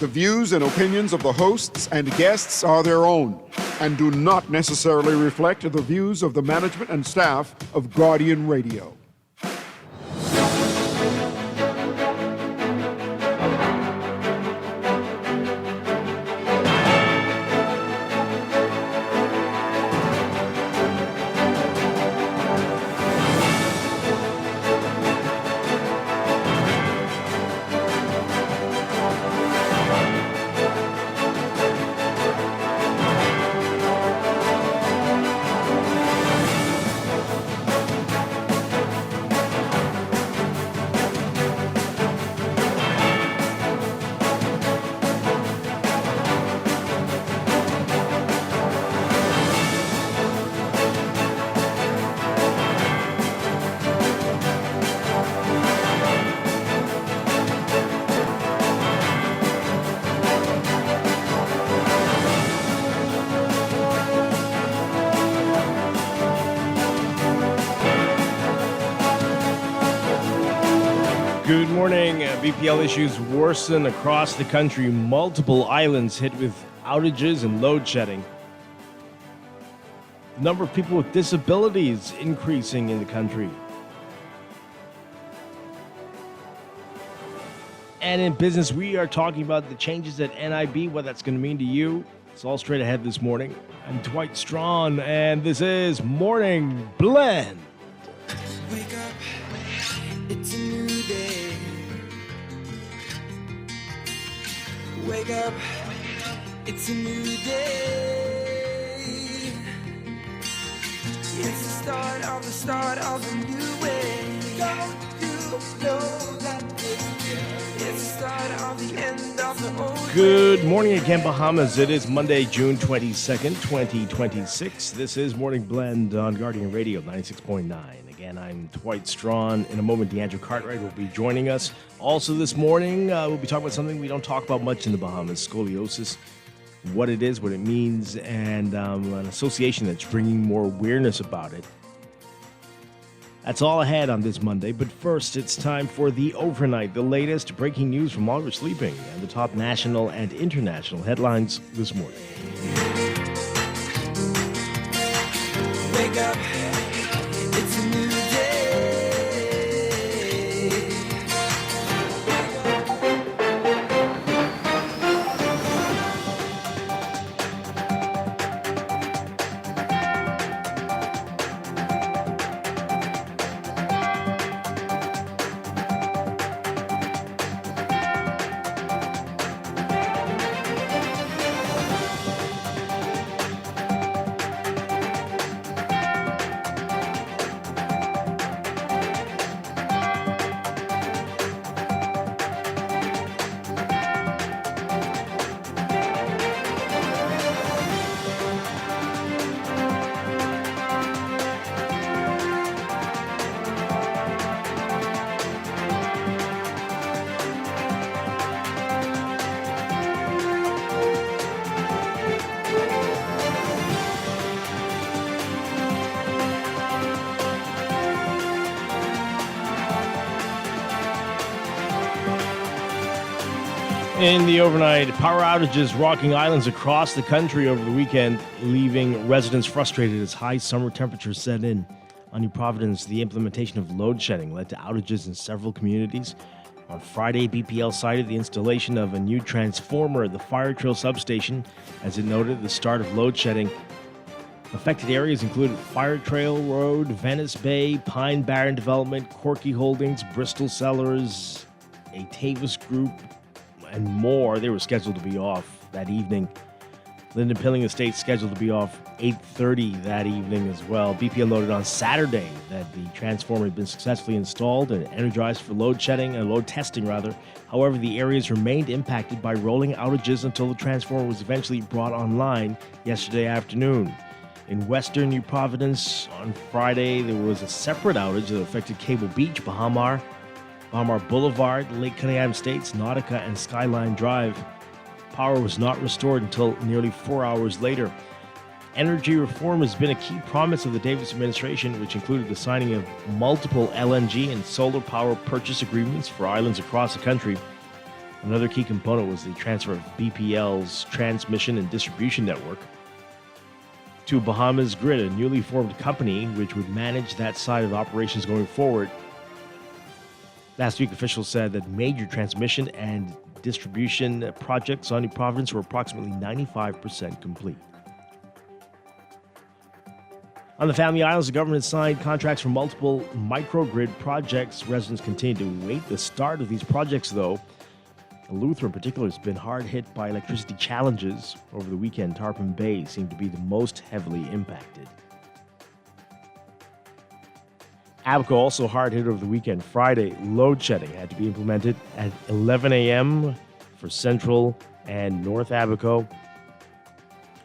The views and opinions of the hosts and guests are their own and do not necessarily reflect the views of the management and staff of Guardian Radio. Good morning. BPL issues worsen across the country. Multiple islands hit with outages and load shedding. The number of people with disabilities increasing in the country. And in business, we are talking about the changes at NIB, what that's going to mean to you. It's all straight ahead this morning. I'm Dwight Strachan, and this is Morning Blend. Wake up, it's a new day. Wake up, it's a new day. It's the start of a new way. Don't you know that it's the start of the end of the old Good morning again, Bahamas. It is Monday, June 22nd, 2026. This is Morning Blend on Guardian Radio 96.9. Again, I'm Dwight Strachan. In a moment, DeAndrew Cartwright will be joining us. Also this morning, we'll be talking about something we don't talk about much in the Bahamas, scoliosis, what it is, what it means, and an association that's bringing more awareness about it. That's all ahead on this Monday, but first it's time for the overnight, the latest breaking news from while we're sleeping, and the top national and international headlines this morning. Wake up, it's a new day. In the overnight, power outages rocking islands across the country over the weekend, leaving residents frustrated as high summer temperatures set in. On New Providence, the implementation of load shedding led to outages in several communities. On Friday, BPL cited the installation of a new transformer at the Fire Trail substation. As it noted, the start of load shedding. Affected areas included Fire Trail Road, Venice Bay, Pine Barren Development, Corky Holdings, Bristol Cellars, a Tavis Group, and more. They were scheduled to be off that evening. Linden Pilling Estates scheduled to be off 8:30 that evening as well. BPL noted on Saturday that the transformer had been successfully installed and energized for load shedding and load testing rather. However, the areas remained impacted by rolling outages until the transformer was eventually brought online yesterday afternoon. In western New Providence on Friday, there was a separate outage that affected Cable Beach, Bahamar Boulevard, Lake Conneaut Estates, Nautica, and Skyline Drive. Power was not restored until nearly 4 hours later. Energy reform has been a key promise of the Davis administration, which included the signing of multiple LNG and solar power purchase agreements for islands across the country. Another key component was the transfer of BPL's transmission and distribution network to Bahamas Grid, a newly formed company which would manage that side of operations going forward. Last week, officials said that major transmission and distribution projects on New Providence were approximately 95% complete. On the Family Islands, the government signed contracts for multiple microgrid projects. Residents continue to await the start of these projects, though. Luther, in particular, has been hard hit by electricity challenges. Over the weekend, Tarpon Bay seemed to be the most heavily impacted. Abaco also hard hit over the weekend. Friday, load shedding had to be implemented at 11 a.m. for Central and North Abaco.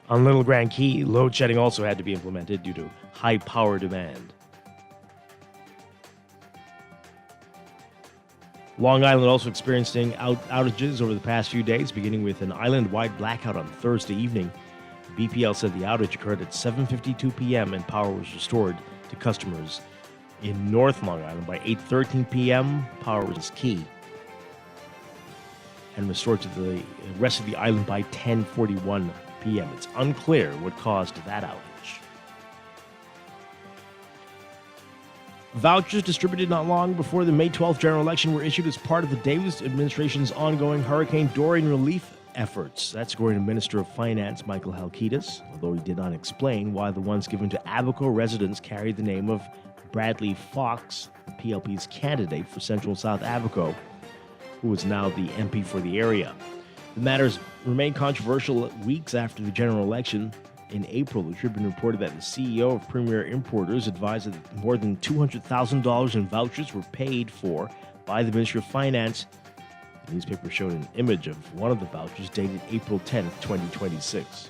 On Little Grand Key, load shedding also had to be implemented due to high power demand. Long Island also experiencing outages over the past few days, beginning with an island-wide blackout on Thursday evening. BPL said the outage occurred at 7:52 p.m. and power was restored to customers in North Long Island by 8:13 p.m. Power was key and restored to the rest of the island by 10:41 p.m. It's unclear what caused that outage. Vouchers distributed not long before the May 12th general election were issued as part of the Davis administration's ongoing Hurricane Dorian relief efforts. That's according to Minister of Finance Michael Halkitis, although he did not explain why the ones given to Abaco residents carried the name of Bradley Fox, the PLP's candidate for Central South Abaco, who is now the MP for the area. The matters remained controversial weeks after the general election. In April, the Tribune reported that the CEO of Premier Importers advised that more than $200,000 in vouchers were paid for by the Ministry of Finance. The newspaper showed an image of one of the vouchers dated April 10, 2026.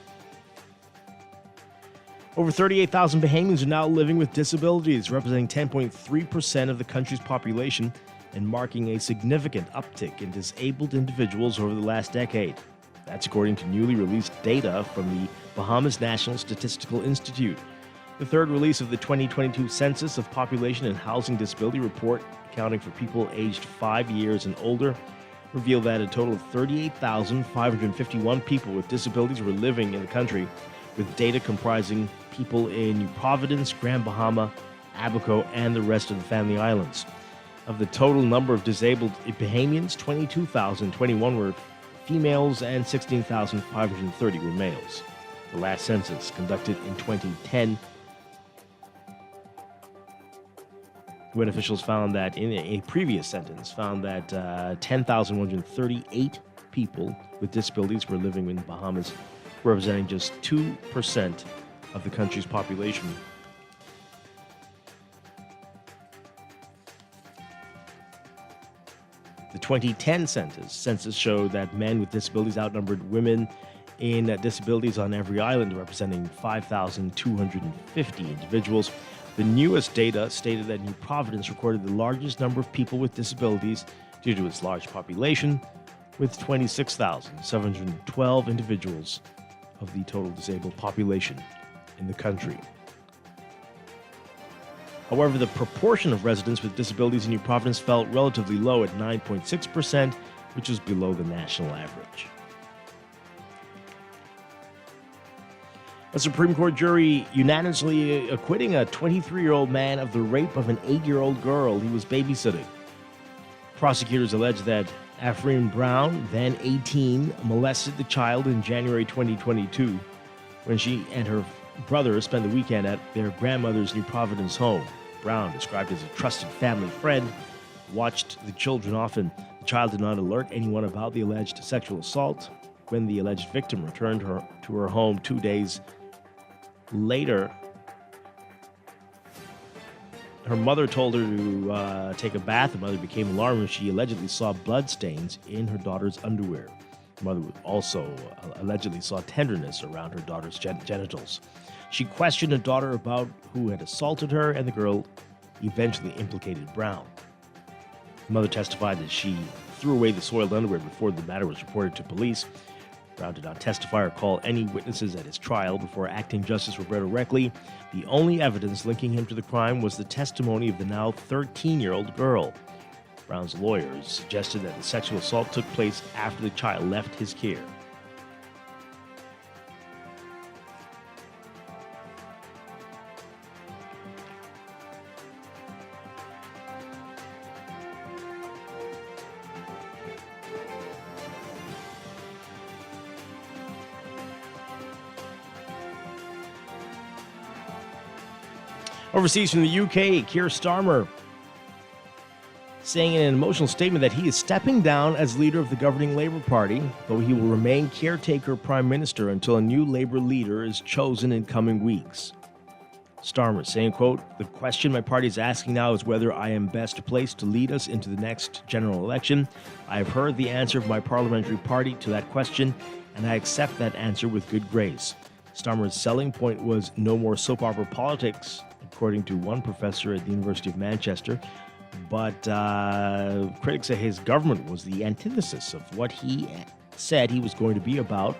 Over 38,000 Bahamians are now living with disabilities, representing 10.3% of the country's population and marking a significant uptick in disabled individuals over the last decade. That's according to newly released data from the Bahamas National Statistical Institute. The third release of the 2022 Census of Population and Housing Disability Report, accounting for people aged 5 years and older, revealed that a total of 38,551 people with disabilities were living in the country, with data comprising people in New Providence, Grand Bahama, Abaco, and the rest of the Family Islands. Of the total number of disabled Bahamians, 22,021 were females and 16,530 were males. The last census, conducted in 2010, when officials found that in a previous census, found that 10,138 people with disabilities were living in the Bahamas, representing just 2% of the country's population. The 2010 census showed that men with disabilities outnumbered women in disabilities on every island, representing 5,250 individuals. The newest data stated that New Providence recorded the largest number of people with disabilities due to its large population, with 26,712 individuals of the total disabled population in the country. However, the proportion of residents with disabilities in New Providence fell relatively low at 9.6%, which is below the national average. A Supreme Court jury unanimously acquitting a 23-year-old man of the rape of an 8-year-old girl he was babysitting. Prosecutors allege that Afreen Brown, then 18, molested the child in January 2022 when she and her brother spent the weekend at their grandmother's New Providence home. Brown, described as a trusted family friend, watched the children often. The child did not alert anyone about the alleged sexual assault. When the alleged victim returned to her home 2 days later, her mother told her to take a bath. The mother became alarmed when she allegedly saw blood stains in her daughter's underwear. The mother also allegedly saw tenderness around her daughter's genitals. She questioned her daughter about who had assaulted her, and the girl eventually implicated Brown. The mother testified that she threw away the soiled underwear before the matter was reported to police. Brown did not testify or call any witnesses at his trial before acting Justice Roberto Reckley. The only evidence linking him to the crime was the testimony of the now 13-year-old girl. Brown's lawyers suggested that the sexual assault took place after the child left his care. Overseas from the UK, Keir Starmer saying in an emotional statement that he is stepping down as leader of the governing Labour Party, though he will remain caretaker prime minister until a new Labour leader is chosen in coming weeks. Starmer saying, quote, "The question my party is asking now is whether I am best placed to lead us into the next general election. I have heard the answer of my parliamentary party to that question, and I accept that answer with good grace." Starmer's selling point was no more soap opera politics, according to one professor at the University of Manchester. But critics say his government was the antithesis of what he said he was going to be about.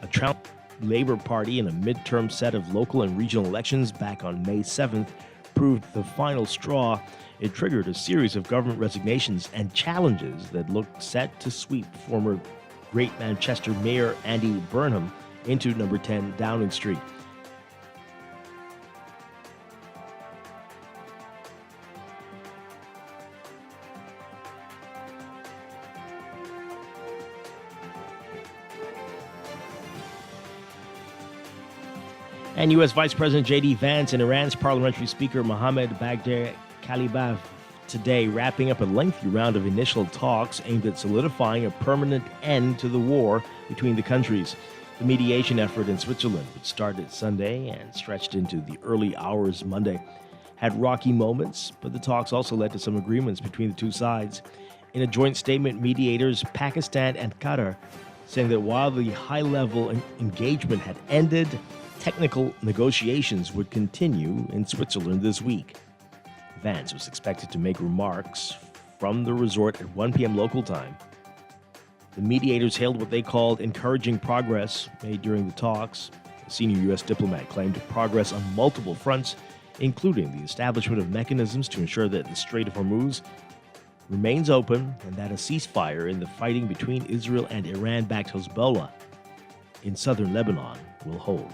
A Trump Labour Party in a midterm set of local and regional elections back on May 7th proved the final straw. It triggered a series of government resignations and challenges that looked set to sweep former Great Manchester Mayor Andy Burnham into number 10 Downing Street. And U.S. Vice President J.D. Vance and Iran's parliamentary speaker Mohammad Bagher Khalibaf today wrapping up a lengthy round of initial talks aimed at solidifying a permanent end to the war between the countries. The mediation effort in Switzerland, which started Sunday and stretched into the early hours Monday, had rocky moments, but the talks also led to some agreements between the two sides. In a joint statement, mediators Pakistan and Qatar saying that while the high-level engagement had ended, technical negotiations would continue in Switzerland this week. Vance was expected to make remarks from the resort at 1 p.m. local time. The mediators hailed what they called encouraging progress made during the talks. A senior U.S. diplomat claimed progress on multiple fronts, including the establishment of mechanisms to ensure that the Strait of Hormuz remains open and that a ceasefire in the fighting between Israel and Iran-backed Hezbollah in southern Lebanon will hold.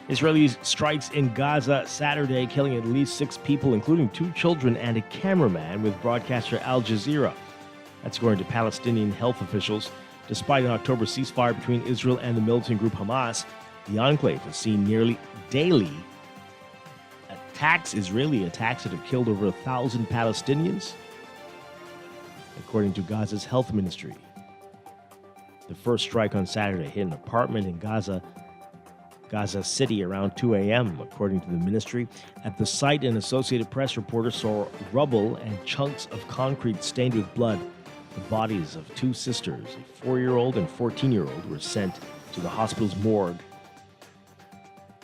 Israeli strikes in Gaza Saturday, killing at least 6 people, including 2 children and a cameraman with broadcaster Al Jazeera. That's according to Palestinian health officials. Despite an October ceasefire between Israel and the militant group Hamas, the enclave has seen nearly daily Israeli attacks that have killed over 1,000 Palestinians, according to Gaza's health ministry. The first strike on Saturday hit an apartment in Gaza City around 2 a.m., according to the ministry. At the site, an Associated Press reporter saw rubble and chunks of concrete stained with blood. The bodies of 2 sisters, a 4-year-old and 14-year-old, were sent to the hospital's morgue.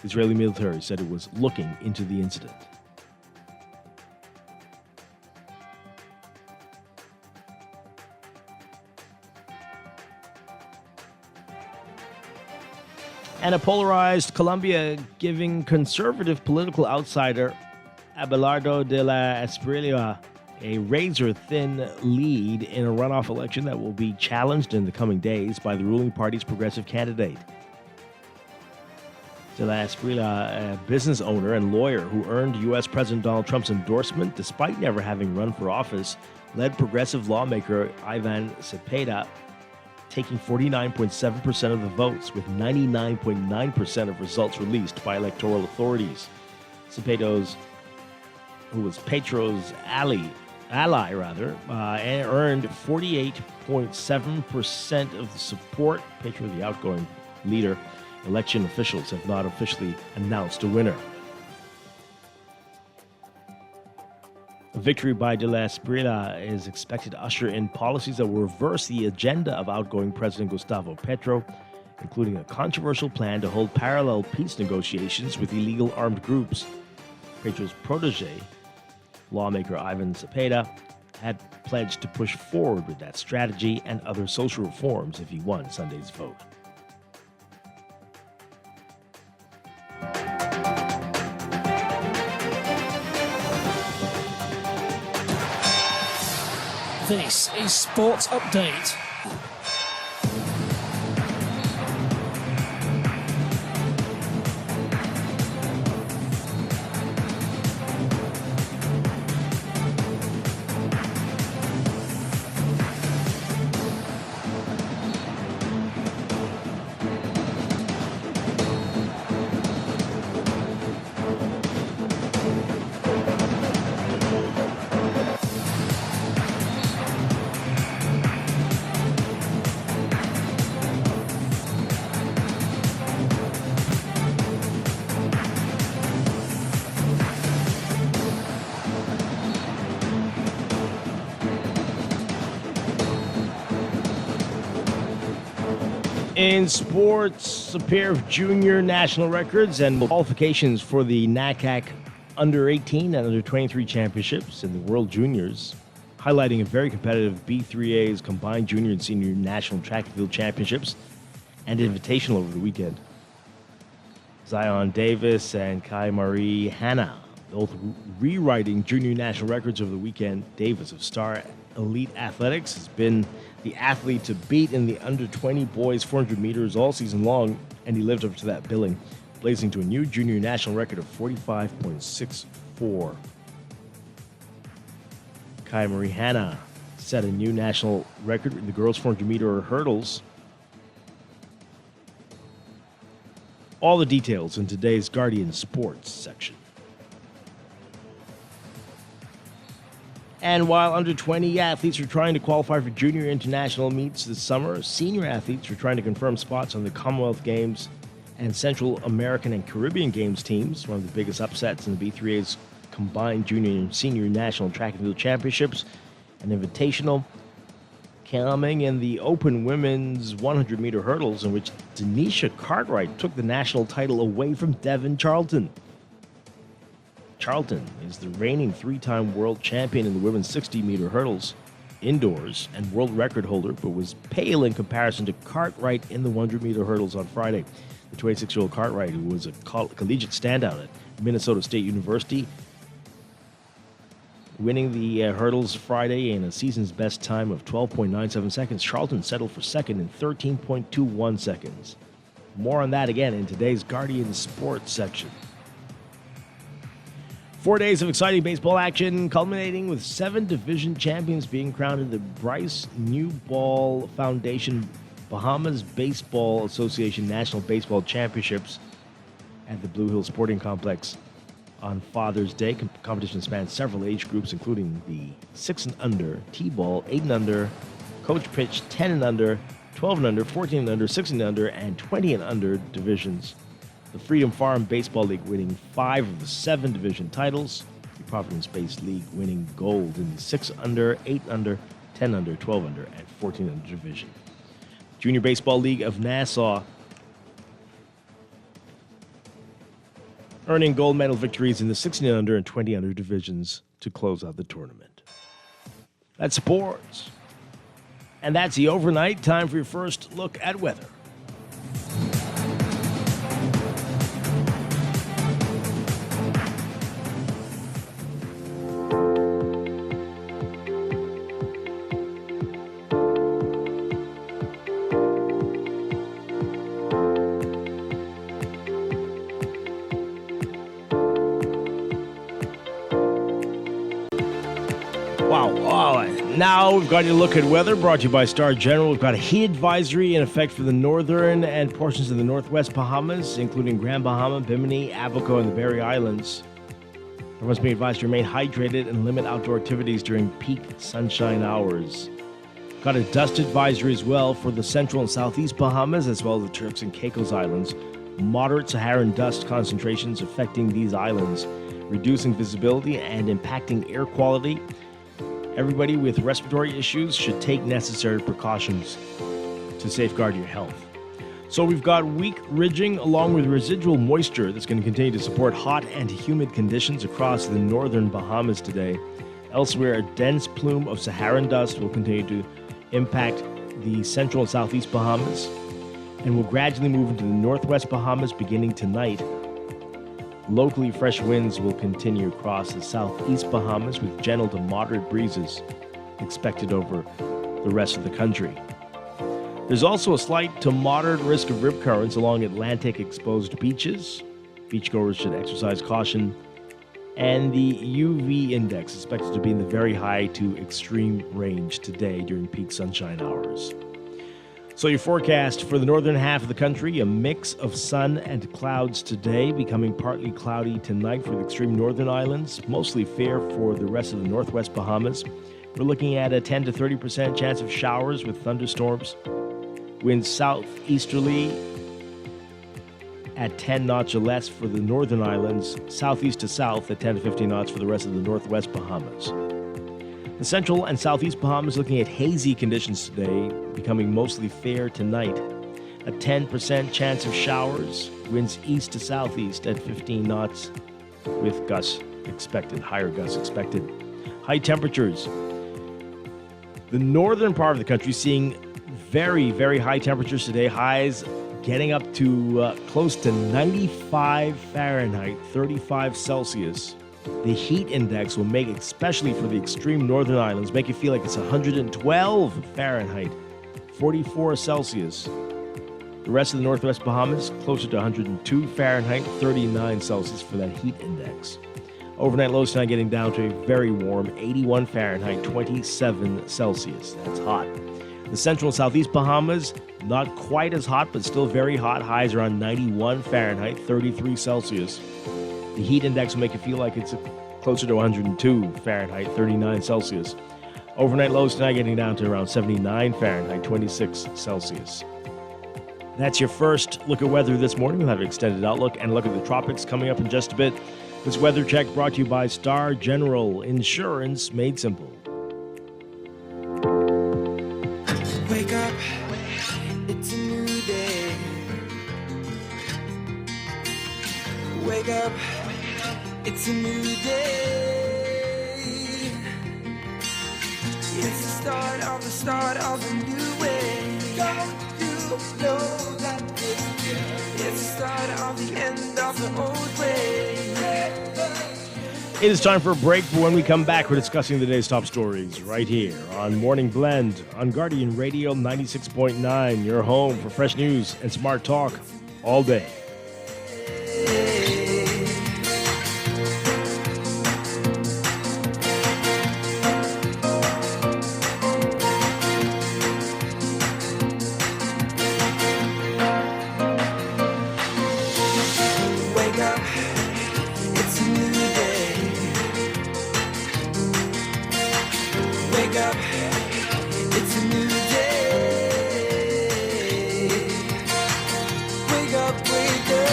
The Israeli military said it was looking into the incident. And a polarized Colombia giving conservative political outsider Abelardo de la Espriella a razor-thin lead in a runoff election that will be challenged in the coming days by the ruling party's progressive candidate. De la Espriella, a business owner and lawyer who earned U.S. President Donald Trump's endorsement despite never having run for office, led progressive lawmaker Ivan Cepeda, taking 49.7% of the votes, with 99.9% of results released by electoral authorities. Cepeda, who was Petro's ally, earned 48.7% of the support. Petro, the outgoing leader. Election officials have not officially announced a winner. A victory by de la Espriella is expected to usher in policies that will reverse the agenda of outgoing President Gustavo Petro, including a controversial plan to hold parallel peace negotiations with illegal armed groups. Petro's protege, lawmaker Ivan Cepeda, had pledged to push forward with that strategy and other social reforms if he won Sunday's vote. This is Sports Update. In sports, a pair of junior national records and qualifications for the NACAC Under-18 and Under-23 championships in the World Juniors, highlighting a very competitive B3A's combined junior and senior national track and field championships and invitational over the weekend. Zion Davis and Kai Marie Hanna both rewriting junior national records over the weekend. Davis of Star Elite Athletics has been the athlete to beat in the under-20 boys 400 meters all season long, and he lived up to that billing, blazing to a new junior national record of 45.64. Kai Marie Hanna set a new national record in the girls 400 meter hurdles. All the details in today's Guardian Sports section. And while under-20 athletes are trying to qualify for junior international meets this summer, senior athletes are trying to confirm spots on the Commonwealth Games and Central American and Caribbean Games teams, one of the biggest upsets in the B3A's combined junior and senior national track and field championships, an invitational coming in the open women's 100-meter hurdles, in which Denisha Cartwright took the national title away from Devin Charlton. Charlton is the reigning three-time world champion in the women's 60-meter hurdles indoors and world record holder, but was pale in comparison to Cartwright in the 100-meter hurdles on Friday. The 26-year-old Cartwright, who was a collegiate standout at Minnesota State University, winning the hurdles Friday in a season's best time of 12.97 seconds. Charlton settled for second in 13.21 seconds. More on that again in today's Guardian Sports section. 4 days of exciting baseball action, culminating with 7 division champions being crowned in the Bryce Newball Foundation Bahamas Baseball Association National Baseball Championships at the Blue Hill Sporting Complex on Father's Day. Competition spans several age groups, including the 6 and under, T-ball, 8 and under, coach pitch, 10 and under, 12 and under, 14 and under, 16 and under, and 20 and under divisions. The Freedom Farm Baseball League winning 5 of the 7 division titles. The Providence-based league winning gold in the 6 under, 8 under, 10 under, 12 under, and 14 under division. Junior Baseball League of Nassau earning gold medal victories in the 16 under and 20 under divisions to close out the tournament. That's sports. And that's the overnight. Time for your first look at weather. Now we've got your look at weather brought to you by Star General. We've got a heat advisory in effect for the northern and portions of the northwest Bahamas, including Grand Bahama, Bimini, Abaco, and the Berry Islands. Everyone's being advised to remain hydrated and limit outdoor activities during peak sunshine hours. Got a dust advisory as well for the central and southeast Bahamas, as well as the Turks and Caicos Islands. Moderate Saharan dust concentrations affecting these islands, reducing visibility and impacting air quality. Everybody with respiratory issues should take necessary precautions to safeguard your health. So we've got weak ridging along with residual moisture that's going to continue to support hot and humid conditions across the northern Bahamas today. Elsewhere, a dense plume of Saharan dust will continue to impact the central and southeast Bahamas and will gradually move into the northwest Bahamas beginning tonight. Locally, fresh winds will continue across the southeast Bahamas with gentle to moderate breezes expected over the rest of the country. There's also a slight to moderate risk of rip currents along Atlantic exposed beaches. Beachgoers should exercise caution. And the UV index is expected to be in the very high to extreme range today during peak sunshine hours. So your forecast for the northern half of the country, a mix of sun and clouds today, becoming partly cloudy tonight for the extreme northern islands, mostly fair for the rest of the northwest Bahamas. We're looking at a 10 to 30% chance of showers with thunderstorms. Winds southeasterly at 10 knots or less for the northern islands, southeast to south at 10 to 15 knots for the rest of the northwest Bahamas. The central and southeast Bahamas looking at hazy conditions today, becoming mostly fair tonight. A 10% chance of showers, winds east to southeast at 15 knots with gusts expected, higher gusts expected. High temperatures. The northern part of the country seeing very, very high temperatures today, highs getting up to close to 95 Fahrenheit, 35 Celsius. The heat index will make, especially for the extreme northern islands, make you feel like it's 112 Fahrenheit, 44 Celsius. The rest of the northwest Bahamas, closer to 102 Fahrenheit, 39 Celsius for that heat index. Overnight lows tonight getting down to a very warm 81 Fahrenheit, 27 Celsius. That's hot. The central and southeast Bahamas, not quite as hot, but still very hot. Highs around 91 Fahrenheit, 33 Celsius. The heat index will make you feel like it's closer to 102 Fahrenheit, 39 Celsius. Overnight lows tonight getting down to around 79 Fahrenheit, 26 Celsius. That's your first look at weather this morning. We'll have an extended outlook and a look at the tropics coming up in just a bit. This weather check brought to you by Star General Insurance, made simple. Wake up, it's a new day. Wake up, it's a new day. It's the start of a new way. Don't you know that it's the start of the end of the old way. It is time for a break, but when we come back, we're discussing the day's top stories right here on Morning Blend on Guardian Radio 96.9, your home for fresh news and smart talk all day. Wake up, it's a new day. Wake up, it's a new day. Wake up, wake up.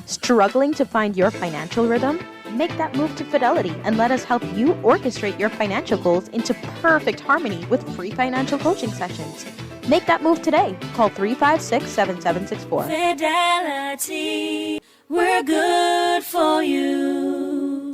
Struggling to find your financial rhythm? Make that move to Fidelity and let us help you orchestrate your financial goals into perfect harmony with free financial coaching sessions. Make that move today. Call 356-7764. Fidelity, we're good for you.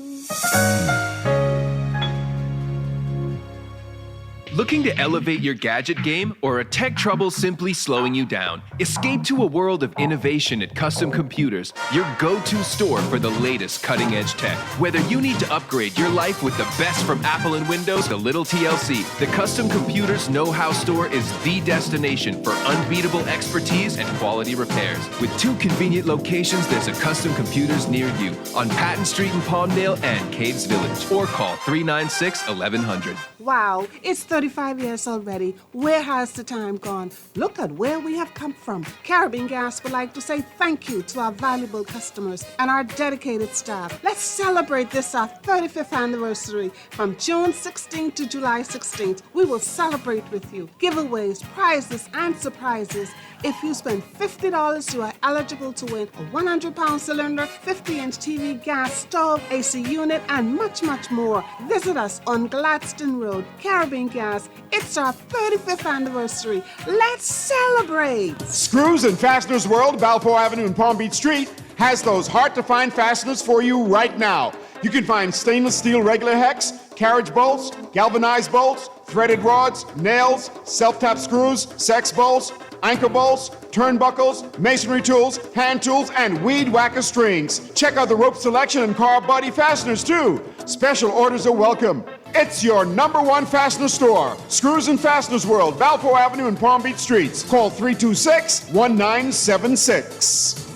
Looking to elevate your gadget game or are tech troubles simply slowing you down? Escape to a world of innovation at Custom Computers, your go-to store for the latest cutting-edge tech. Whether you need to upgrade your life with the best from Apple and Windows to little TLC, the Custom Computers Know-How Store is the destination for unbeatable expertise and quality repairs. With 2 convenient locations, there's a Custom Computers near you on Patton Street in Palmdale and Caves Village. Or call 396-1100. Wow, it's 35 years already. Where has the time gone? Look at where we have come from. Caribbean Gas would like to say thank you to our valuable customers and our dedicated staff. Let's celebrate this, our 35th anniversary, from June 16th to July 16th. We will celebrate with you. Giveaways, prizes, and surprises. If you spend $50, you are eligible to win a 100-pound cylinder, 50-inch TV gas stove, AC unit, and much, much more. Visit us on Gladstone Road. Caribbean Gas us. It's our 35th anniversary. Let's celebrate. Screws and Fasteners World, Balfour Avenue and Palm Beach Street, has those hard-to-find fasteners for you right now. You can find stainless steel regular hex, carriage bolts, galvanized bolts, threaded rods, nails, self-tap screws, sex bolts, anchor bolts, turnbuckles, masonry tools, hand tools, and weed whacker strings. Check out the rope selection and car body fasteners, too. Special orders are welcome. It's your #1 fastener store. Screws and Fasteners World, Balfour Avenue and Palm Beach Streets. Call 326-1976.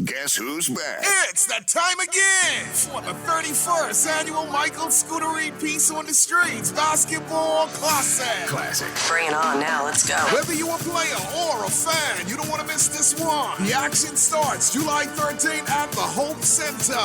Guess who's back? It's that time again for the 31st annual Michael Scootery Peace on the Streets Basketball Classic. Bring it on now, let's go. Whether you're a player or a fan, you don't want to miss this one. The action starts July 13th at the Hope Center.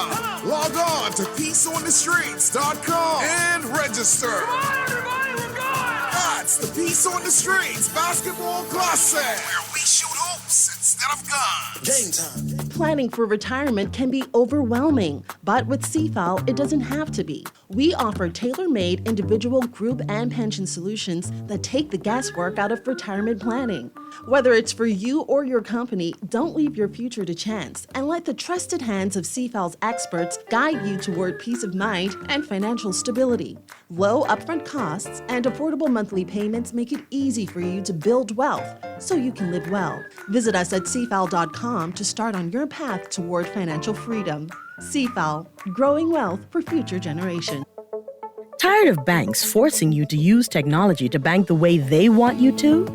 Log on to peaceonthestreets.com and register. Come on, everybody, we're going! That's the Peace on the Streets Basketball Classic, where we shoot hopes instead of guns. Game time. Planning for retirement can be overwhelming, but with CFAL, it doesn't have to be. We offer tailor-made individual, group, and pension solutions that take the guesswork out of retirement planning. Whether it's for you or your company, don't leave your future to chance and let the trusted hands of CFAL's experts guide you toward peace of mind and financial stability. Low upfront costs and affordable monthly payments make it easy for you to build wealth so you can live well. Visit us at cfal.com to start on your path toward financial freedom. CFAL, growing wealth for future generations. Tired of banks forcing you to use technology to bank the way they want you to?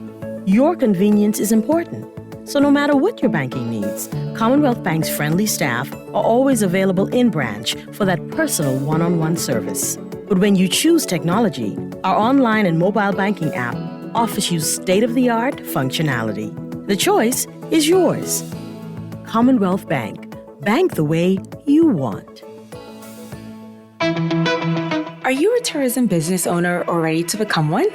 Your convenience is important. So no matter what your banking needs, Commonwealth Bank's friendly staff are always available in branch for that personal one-on-one service. But when you choose technology, our online and mobile banking app offers you state-of-the-art functionality. The choice is yours. Commonwealth Bank. Bank the way you want. Are you a tourism business owner or ready to become one?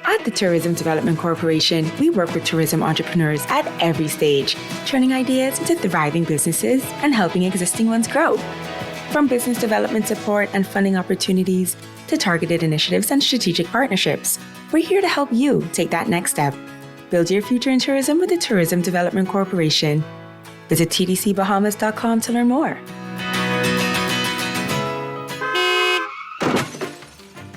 At the Tourism Development Corporation, we work with tourism entrepreneurs at every stage, turning ideas into thriving businesses and helping existing ones grow. From business development support and funding opportunities to targeted initiatives and strategic partnerships, we're here to help you take that next step. Build your future in tourism with the Tourism Development Corporation. Visit tdcbahamas.com to learn more.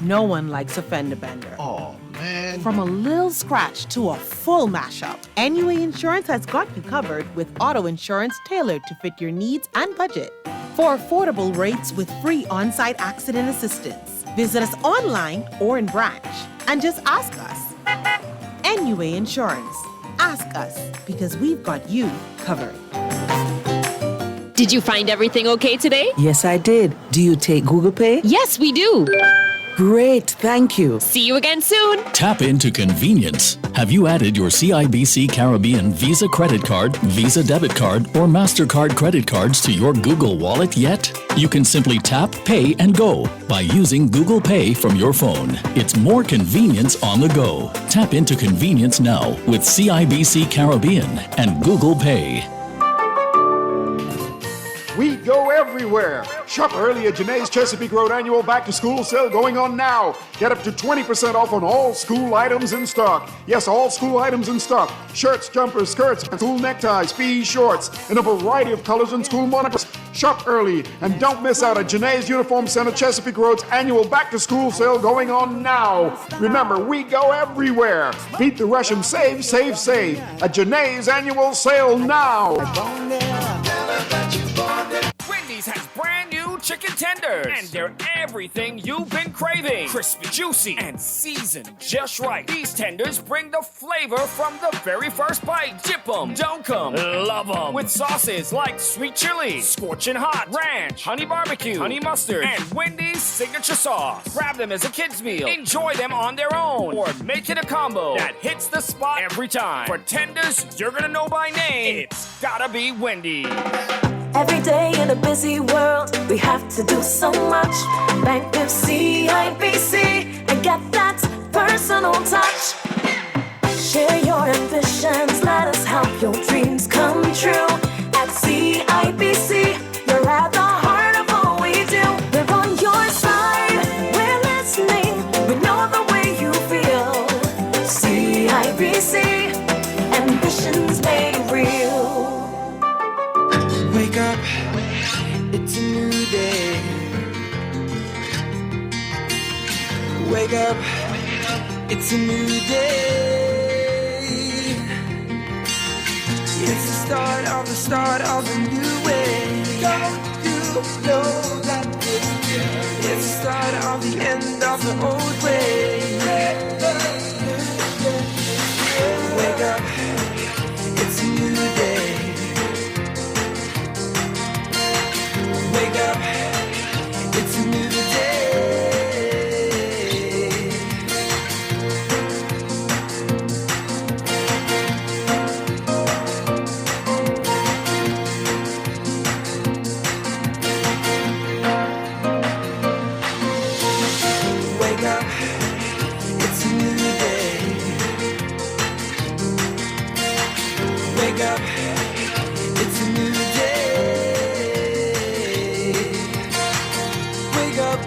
No one likes a fender bender. Oh, man. From a little scratch to a full mashup, NUA Insurance has got you covered with auto insurance tailored to fit your needs and budget. For affordable rates with free on-site accident assistance, visit us online or in branch and just ask us. NUA Insurance. Ask us because we've got you covered. Did you find everything okay today? Yes, I did. Do you take Google Pay? Yes, we do. Great, thank you. See you again soon. Tap into convenience. Have you added your CIBC Caribbean Visa credit card, Visa debit card, or MasterCard credit cards to your Google Wallet yet? You can simply tap, pay, and go by using Google Pay from your phone. It's more convenience on the go. Tap into convenience now with CIBC Caribbean and Google Pay. We go everywhere. Shop early at Janae's Chesapeake Road annual back-to-school sale going on now. Get up to 20% off on all school items in stock. Yes, all school items in stock. Shirts, jumpers, skirts, school neckties, PE shorts, and a variety of colors and school monikers. Shop early and don't miss out at Janae's Uniform Center Chesapeake Road's annual back-to-school sale going on now. Remember, we go everywhere. Beat the rush and save, save, save at Janae's annual sale now. Wendy's has brand new chicken tenders, and they're everything you've been craving. Crispy, juicy, and seasoned just right. These tenders bring the flavor from the very first bite. Dip them, dunk them, love them. With sauces like sweet chili, scorching hot, ranch, honey barbecue, honey mustard, and Wendy's signature sauce. Grab them as a kid's meal. Enjoy them on their own, or make it a combo that hits the spot every time. For tenders you're gonna know by name, it's gotta be Wendy's. Every day in a busy world, we have to do so much. Bank with CIBC and get that personal touch. Share your ambitions, let us help your dreams come true. At CIBC, you're at the heart of all we do. We're on your side, we're listening. We know Wake up, it's a new day. It's the start of a new way. Don't you know that it's the start of the end of the old way. Wake up, it's a new day. Wake up, it's a new day. Wake up, it's a new day. Wake up, it's a new day. Wake up, wake up.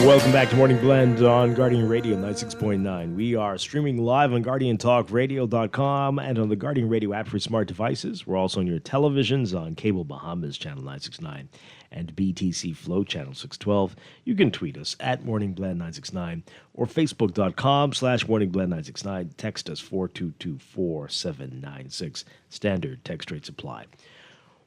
Welcome back to Morning Blend on Guardian Radio 96.9. We are streaming live on GuardianTalkRadio.com and on the Guardian Radio app for smart devices. We're also on your televisions on Cable Bahamas Channel 969 and BTC Flow Channel 612. You can tweet us at Morning Blend 969 or Facebook.com/Morning Blend 969. Text us 422-4796. Standard text rate apply.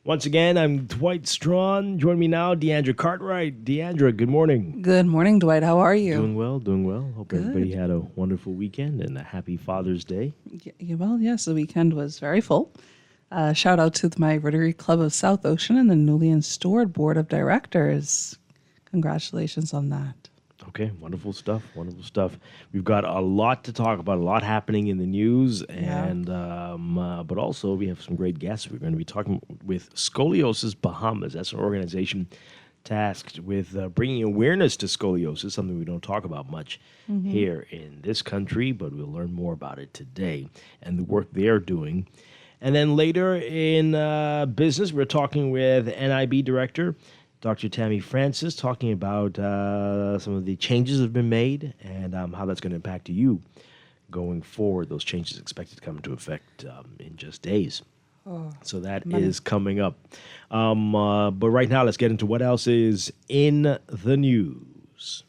Once again, I'm Dwight Strachan. Join me now, Deandra Cartwright. Deandra, good morning. Good morning, Dwight. How are you? Doing well, doing well. Hope everybody had a wonderful weekend and a happy Father's Day. Well, yes, the weekend was very full. Shout out to my Rotary Club of South Ocean and the newly installed Board of Directors. Congratulations on that. Okay, wonderful stuff, wonderful stuff. We've got a lot to talk about, a lot happening in the news, and but also we have some great guests. We're going to be talking with Scoliosis Bahamas. That's an organization tasked with bringing awareness to scoliosis, something we don't talk about much here in this country, but we'll learn more about it today and the work they're doing. And then later in business, we're talking with NIB Director Dr. Tammy Francis, talking about some of the changes that have been made and how that's going to impact you going forward. Those changes expected to come into effect in just days. So that is coming up. But right now, let's get into what else is in the news.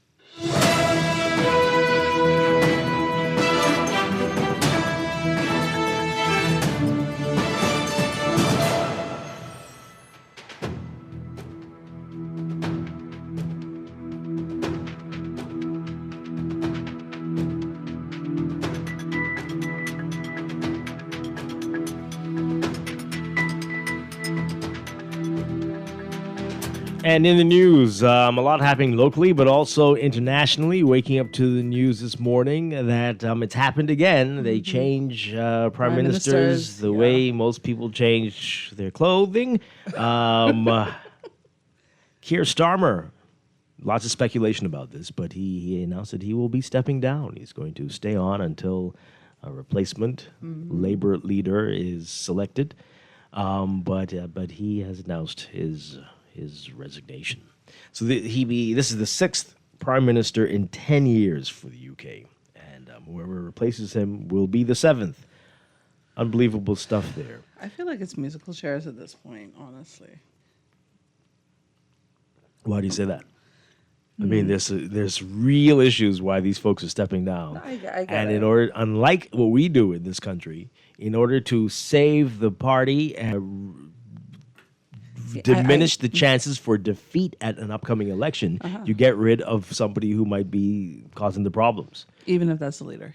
And in the news, a lot happening locally, but also internationally. Waking up to the news this morning that it's happened again. They change prime ministers the way most people change their clothing. Keir Starmer, lots of speculation about this, but he announced that he will be stepping down. He's going to stay on until a replacement Labour leader is selected. But he has announced his resignation. So this is the sixth prime minister in 10 years for the UK, and whoever replaces him will be the seventh. Unbelievable stuff there. I feel like it's musical chairs at this point, honestly. Why do you say that? I mean, there's real issues why these folks are stepping down. I get and it. in order, unlike what we do in this country, in order to save the party and diminish the chances for defeat at an upcoming election, you get rid of somebody who might be causing the problems. Even if that's the leader.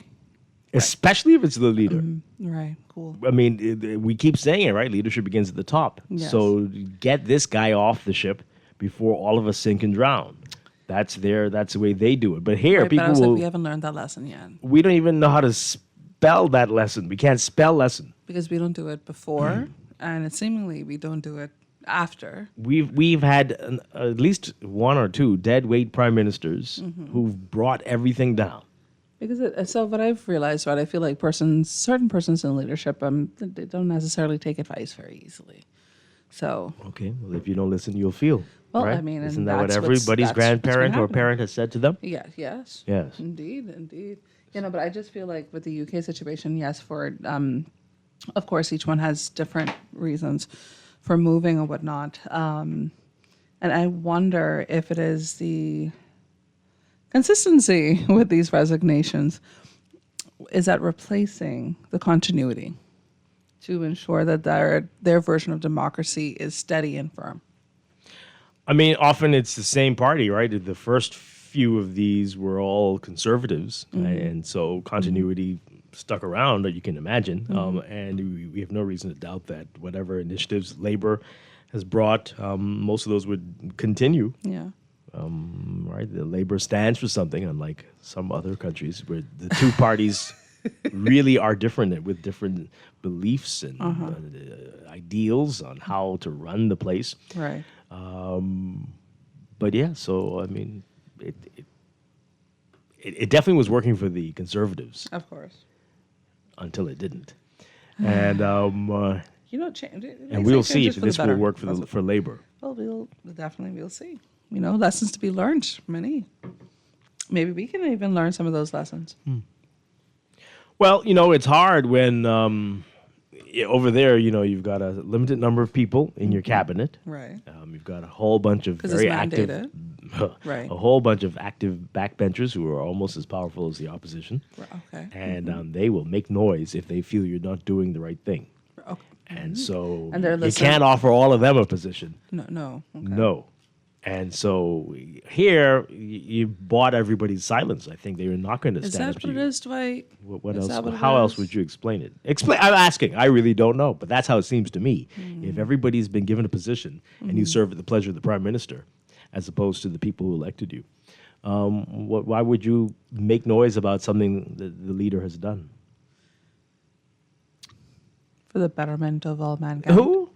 Especially if it's the leader. Right, cool. I mean, we keep saying it, right? Leadership begins at the top. Yes. So get this guy off the ship before all of us sink and drown. That's the way they do it. But here, Right, people but I was will... like, we haven't learned that lesson yet. We don't even know how to spell that lesson. We can't spell lesson. Because we don't do it before, and seemingly we don't do it after. We've had at least one or two dead weight prime ministers who've brought everything down. Because so what I've realized, right, I feel like certain persons in leadership, they don't necessarily take advice very easily. So Okay, well, if you don't listen, you'll feel. Well, right? I mean, and isn't that what that's everybody's what's grandparent been or parent has said to them? Yes. Yes. Indeed. But I just feel like with the UK situation, yes, for of course, each one has different reasons for moving or whatnot. And I wonder if it is the consistency with these resignations is that replacing the continuity to ensure that their version of democracy is steady and firm. I mean, often it's the same party, right? The first few of these were all conservatives, and so continuity stuck around, you can imagine. And we have no reason to doubt that whatever initiatives Labor has brought, most of those would continue. Yeah. Right? The Labor stands for something, unlike some other countries where the two parties really are different with different beliefs and ideals on how to run the place. Right. But yeah, so I mean, it definitely was working for the conservatives. Of course. Until it didn't. And and we'll see if this will work for Labor. Well, we'll see. Lessons to be learned. Many. Maybe we can even learn some of those lessons. Well, it's hard when over there, you've got a limited number of people in your cabinet. Right. You've got a whole bunch of very active, right. a whole bunch of active backbenchers who are almost as powerful as the opposition. Okay. And they will make noise if they feel you're not doing the right thing. Okay. And so they're you can't offer all of them a position. No. Okay. No. And so here, you bought everybody's silence. I think they were not going to stand up to you. Is that what it is, Dwight? What else? How else would you explain it? I'm asking. I really don't know, but that's how it seems to me. If everybody's been given a position and you serve at the pleasure of the prime minister, as opposed to the people who elected you, why would you make noise about something that the leader has done? For the betterment of all mankind. Who?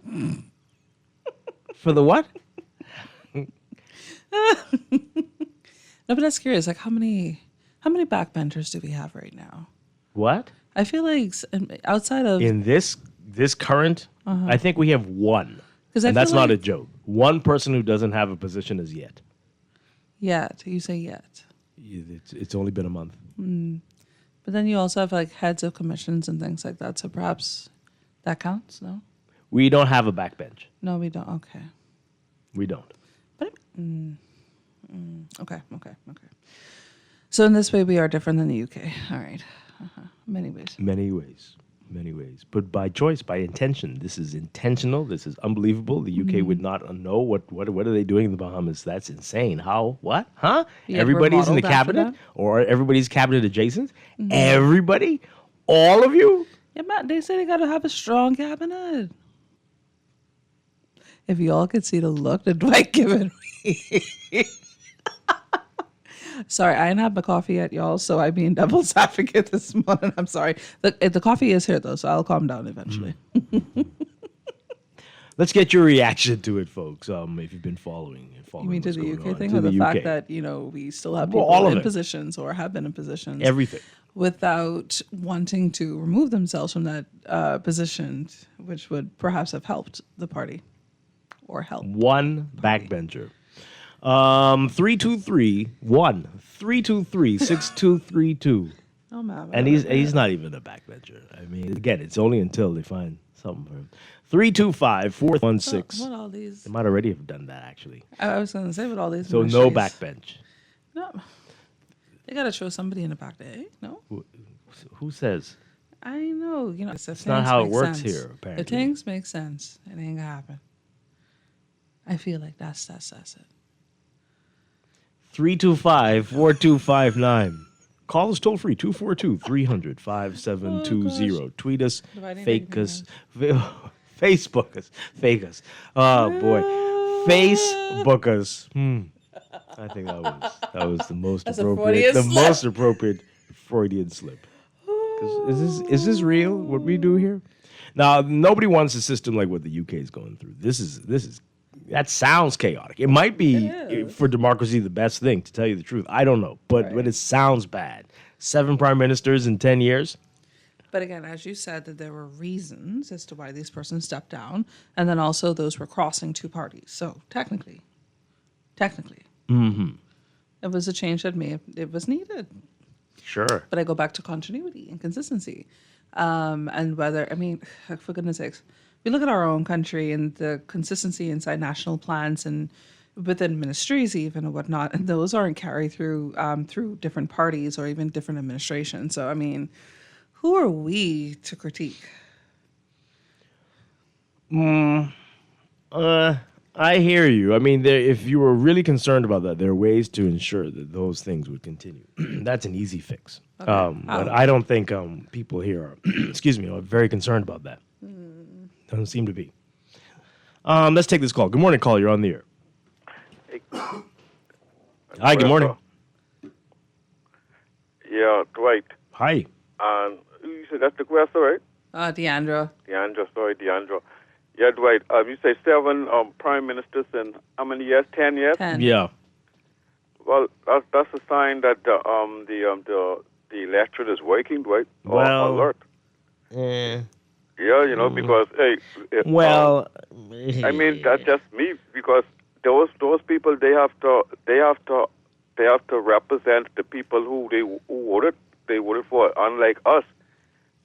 For the what? No, but that's curious. Like, how many backbenchers do we have right now? What? I feel like outside of in this current, I think we have one, and that's not a joke. One person who doesn't have a position as yet. Yet, you say yet. It's only been a month. But then you also have like heads of commissions and things like that. So perhaps that counts. No. We don't have a backbench. No, we don't. Okay. We don't. But okay. So in this way, we are different than the UK. All right. Many ways. Many ways. But by choice, by intention. This is intentional. This is unbelievable. The UK would not know what are they doing in the Bahamas. That's insane. How? What? Huh? Yeah, Everybody's in the cabinet, or everybody's cabinet adjacent. Everybody, all of you. Yeah, Matt. They say they got to have a strong cabinet. If y'all could see the look that Dwight given me. Sorry, I didn't have my coffee yet, y'all, so I'm being devil's advocate this morning. I'm sorry. The coffee is here, though, so I'll calm down eventually. Let's get your reaction to it, folks, if you've been following. You mean to the UK thing, or the fact that, we still have people all in positions or have been in positions? Everything. Without wanting to remove themselves from that position, which would perhaps have helped the party. Or help. One backbencher. 323-1-323-6232. Oh, man. And he's not even a backbencher. I mean, again, it's only until they find something for him. 325-416. What all these? They might already have done that, actually. I was going to say, with all these. So no backbench. No. They got to show somebody in the back there, no? Who says? I know. It's not how it works here, apparently. The things make sense. It ain't going to happen. I feel like that's it. 325-4259. Call us toll free, 242-300-5720. Tweet us, fake us, Facebook us, fake us. Oh boy, Facebook us. I think that was the most appropriate Freudian slip. Is this real? What we do here? Now, nobody wants a system like what the UK is going through. This is that sounds chaotic. It might be for democracy the best thing, to tell you the truth. I don't know, but it sounds bad. 7 prime ministers in 10 years. But again, as you said, that there were reasons as to why these persons stepped down, and then also those were crossing two parties. So technically, it was a change that it was needed. Sure. But I go back to continuity and consistency, and whether for goodness sakes. We look at our own country and the consistency inside national plans and within ministries even and whatnot, and those aren't carried through through different parties or even different administrations. So I mean, who are we to critique? I hear you. I mean, if you were really concerned about that, there are ways to ensure that those things would continue. That's an easy fix. Okay. But I don't think people here are, are very concerned about that. Doesn't seem to be. Let's take this call. Good morning, call. You're on the air. Hey. Hi, good morning. Yeah, Dwight. Hi. You said that's the question, right? Deandra. Deandra. Yeah, Dwight. You say 7 prime ministers in how many years? 10 years? 10. Yeah. Well, that's a sign that the electorate is working, Dwight. Well, alert. Yeah, because I mean that's just me because those people they have to represent the people who voted for. Unlike us,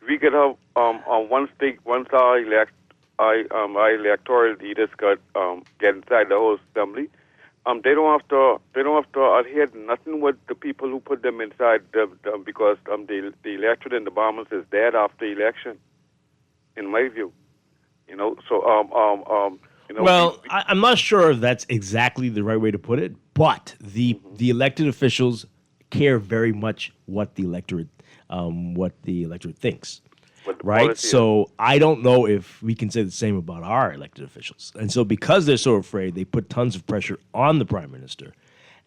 we could have once our electoral leaders get inside the whole assembly. They don't have to adhere to nothing with the people who put them inside because the electorate in the Bahamas is dead after election. In my view, Well, I'm not sure if that's exactly the right way to put it, but the elected officials care very much what the electorate thinks. Right? So I don't know if we can say the same about our elected officials. And so because they're so afraid, they put tons of pressure on the prime minister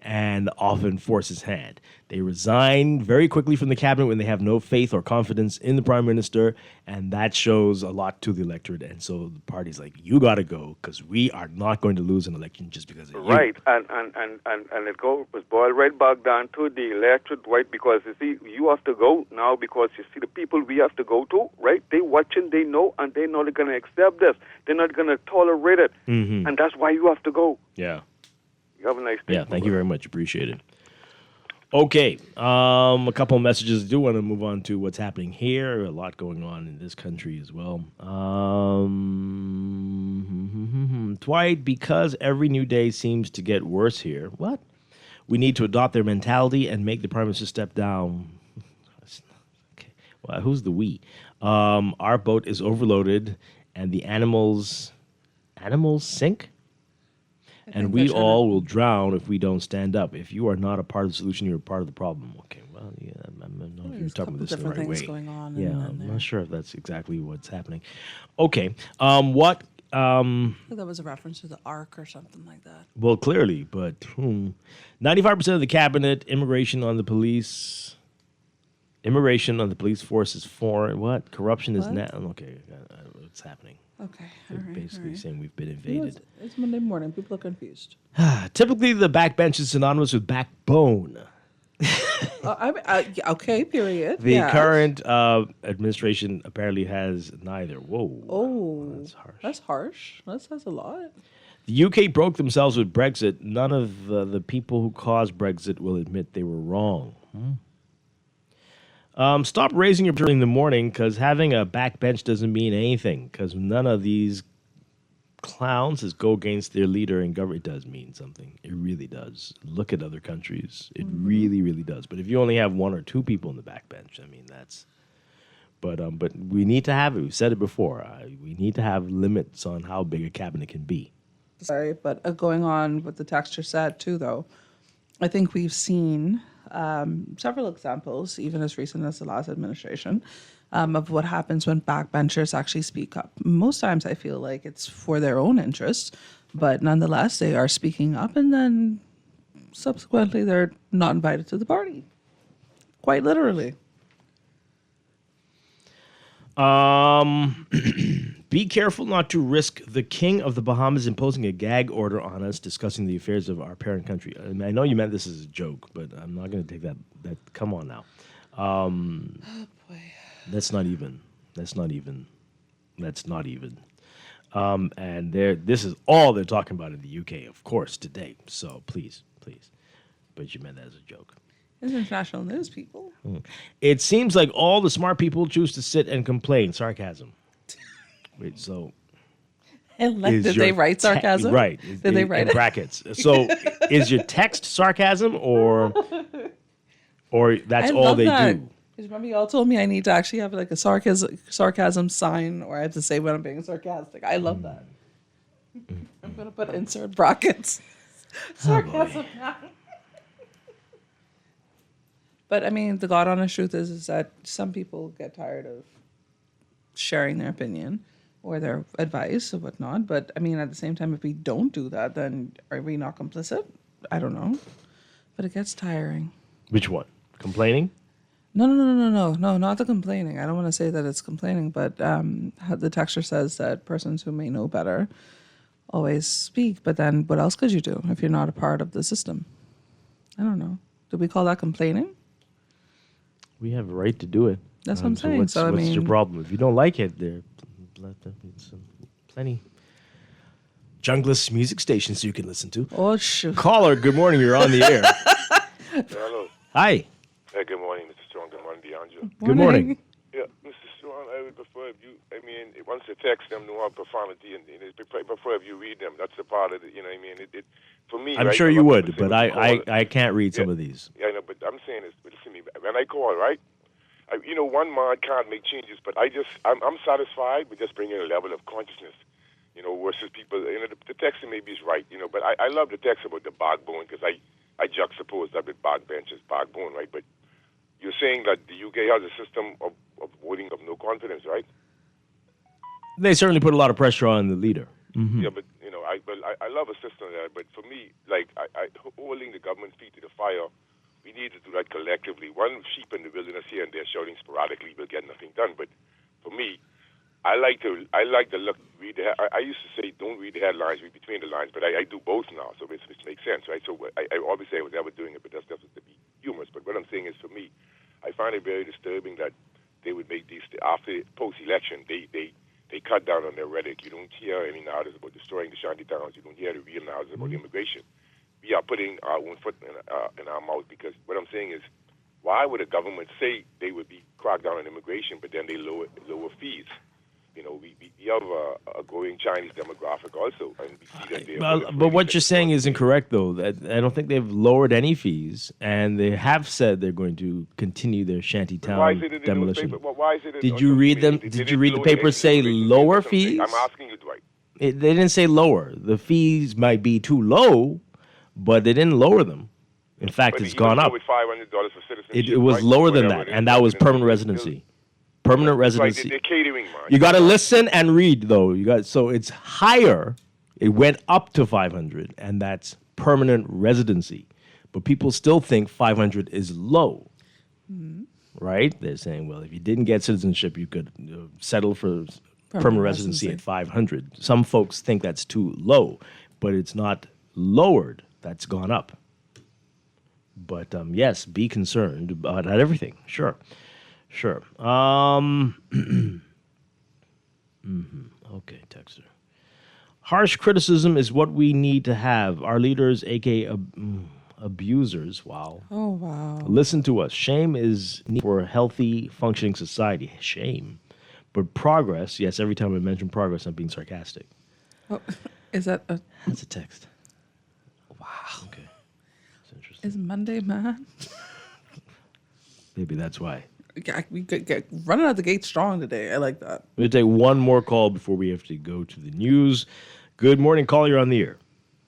and often force his hand. They resign very quickly from the cabinet when they have no faith or confidence in the prime minister, and that shows a lot to the electorate. And so the party's like, you got to go because we are not going to lose an election just because of you. Right, and it was boiled right back down to the electorate, right? Because you see, you have to go now because you see the people we have to go to, right? They watching, they know, and they're not going to accept this. They're not going to tolerate it, and that's why you have to go. Yeah. You have a nice day. Yeah, thank you very much. Appreciate it. Okay, a couple of messages. I do want to move on to what's happening here. A lot going on in this country as well. Dwight, because every new day seems to get worse here. What? We need to adopt their mentality and make the prime minister step down. Okay, well, who's the we? Our boat is overloaded, and the animals sink. And we all will drown if we don't stand up. If you are not a part of the solution, you're a part of the problem. Okay, well, yeah, I don't know if you're talking about this in the right way. Going on yeah, I'm not sure if that's exactly what's happening. Okay, what? I think that was a reference to the Ark or something like that. Well, clearly, but 95% of the cabinet, immigration on the police force is foreign. What? Corruption is now. Okay, what's happening? Okay. They're basically saying we've been invaded. It's Monday morning. People are confused. Typically, the backbench is synonymous with backbone. Okay, period. The current administration apparently has neither. Whoa. Oh, that's harsh. That's harsh. That says a lot. The UK broke themselves with Brexit. None of the people who caused Brexit will admit they were wrong. Stop raising your during the morning because having a backbench doesn't mean anything because none of these clowns is go against their leader in government. It does mean something. It really does. Look at other countries. It really, really does. But if you only have 1 or 2 people in the backbench, I mean, that's... But we need to have it. We've said it before. We need to have limits on how big a cabinet can be. Sorry, but going on what the texture said too, though, I think we've seen... several examples, even as recent as the last administration, of what happens when backbenchers actually speak up. Most times I feel like it's for their own interests, but nonetheless, they are speaking up and then subsequently they're not invited to the party. Quite literally. Be careful not to risk the king of the Bahamas imposing a gag order on us discussing the affairs of our parent country. I mean, I know you meant this as a joke, but I'm not going to take that. Come on now. Oh, boy. That's not even. And this is all they're talking about in the UK, of course, today. So please. But you meant that as a joke. It's international news, people. It seems like all the smart people choose to sit and complain. Sarcasm. Wait, so Is Did they write sarcasm? Right. Did they write in it? brackets? So is your text sarcasm or that's I all love they that. do? Because remember, y'all told me I need to actually have like a sarcasm sign, or I have to say when I'm being sarcastic. I love that. I'm gonna put insert brackets. Sarcasm. But I mean, the God honest truth is that some people get tired of sharing their opinion or their advice or whatnot. But I mean, at the same time, if we don't do that, then are we not complicit? I don't know. But it gets tiring. Which one? Complaining? No, not the complaining. I don't want to say that it's complaining, but the texture says that persons who may know better always speak. But then what else could you do if you're not a part of the system? I don't know. Do we call that complaining? We have a right to do it. That's what I'm saying. What's your problem? If you don't like it, there plenty junglist music stations you can listen to. Oh, shoot. Caller, good morning. You're on the air. Hello. Hi. Hey, good morning, Mr. Strong. Good morning, DeAndre. Good morning. Yeah, Mr. Strong, I would prefer if you, once you text them, no profanity, and I prefer if you read them. That's the part of it, you know what I mean? For me, I'm right, sure a you lot of would, people but say when you call, I can't read some of these. Yeah, I know, but I'm saying this, but listen to me. When I call, right, one man can't make changes, but I'm satisfied with just bringing a level of consciousness, versus people, the texting maybe is right, but I love the text about the backbone because I juxtapose that with backbenches, backbone, right? But you're saying that the UK has a system of voting of no confidence, right? They certainly put a lot of pressure on the leader. Mm-hmm. Yeah, but I love a system there. But for me, like holding the government's feet to the fire, we need to do that collectively. One sheep in the wilderness here and there shouting sporadically will get nothing done. But for me, I like to read I used to say don't read the headlines, read between the lines, but I do both now, so it makes sense, right? So I always say I was never doing it, but that's just to be humorous. But what I'm saying is, for me, I find it very disturbing that they would make these after post-election, they cut down on their rhetoric. You don't hear any narratives about destroying the shanty towns. You don't hear the real narratives about immigration. We are putting our own foot in our mouth because what I'm saying is, why would a government say they would be crack down on immigration, but then they lower fees? We have a growing Chinese demographic also, and we see that But what you're saying is incorrect, though. That I don't think they've lowered any fees, and they have said they're going to continue their shantytown demolition. Did you read them? Did you read the paper say lower fees? I'm asking you, Dwight. They didn't say lower. The fees might be too low, but they didn't lower them. In fact, it's gone up. With $500 for citizenship, It was lower than that, and that was permanent residency. Permanent residency. They're catering, man. You got to listen and read, though. So it's higher. It went up to 500, and that's permanent residency. But people still think 500 is low, right? They're saying, well, if you didn't get citizenship, you could settle for permanent residency at 500. Some folks think that's too low, but it's not lowered. That's gone up. But yes, be concerned about everything. Sure. Okay, texter. Harsh criticism is what we need to have. Our leaders, aka abusers, wow. Oh, wow. Listen to us. Shame is needed for a healthy, functioning society. Shame. But progress, yes, every time I mention progress, I'm being sarcastic. Oh, is that a... That's a text. Wow. Okay. That's interesting. Is Monday, man? Maybe that's why. We could get running out the gate strong today. I like that. We'll take one more call before we have to go to the news. Good morning, caller. You're on the air.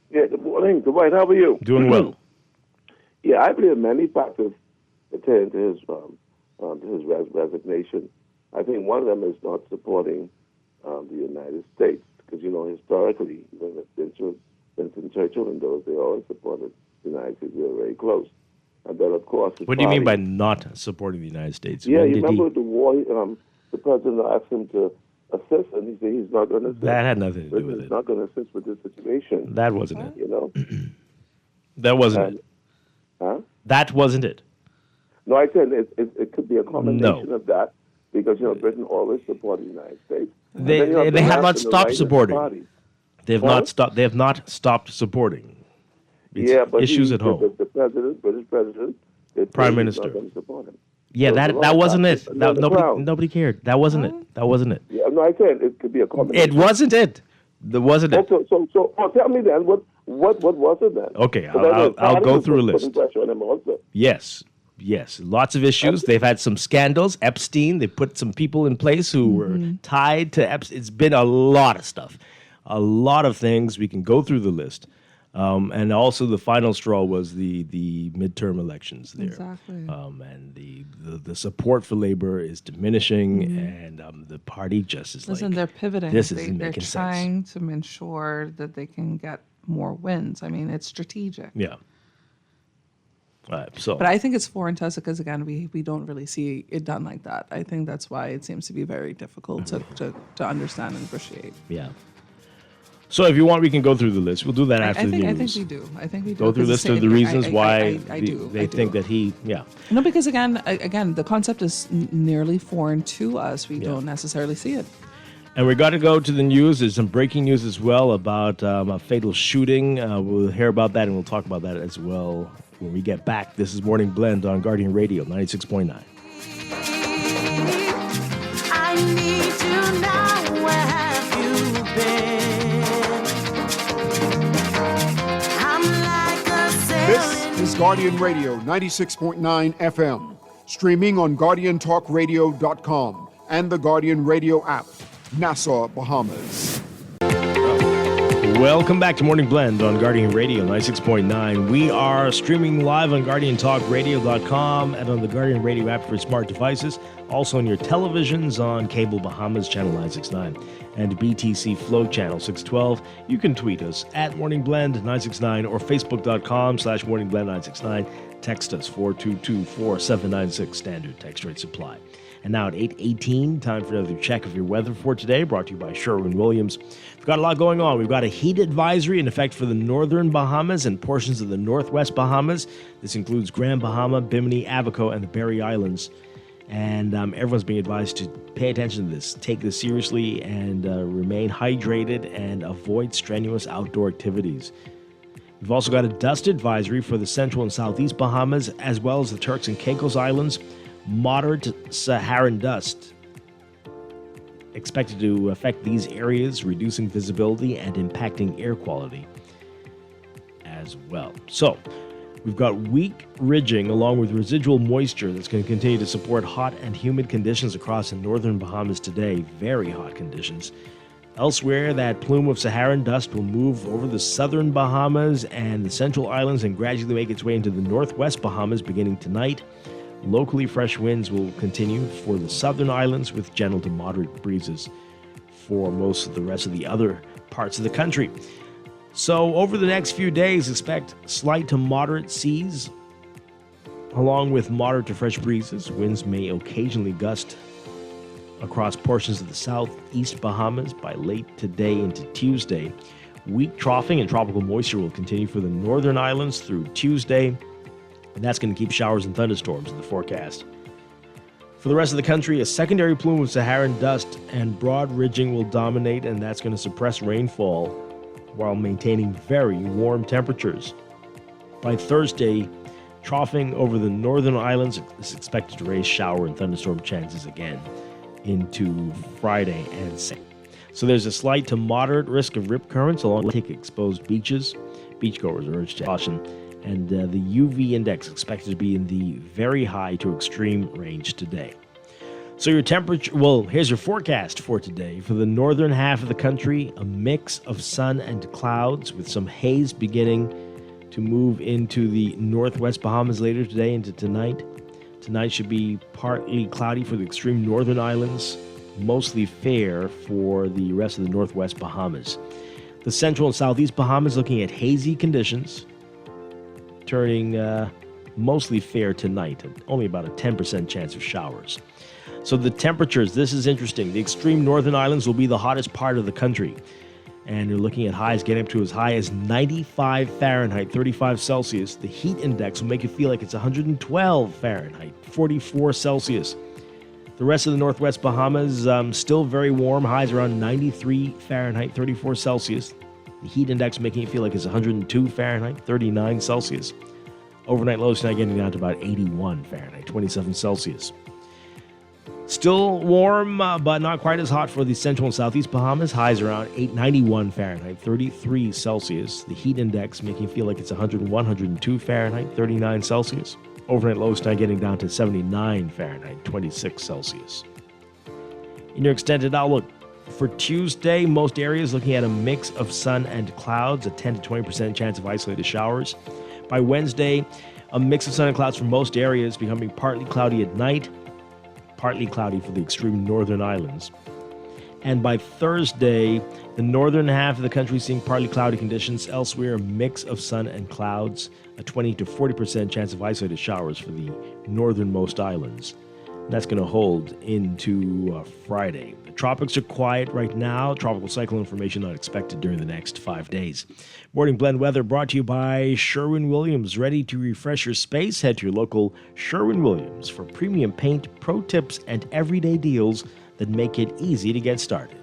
Yeah, good morning. Dwight, how are you? Doing well. Yeah, I believe many factors pertain to his resignation. I think one of them is not supporting the United States because, historically, Winston Churchill and those, they always supported the United States. We were very close. And then, of course, what do you mean by not supporting the United States? Yeah, you remember the war, the president asked him to assist, and he said he's not going to assist. That had nothing to do with it. He's not going to assist with this situation. That wasn't it. That wasn't it. Huh? That wasn't it. No, I said it could be a combination of that because, Britain always supported the United States. They have not stopped supporting. They have not stopped. They have not stopped supporting. It's issues at home. The British president, Prime Minister. Not going to support him. Yeah, that wasn't it. Nobody cared. That wasn't it. That wasn't it. Yeah, no, I said it could be a combination. It wasn't it. wasn't it? So tell me then, what was it then? Okay, I'll go through a list. Pressure on them also. Yes, lots of issues. They've had some scandals. Epstein, they put some people in place who were tied to Epstein. It's been a lot of stuff, a lot of things. We can go through the list. And also the final straw was the midterm elections there. Exactly. And the support for labor is diminishing, and the party just is Listen, they're pivoting. This they're isn't making sense. trying to ensure that they can get more wins. I mean, it's strategic. Yeah. So, but I think it's foreign to us because, again, we don't really see it done like that. I think that's why it seems to be very difficult to understand and appreciate. Yeah. So if you want, we can go through the list. We'll do that after the news. I think we do. Go through the list of the reasons why they think that he, No, because again, the concept is nearly foreign to us. We don't necessarily see it. And we got to go to the news. There's some breaking news as well about a fatal shooting. We'll hear about that, and we'll talk about that as well when we get back. This is Morning Blend on Guardian Radio 96.9. I need you now. Where have you been? I'm like a This is Guardian Radio 96.9 FM, streaming on GuardianTalkRadio.com and the Guardian Radio app, Nassau, Bahamas. Welcome back to Morning Blend on Guardian Radio 96.9. We are streaming live on GuardianTalkRadio.com and on the Guardian Radio app for smart devices. Also on your televisions on Cable Bahamas Channel 969 and BTC Flow Channel 612. You can tweet us at Morning Blend 969 or Facebook.com/Morning Blend 969. Text us 422-4796, standard text rate supply. And now at 8:18, time for another check of your weather for today, brought to you by Sherwin-Williams. We've got a lot going on. We've got a heat advisory in effect for the northern Bahamas and portions of the northwest Bahamas. This includes Grand Bahama, Bimini, Abaco, and the Berry Islands. And everyone's being advised to pay attention to this, take this seriously, and remain hydrated and avoid strenuous outdoor activities. We've also got a dust advisory for the central and southeast Bahamas, as well as the Turks and Caicos Islands. Moderate Saharan dust expected to affect these areas, reducing visibility and impacting air quality as well. So, we've got weak ridging along with residual moisture that's going to continue to support hot and humid conditions across the northern Bahamas today. Very hot conditions. Elsewhere, that plume of Saharan dust will move over the southern Bahamas and the central islands and gradually make its way into the northwest Bahamas beginning tonight. Locally fresh winds will continue for the southern islands with gentle to moderate breezes for most of the rest of the other parts of the country. So over the next few days, expect slight to moderate seas along with moderate to fresh breezes. Winds may occasionally gust across portions of the southeast Bahamas by late today into Tuesday. Weak troughing and tropical moisture will continue for the northern islands through Tuesday, and that's going to keep showers and thunderstorms in the forecast. For the rest of the country, a secondary plume of Saharan dust and broad ridging will dominate, and that's going to suppress rainfall while maintaining very warm temperatures. By Thursday, troughing over the northern islands is expected to raise shower and thunderstorm chances again into Friday and Saturday. So there's a slight to moderate risk of rip currents along with exposed beaches. Beachgoers are urged to caution. And the UV index expected to be in the very high to extreme range today. So your temperature, well, here's your forecast for today. For the northern half of the country, a mix of sun and clouds with some haze beginning to move into the northwest Bahamas later today into tonight. Tonight should be partly cloudy for the extreme northern islands, mostly fair for the rest of the northwest Bahamas. The central and southeast Bahamas looking at hazy conditions, turning mostly fair tonight, and only about a 10% chance of showers. So the temperatures, this is interesting. The extreme northern islands will be the hottest part of the country. And you're looking at highs getting up to as high as 95 Fahrenheit, 35 Celsius. The heat index will make you feel like it's 112 Fahrenheit, 44 Celsius. The rest of the northwest Bahamas, still very warm, highs around 93 Fahrenheit, 34 Celsius. The heat index making it feel like it's 102 Fahrenheit, 39 Celsius. Overnight lows tonight getting down to about 81 Fahrenheit, 27 Celsius. Still warm, but not quite as hot for the central and southeast Bahamas. Highs around 891 Fahrenheit, 33 Celsius. The heat index making you feel like it's 101, 102 Fahrenheit, 39 Celsius. Overnight lows tonight getting down to 79 Fahrenheit, 26 Celsius. In your extended outlook for Tuesday, most areas looking at a mix of sun and clouds, a 10 to 20% chance of isolated showers. By Wednesday, a mix of sun and clouds for most areas, becoming partly cloudy at night, partly cloudy for the extreme northern islands. And by Thursday, the northern half of the country seeing partly cloudy conditions. Elsewhere, a mix of sun and clouds, a 20 to 40% chance of isolated showers for the northernmost islands. And that's going to hold into Friday. The tropics are quiet right now. Tropical cyclone information not expected during the next 5 days. Morning Blend weather brought to you by Sherwin-Williams. Ready to refresh your space? Head to your local Sherwin-Williams for premium paint, pro tips, and everyday deals that make it easy to get started.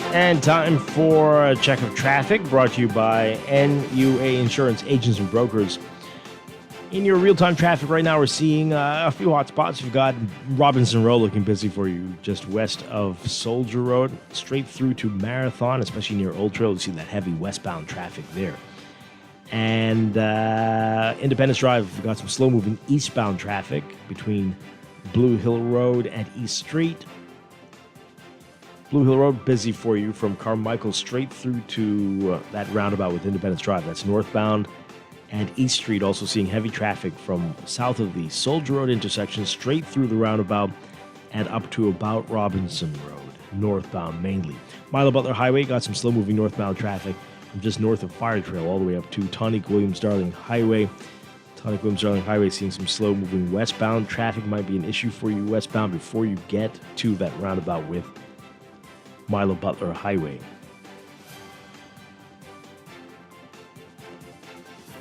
And time for a check of traffic brought to you by NUA Insurance Agents and Brokers. In your real-time traffic right now, we're seeing a few hot spots. You've got Robinson Road looking busy for you just west of Soldier Road, straight through to Marathon, especially near Old Trail. You see that heavy westbound traffic there. And Independence Drive, we've got some slow-moving eastbound traffic between Blue Hill Road and East Street. Blue Hill Road busy for you from Carmichael straight through to that roundabout with Independence Drive. That's northbound. And East Street also seeing heavy traffic from south of the Soldier Road intersection straight through the roundabout and up to about Robinson Road, northbound mainly. Milo Butler Highway got some slow-moving northbound traffic from just north of Fire Trail all the way up to Tonic Williams-Darling Highway. Tonic Williams-Darling Highway seeing some slow-moving westbound traffic. Might be an issue for you westbound before you get to that roundabout with Milo Butler Highway.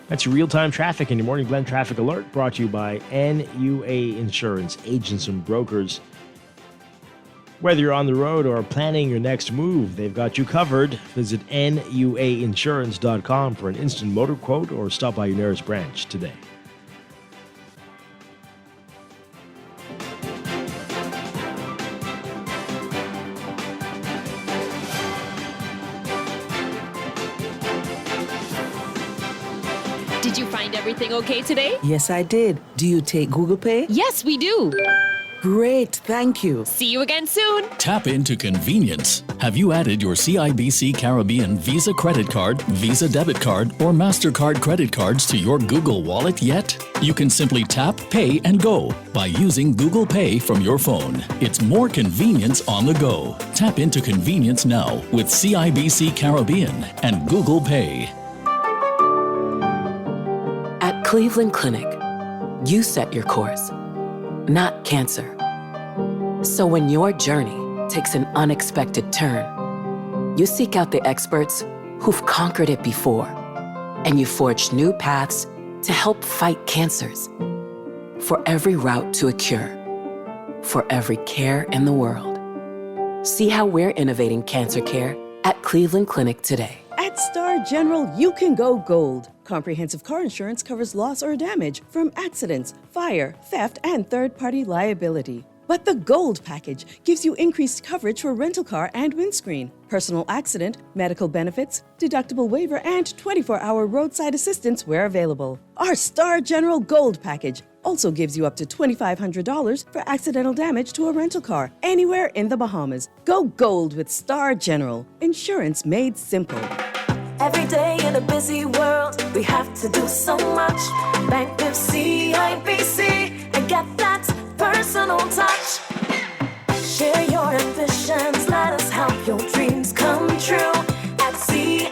That's your real-time traffic and your Morning Blend traffic alert brought to you by NUA Insurance Agents and Brokers. Whether you're on the road or planning your next move, they've got you covered. Visit nuainsurance.com for an instant motor quote or stop by your nearest branch today. Did you find everything okay today? Yes, I did. Do you take Google Pay? Yes, we do. Great, thank you. See you again soon. Tap into convenience. Have you added your CIBC Caribbean Visa credit card, Visa debit card, or MasterCard credit cards to your Google Wallet yet? You can simply tap, pay, and go by using Google Pay from your phone. It's more convenience on the go. Tap into convenience now with CIBC Caribbean and Google Pay. At Cleveland Clinic, you set your course, not cancer. So when your journey takes an unexpected turn, you seek out the experts who've conquered it before, and you forge new paths to help fight cancers. For every route to a cure, for every care in the world. See how we're innovating cancer care at Cleveland Clinic today. At Star General, you can go gold. Comprehensive car insurance covers loss or damage from accidents, fire, theft, and third-party liability. But the Gold package gives you increased coverage for rental car and windscreen, personal accident, medical benefits, deductible waiver, and 24-hour roadside assistance where available. Our Star General Gold package also gives you up to $2,500 for accidental damage to a rental car anywhere in the Bahamas. Go gold with Star General. Insurance made simple. Every day in a busy world, we have to do so much. Bank with CIBC and get that personal touch. Share your ambitions, let us help your dreams come true. At CIBC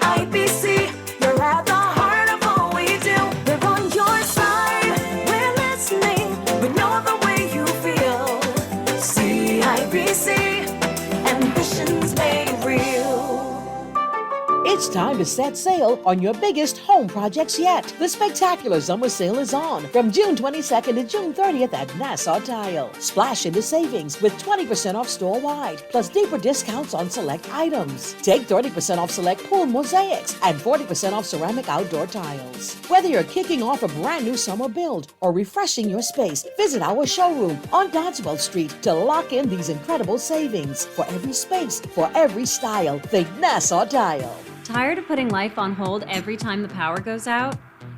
It's time to set sail on your biggest home projects yet. The spectacular summer sale is on from June 22nd to June 30th at Nassau Tile. Splash into savings with 20% off store-wide, plus deeper discounts on select items. Take 30% off select pool mosaics and 40% off ceramic outdoor tiles. Whether you're kicking off a brand new summer build or refreshing your space, visit our showroom on Dodgewell Street to lock in these incredible savings. For every space, for every style, think Nassau Tile. Tired of putting life on hold every time the power goes out?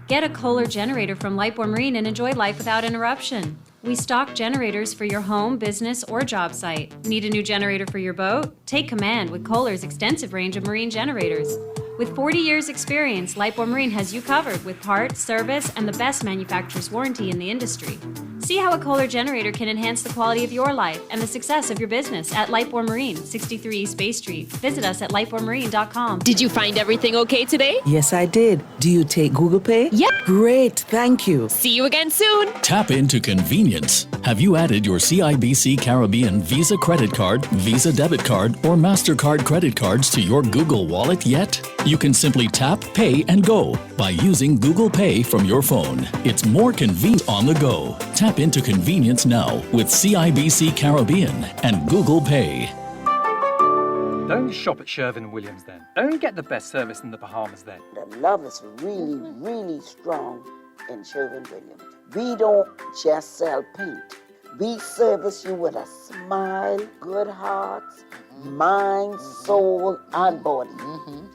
Get a Kohler generator from Lightbore Marine and enjoy life without interruption. We stock generators for your home, business, or job site. Need a new generator for your boat? Take command with Kohler's extensive range of marine generators. With 40 years experience, Lightbore Marine has you covered with parts, service, and the best manufacturer's warranty in the industry. See how a Kohler generator can enhance the quality of your life and the success of your business at Lightbore Marine, 63 East Bay Street. Visit us at lightboremarine.com. Did you find everything okay today? Yes, I did. Do you take Google Pay? Yep. Great, thank you. See you again soon. Tap into convenience. Have you added your CIBC Caribbean Visa credit card, Visa debit card, or MasterCard credit cards to your Google Wallet yet? You can simply tap, pay, and go by using Google Pay from your phone. It's more convenient on the go. Tap into convenience now with CIBC Caribbean and Google Pay. Don't shop at Sherwin-Williams then. Don't get the best service in the Bahamas then. The love is really, really strong in Sherwin-Williams. We don't just sell paint. We service you with a smile, good hearts, mind, soul, and body.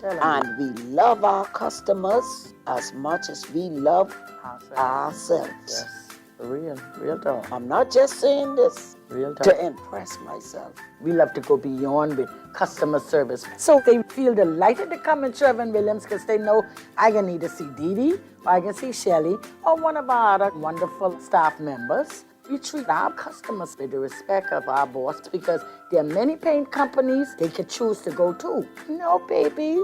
And we love our customers as much as we love ourselves. Yes, real talk. I'm not just saying this to impress myself. We love to go beyond with customer service. So they feel delighted to come in Sherwin-Williams because they know I can either see Dee Dee, or I can see Shelly, or one of our other wonderful staff members. We treat our customers with the respect of our boss because there are many paint companies they could choose to go to. No, baby.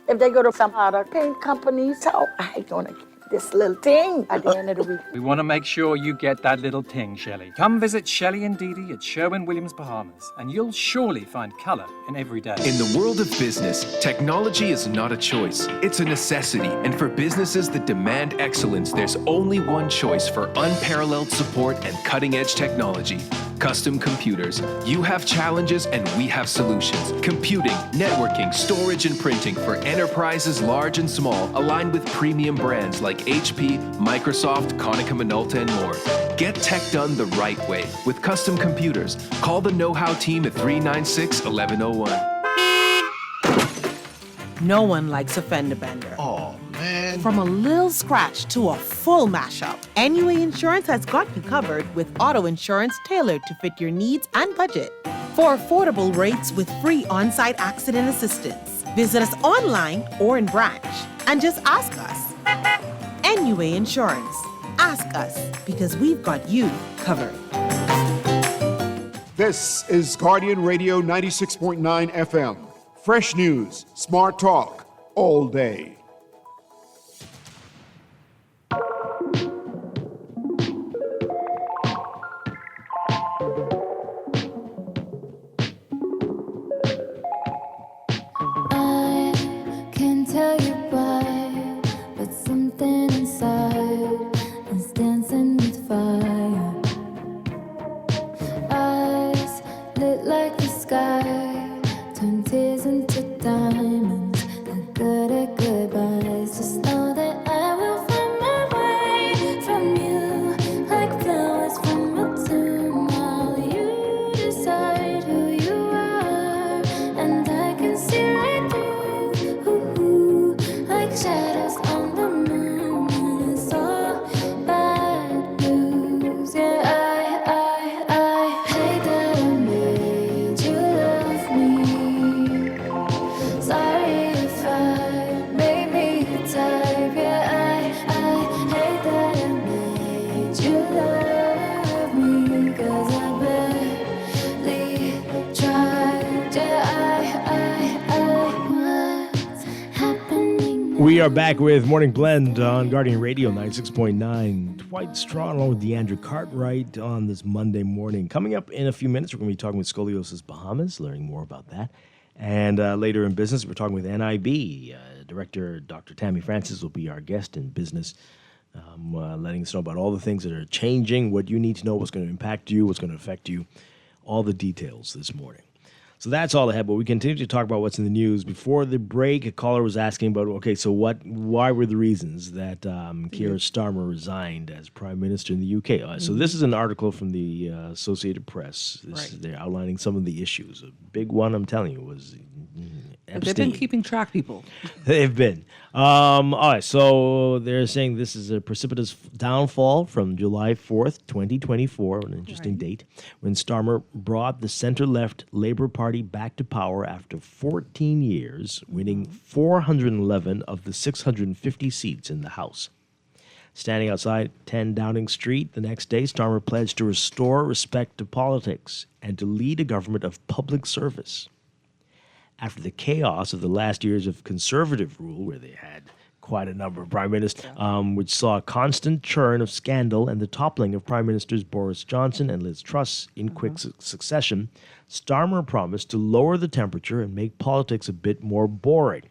If they go to some other paint companies, so I gonna get this little thing at the end of the week. We want to make sure you get that little ting, Shelley. Come visit Shelley and Dee Dee at Sherwin-Williams Bahamas, and you'll surely find color in every day. In the world of business, technology is not a choice. It's a necessity. And for businesses that demand excellence, there's only one choice for unparalleled support and cutting-edge technology. Custom Computers. You have challenges and we have solutions. Computing, networking, storage, and printing for enterprises large and small, aligned with premium brands like HP, Microsoft, Konica Minolta, and more. Get tech done the right way with Custom Computers. Call the know-how team at 396-1101. No one likes a fender bender. Oh, man. From a little scratch to a full mashup, NUA Insurance has got you covered with auto insurance tailored to fit your needs and budget. For affordable rates with free on-site accident assistance, visit us online or in branch and just ask us. NUA Insurance. Ask us because we've got you covered. This is Guardian Radio 96.9 FM. Fresh news, smart talk, all day. I can't tell you why, but something inside is dancing with fire. Eyes lit like the sky, turn tears into diamonds. They're good at goodbyes. Just know that I will find my way from you, like flowers from a tomb, while you decide who you are, and I can see right through, like shadows on the moon, and it's all bad news. Yeah, I hate that I made you love me. Sorry if I made me tired. Yeah, I hate that I made you love me, 'cause I barely tried. Yeah, what's happening? We are back with Morning Blend on Guardian Radio 96.9. Dwight Strachan along with Deandra Cartwright on this Monday morning. Coming up in a few minutes, we're going to be talking with Scoliosis Bahamas, learning more about that. And later in business, we're talking with NIB. Director Dr. Tammy Francis will be our guest in business, letting us know about all the things that are changing, what you need to know, what's going to impact you, what's going to affect you, all the details this morning. So that's all I had, but we continue to talk about what's in the news. Before the break, a caller was asking about, okay, so why were the reasons that Keir Starmer resigned as Prime Minister in the UK? So this is an article from the Associated Press. They're outlining some of the issues. A big one, I'm telling you, was Epstein. They've been keeping track, people. They've been. All right, so they're saying this is a precipitous downfall from July 4th, 2024, an interesting date, when Starmer brought the center-left Labour Party back to power after 14 years, winning 411 of the 650 seats in the House. Standing outside 10 Downing Street the next day, Starmer pledged to restore respect to politics and to lead a government of public service. After the chaos of the last years of Conservative rule, where they had quite a number of prime ministers, which saw a constant churn of scandal and the toppling of Prime Ministers Boris Johnson and Liz Truss in quick succession, Starmer promised to lower the temperature and make politics a bit more boring.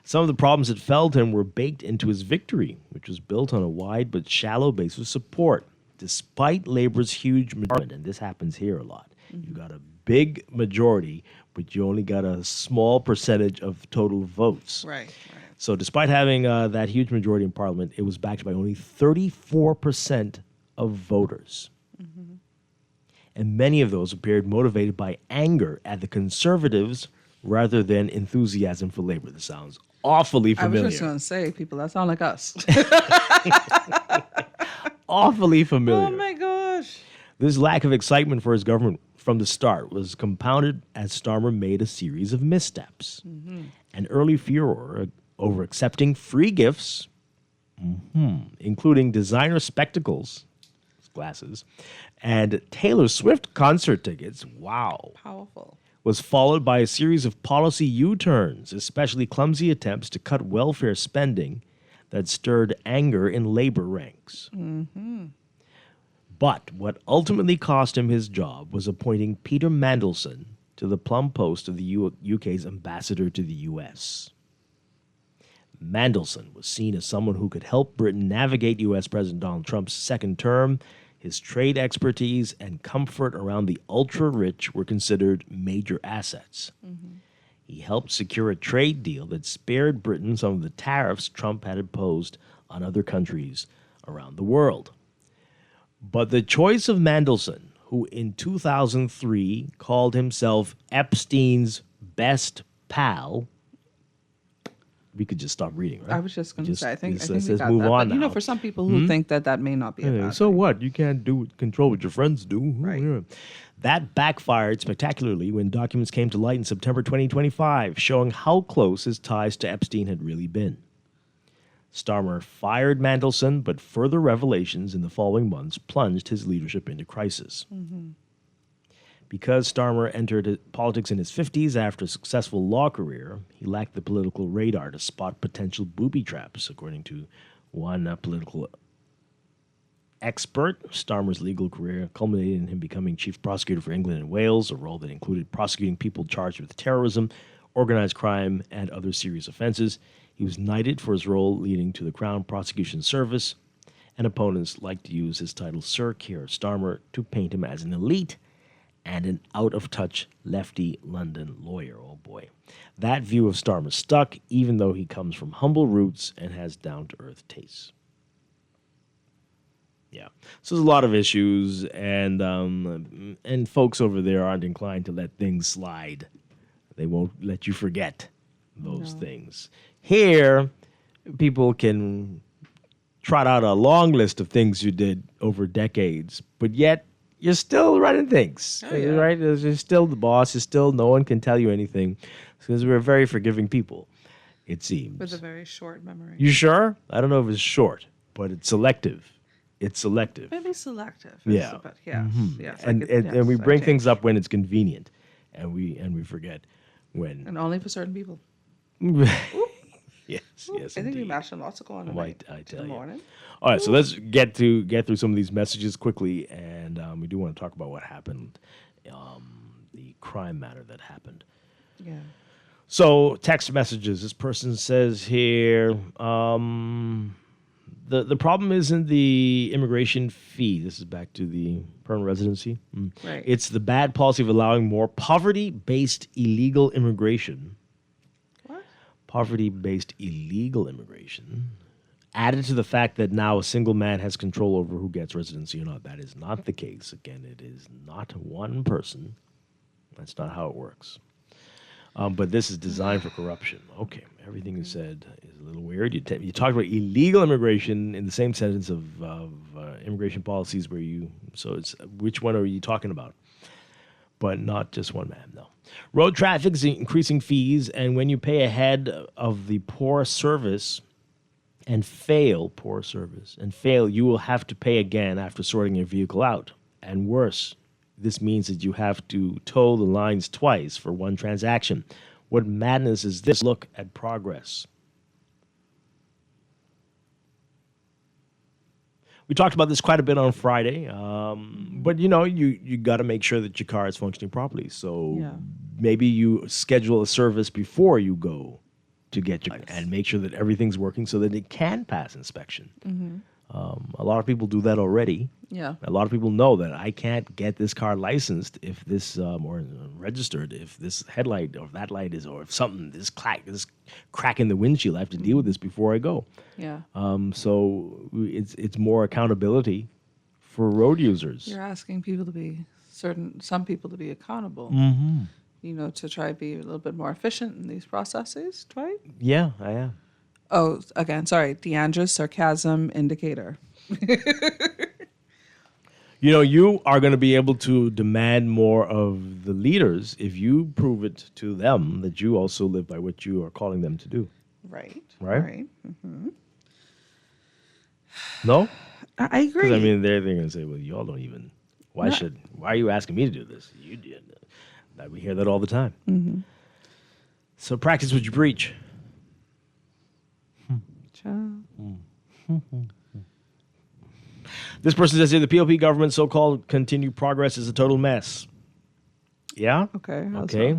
Some of the problems that felled him were baked into his victory, which was built on a wide but shallow base of support. Despite Labour's huge majority, and this happens here a lot, you got a big majority, but you only got a small percentage of total votes. Right. So despite having that huge majority in Parliament, it was backed by only 34% of voters. And many of those appeared motivated by anger at the Conservatives rather than enthusiasm for Labour. This sounds awfully familiar. I was just going to say, people, that sound like us. Awfully familiar. Oh, my gosh. This lack of excitement for his government from the start was compounded as Starmer made a series of missteps. An early furor over accepting free gifts, including designer spectacles, glasses, and Taylor Swift concert tickets, Powerful. was followed by a series of policy U-turns, especially clumsy attempts to cut welfare spending that stirred anger in labor ranks. But what ultimately cost him his job was appointing Peter Mandelson to the plum post of the UK's ambassador to the US. Mandelson was seen as someone who could help Britain navigate US President Donald Trump's second term. His trade expertise and comfort around the ultra-rich were considered major assets. He helped secure a trade deal that spared Britain some of the tariffs Trump had imposed on other countries around the world. But the choice of Mandelson, who in 2003 called himself Epstein's best pal, we could just stop reading, right? I was just going to say, I think we let's got move that. on But, now. for some people who think that may not be a bad so what? You can't control what your friends do. Right. That backfired spectacularly when documents came to light in September 2025, showing how close his ties to Epstein had really been. Starmer fired Mandelson, but further revelations in the following months plunged his leadership into crisis. Because Starmer entered politics in his 50s after a successful law career, he lacked the political radar to spot potential booby traps, according to one political expert. Starmer's legal career culminated in him becoming chief prosecutor for England and Wales, a role that included prosecuting people charged with terrorism, organized crime, and other serious offenses. He was knighted for his role leading to the Crown Prosecution Service, and opponents liked to use his title Sir Keir Starmer to paint him as an elite and an out-of-touch lefty London lawyer. Oh boy. That view of Starmer stuck, even though he comes from humble roots and has down-to-earth tastes. Yeah. So there's a lot of issues, and folks over there aren't inclined to let things slide. They won't let you forget those things. Here, people can trot out a long list of things you did over decades, but yet you're still running things, right? You're still the boss. You're still, no one can tell you anything, because we're very forgiving people, it seems. With a very short memory. You sure? I don't know if it's short, but it's selective. It's selective. Maybe selective. Yeah. But yes. Yes. And we bring things up when it's convenient, and we forget when. And only for certain people. Yes, yes. I think we matched lots of going tonight. I tell you. Morning. All right, so let's get through some of these messages quickly, and we do want to talk about what happened. The crime matter that happened. Yeah. So text messages. This person says here, the problem isn't the immigration fee. This is back to the permanent residency. Right. It's the bad policy of allowing more poverty-based illegal immigration. What? Poverty-based illegal immigration. Added to the fact that now a single man has control over who gets residency or not. That is not the case. Again, it is not one person. That's not how it works. But this is designed for corruption. Okay, everything you said is a little weird. You talked about illegal immigration in the same sentence of immigration policies where so it's which one are you talking about? But not just one man, no. Road traffic is increasing fees, and when you pay ahead of the poor service, you will have to pay again after sorting your vehicle out. And worse, this means that you have to tow the lines twice for one transaction. What madness is this? Look at progress. We talked about this quite a bit on Friday, but you got to make sure that your car is functioning properly. So maybe you schedule a service before you go to get your and make sure that everything's working so that it can pass inspection. Mm-hmm. A lot of people do that already. Yeah. A lot of people know that I can't get this car licensed if this or registered if this headlight or that light is, or if something this crack in the windshield. I have to deal with this before I go. Yeah. So it's more accountability for road users. You're asking people to be some people to be accountable. Mm-hmm. To try to be a little bit more efficient in these processes, Dwight? Yeah, I am. Oh, again, sorry. Deandra's sarcasm indicator. You are going to be able to demand more of the leaders if you prove it to them that you also live by what you are calling them to do. Right. Right? Mm-hmm. No? I agree. Because, they're going to say, well, y'all don't even... Why are you asking me to do this? You did. We hear that all the time. Mm-hmm. So practice what you preach. This person says here the PLP government's so-called continued progress is a total mess. Yeah? Okay. Okay.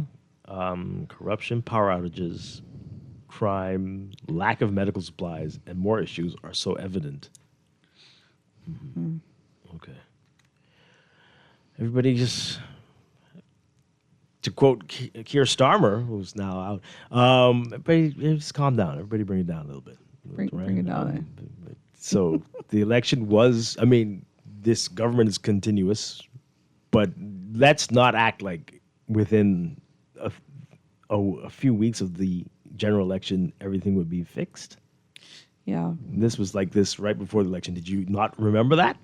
Corruption, power outages, crime, lack of medical supplies, and more issues are so evident. Mm-hmm. Okay. Everybody just... To quote Keir Starmer, who's now out, everybody just calm down. Everybody bring it down a little bit. Bring it down. So the election was, this government is continuous, but let's not act like within a few weeks of the general election, everything would be fixed. Yeah. This was like this right before the election. Did you not remember that?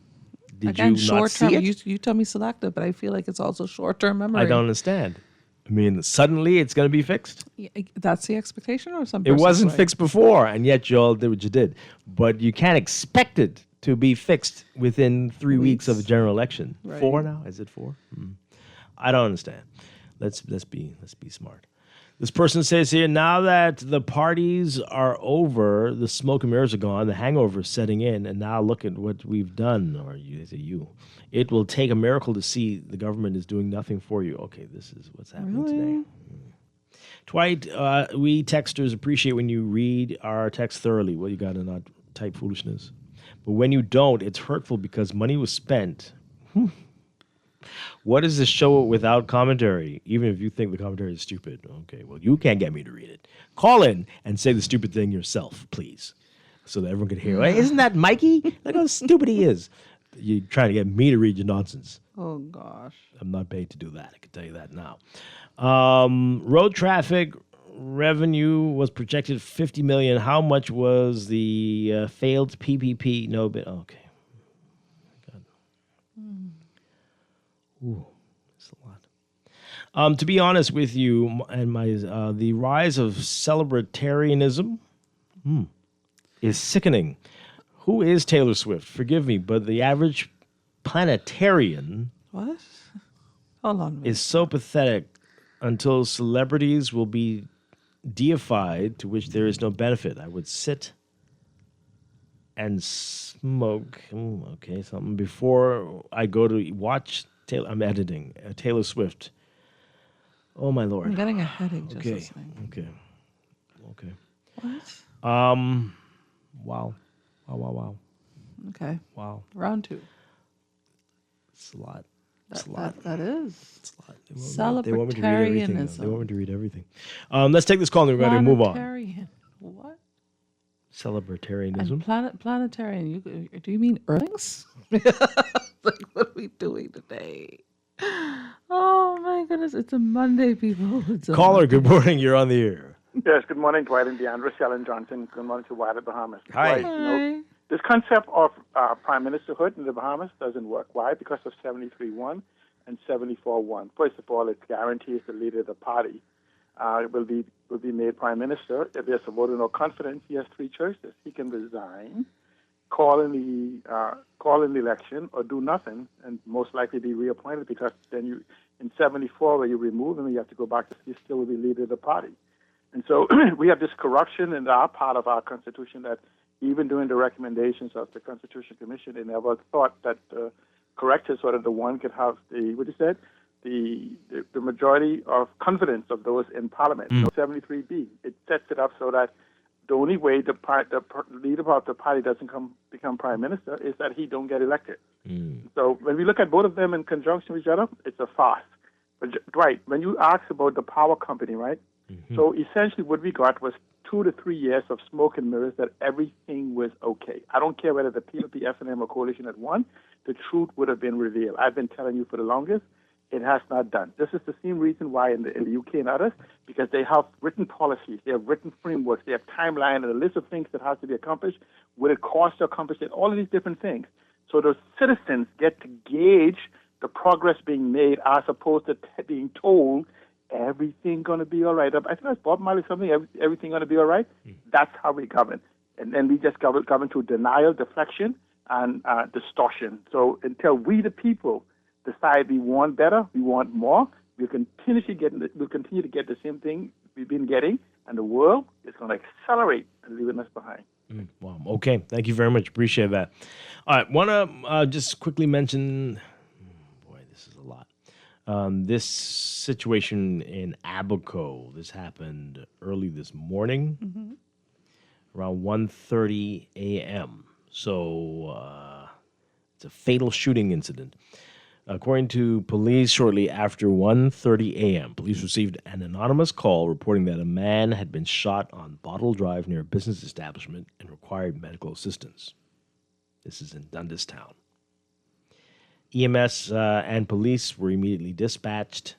Did Again, you not see it? You tell me selective, but I feel like it's also short-term memory. I don't understand. Suddenly it's going to be fixed. Yeah, that's the expectation, or it wasn't fixed before, and yet you all did what you did. But you can't expect it to be fixed within 3 weeks of a general election. Right. 4 now? Is it 4? I don't understand. Let's be smart. This person says here, now that the parties are over, the smoke and mirrors are gone, the hangover is setting in, and now look at what we've done, or you. It will take a miracle to see the government is doing nothing for you. Okay, this is what's happening today. Dwight, we texters appreciate when you read our text thoroughly. Well, you got to not type foolishness. But when you don't, it's hurtful because money was spent. What is this show without commentary? Even if you think the commentary is stupid. Okay, well, you can't get me to read it. Call in and say the stupid thing yourself, please, so that everyone can hear. Hey, isn't that Mikey? Look how stupid he is. You're trying to get me to read your nonsense. Oh, gosh. I'm not paid to do that. I can tell you that now. Road traffic revenue was projected $50 million. How much was the failed PPP? No, but okay. Ooh, that's a lot. To be honest with you, and the rise of celebritarianism is sickening. Who is Taylor Swift? Forgive me, but the average planetarian Hold on. Is so pathetic until celebrities will be deified, to which there is no benefit. I would sit and smoke, something before I go to watch Taylor. I'm editing Taylor Swift. Oh, my Lord. I'm getting a headache just Okay. listening. Okay. What? Wow. Wow. Okay. Wow. Round 2. It's a lot. It's a lot. That is. It's a lot. They want me to read everything. Celebrarianism. They want me to read everything. Let's take this call and we're going to move on. Planetarian. What? Celebritarianism. And planetarian. Do you mean Earthlings? Like, what are we doing today? Oh my goodness! It's a Monday, people. Caller, good morning. You're on the air. Yes, good morning, Dwight and Deandra, Shellen Johnson. Good morning to Dwight at Bahamas. Hi. Dwight, this concept of prime ministerhood in the Bahamas doesn't work. Why? Because of 73-1 and 74-1. First of all, it guarantees the leader of the party will be made prime minister. If there's a vote of no confidence, he has 3 choices. He can resign, call in the election, or do nothing, and most likely be reappointed, because then in 74, where you remove him, you have to go back to he still will be leader of the party. And so we have this corruption in our part of our Constitution that even during the recommendations of the Constitution Commission, they never thought that the correct is sort of the one could have the majority of confidence of those in Parliament. 73B, it sets it up so that the only way the leader of the party doesn't become prime minister is that he don't get elected. So when we look at both of them in conjunction with each other, it's a farce. But Dwight, when you asked about the power company, right? So essentially what we got was 2 to 3 years of smoke and mirrors that everything was okay. I don't care whether the PLP, FNM, or coalition had won, the truth would have been revealed. I've been telling you for the longest, it has not done. This is the same reason why in the UK and others, because they have written policies, they have written frameworks, they have timeline and a list of things that have to be accomplished, what it costs to accomplish it, all of these different things. So the citizens get to gauge the progress being made as opposed to being told everything going to be all right. I think that's Bob Marley something, everything going to be all right. That's how we govern. And then we just govern through denial, deflection, and distortion. So until we, the people, decide we want better, we want more, we'll continue to get the same thing we've been getting, and the world is going to accelerate and leaving us behind. Wow. Okay. Thank you very much. Appreciate that. All right. Want to just quickly mention, boy, this is a lot. This situation in Abaco, this happened early this morning, around 1:30 a.m. So it's a fatal shooting incident. According to police, shortly after 1:30 a.m., police received an anonymous call reporting that a man had been shot on Bottle Drive near a business establishment and required medical assistance. This is in Dundas Town. EMS and police were immediately dispatched.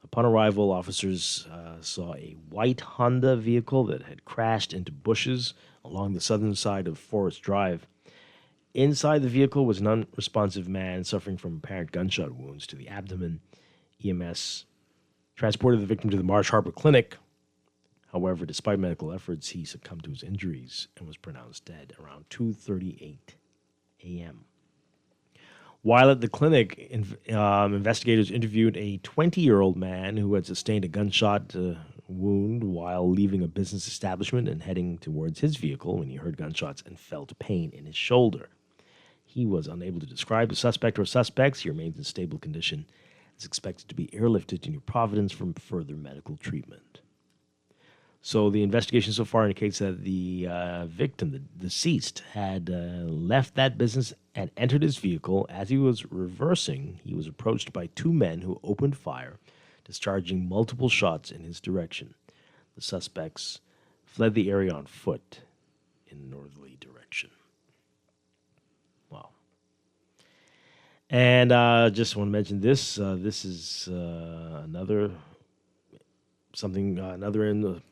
Upon arrival, officers saw a white Honda vehicle that had crashed into bushes along the southern side of Forest Drive. Inside the vehicle was an unresponsive man suffering from apparent gunshot wounds to the abdomen. EMS transported the victim to the Marsh Harbor Clinic. However, despite medical efforts, he succumbed to his injuries and was pronounced dead around 2:38 a.m. While at the clinic, investigators interviewed a 20-year-old man who had sustained a gunshot wound while leaving a business establishment and heading towards his vehicle when he heard gunshots and felt pain in his shoulder. He was unable to describe the suspect or suspects. He remains in stable condition. Is expected to be airlifted to New Providence for further medical treatment. So the investigation so far indicates that the victim, the deceased, had left that business and entered his vehicle. As he was reversing, he was approached by 2 men who opened fire, discharging multiple shots in his direction. The suspects fled the area on foot in a northerly direction. Wow. And just want to mention this. This is another in the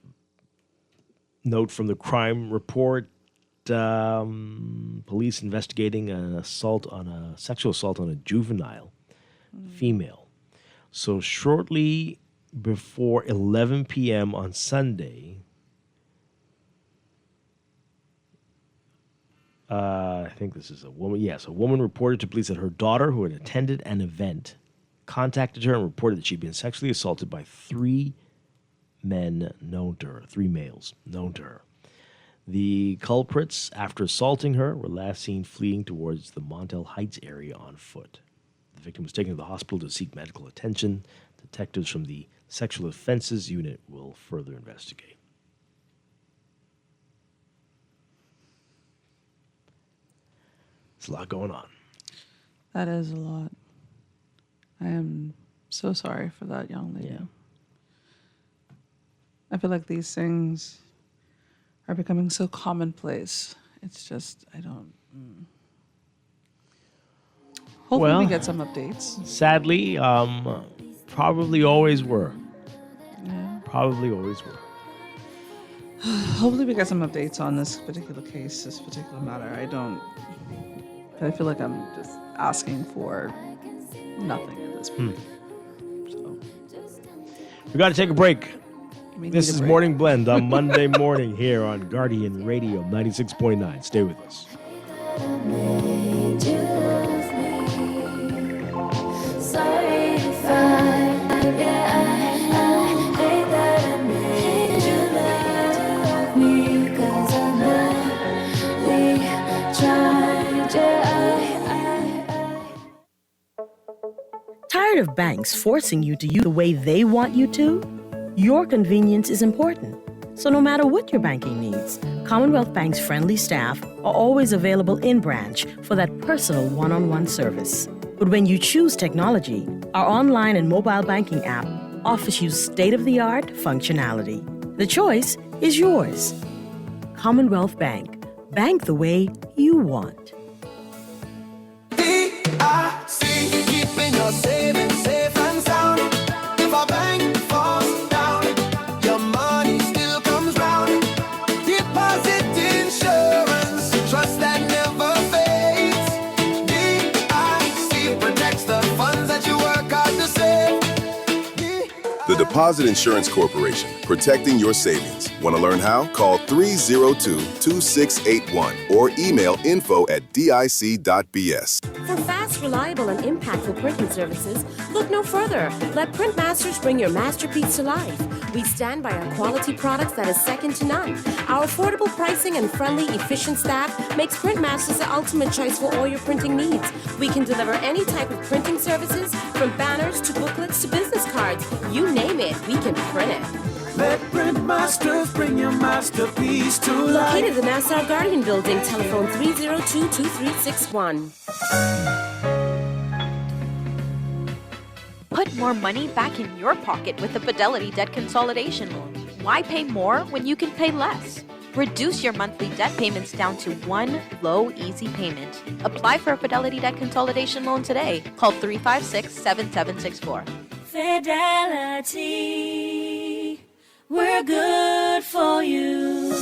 note from the crime report. Police investigating a sexual assault on a juvenile female. So shortly before 11 p.m. on Sunday, I think this is a woman. Yes, a woman reported to police that her daughter, who had attended an event, contacted her and reported that she'd been sexually assaulted by 3 men known to her, 3 males known to her. The culprits, after assaulting her, were last seen fleeing towards the Montel Heights area on foot. The victim was taken to the hospital to seek medical attention. Detectives from the Sexual Offenses Unit will further investigate. There's a lot going on. That is a lot. I am so sorry for that young lady. Yeah. I feel like these things are becoming so commonplace. It's just, I don't. Hopefully we get some updates. Sadly, probably always were. Yeah. Probably always were. Hopefully we get some updates on this particular case, this particular matter. I feel like I'm just asking for nothing at this point. So. We got to take a break. We This need a is break. Morning Blend on Monday morning here on Guardian Radio 96.9. Stay with us. Sorry if I hate that I made you love me, 'cause I really tried, Tired of banks forcing you to use the way they want you to? Your convenience is important. So no matter what your banking needs, Commonwealth Bank's friendly staff are always available in branch for that personal one-on-one service. But when you choose technology, our online and mobile banking app offers you state-of-the-art functionality. The choice is yours. Commonwealth Bank. Bank the way you want. Keeping your savings safe and sound. If a bank falls down, your money still comes round. Deposit insurance, trust that never fades. DIC protects the funds that you work hard to save. The Deposit Insurance Corporation, protecting your savings. Want to learn how? Call 302-2681 or email info@dic.bs. For fast, reliable, and impactful printing services, look no further. Let Printmasters bring your masterpiece to life. We stand by our quality products that is second to none. Our affordable pricing and friendly, efficient staff makes Printmasters the ultimate choice for all your printing needs. We can deliver any type of printing services, from banners to booklets to business cards. You name it, we can print it. Let Printmasters bring your masterpiece to life. Located in the Nassau Guardian Building, telephone 302-2361. Put more money back in your pocket with the Fidelity Debt Consolidation Loan. Why pay more when you can pay less? Reduce your monthly debt payments down to one low, easy payment. Apply for a Fidelity Debt Consolidation Loan today. Call 356-7764. Fidelity, we're good for you.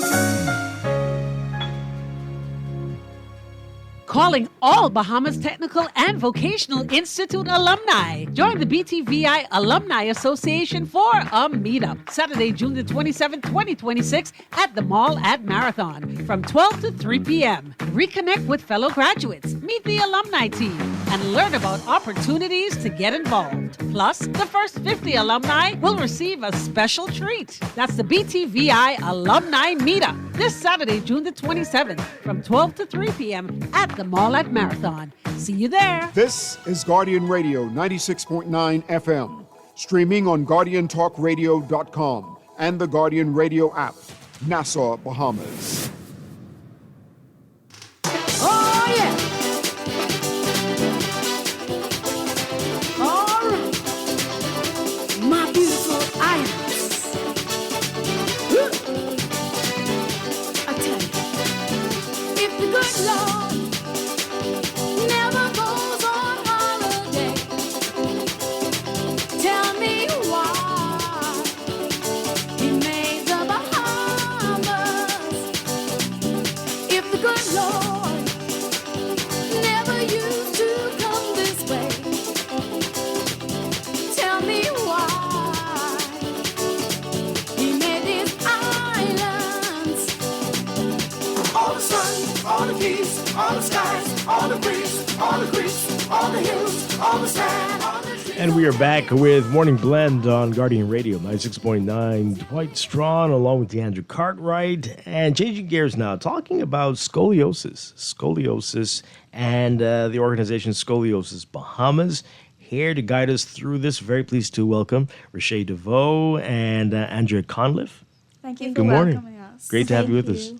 Calling all Bahamas Technical and Vocational Institute alumni. Join the BTVI Alumni Association for a meetup. Saturday, June the 27th, 2026 at the Mall at Marathon from 12 to 3 p.m. Reconnect with fellow graduates, meet the alumni team, and learn about opportunities to get involved. Plus, the first 50 alumni will receive a special treat. That's the BTVI Alumni Meetup this Saturday, June the 27th from 12 to 3 p.m. at the Mall at Marathon. See you there. This is Guardian Radio 96.9 FM, streaming on GuardianTalkRadio.com and the Guardian Radio app, Nassau, Bahamas. Oh, yeah. All right. My beautiful islands. I tell you, if the good Lord never goes on holiday, tell me why he made the Bahamas. If the good Lord never used to come this way, tell me why he made these islands. All the sun, all the peace, all the skies, all the breeze, all the creeks, all the hills, all the sand, all the trees. And we are back with Morning Blend on Guardian Radio 96.9. Dwight Strachan along with DeAndre Cartwright. And changing gears now, talking about scoliosis. Scoliosis and the organization Scoliosis Bahamas. Here to guide us through this, very pleased to welcome Rashay DeVoe and Andrea Conliffe. Thank you for Good morning. welcoming us. Great to have you with us.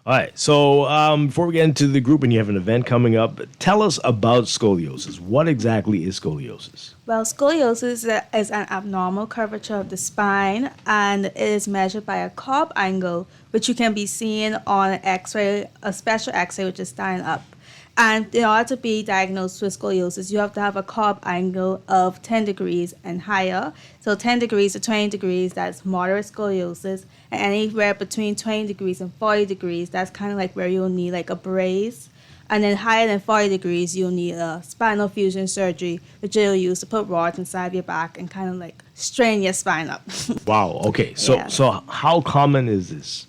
All right, so before we get into the group and you have an event coming up, tell us about scoliosis. What exactly is scoliosis? Well, scoliosis is an abnormal curvature of the spine, and it is measured by a curb angle, which you can be seen on an X-ray, a special X-ray, which is standing up. And in order to be diagnosed with scoliosis, you have to have a curb angle of 10 degrees and higher. So 10 degrees to 20 degrees, that's moderate scoliosis. And anywhere between 20 degrees and 40 degrees, that's kind of like where you'll need like a brace. And then higher than 40 degrees, you'll need a spinal fusion surgery, which you'll use to put rods inside your back and kind of like strain your spine up. Wow, okay. So Yeah. so how common is this?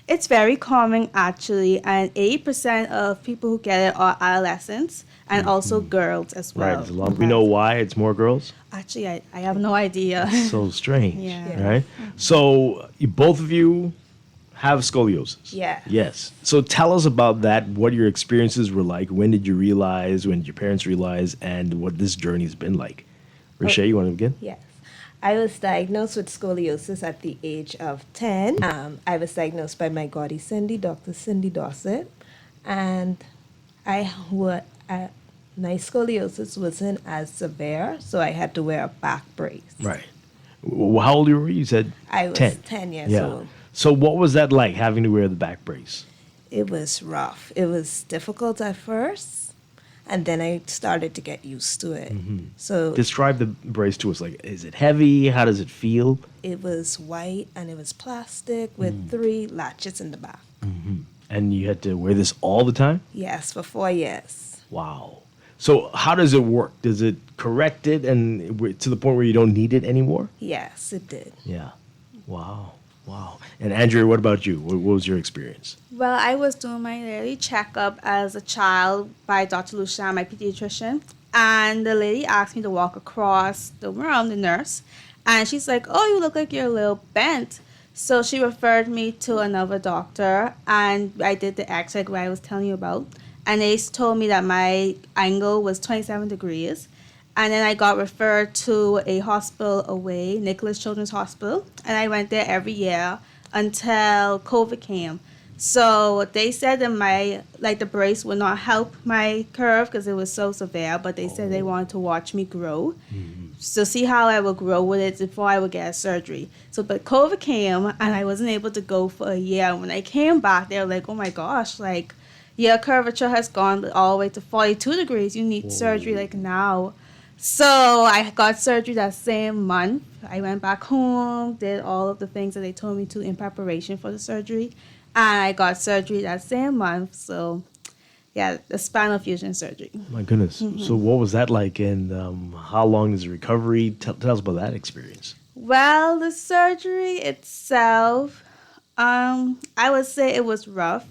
It's very common, actually, and 80% of people who get it are adolescents and also girls as well. Right, there's a lot. We know why it's more girls. Actually, I have no idea. That's so strange, Yeah. right? So both of you have scoliosis. Yeah. Yes. So tell us about that, what your experiences were like. When did you realize, when did your parents realize, and what this journey's been like? Rashay, you want to begin? Yes. I was diagnosed with scoliosis at the age of 10. I was diagnosed by my godly Cindy, Dr. Cindy Dossett, and my scoliosis wasn't as severe, so I had to wear a back brace. Right. How old were you? You said I was 10. 10 years old. So what was that like, having to wear the back brace? It was rough. It was difficult at first, and then I started to get used to it. So Describe the brace to us. Like, is it heavy? How does it feel? it was white and it was plastic with 3 latches in the back. And you had to wear this all the time? Yes, for 4 years. Wow. So how does it work? Does it correct it and to the point where you don't need it anymore? Yes, it did. Yeah. Wow. Wow. And Andrea, what about you? What was your experience? Well, I was doing my yearly checkup as a child by Dr. Lucian, my pediatrician, and the lady asked me to walk across the room, the nurse, and she's like, "Oh, you look like you're a little bent." So she referred me to another doctor, and I did the X-ray what I was telling you about, and they told me that my angle was 27 degrees. And then I got referred to a hospital away, Nicholas Children's Hospital, and I went there every year until COVID came. So they said that the brace would not help my curve because it was so severe, but they said they wanted to watch me grow. So see how I would grow with it before I would get a surgery. But COVID came and I wasn't able to go for a year. And when I came back, they were like, "Oh my gosh, like your curvature has gone all the way to 42 degrees. You need surgery like now." So I got surgery that same month. I went back home, did all of the things that they told me to in preparation for the surgery, and I got surgery that same month. So, yeah, the spinal fusion surgery. My goodness. So what was that like, and how long is the recovery? Tell us about that experience. Well, the surgery itself, I would say it was rough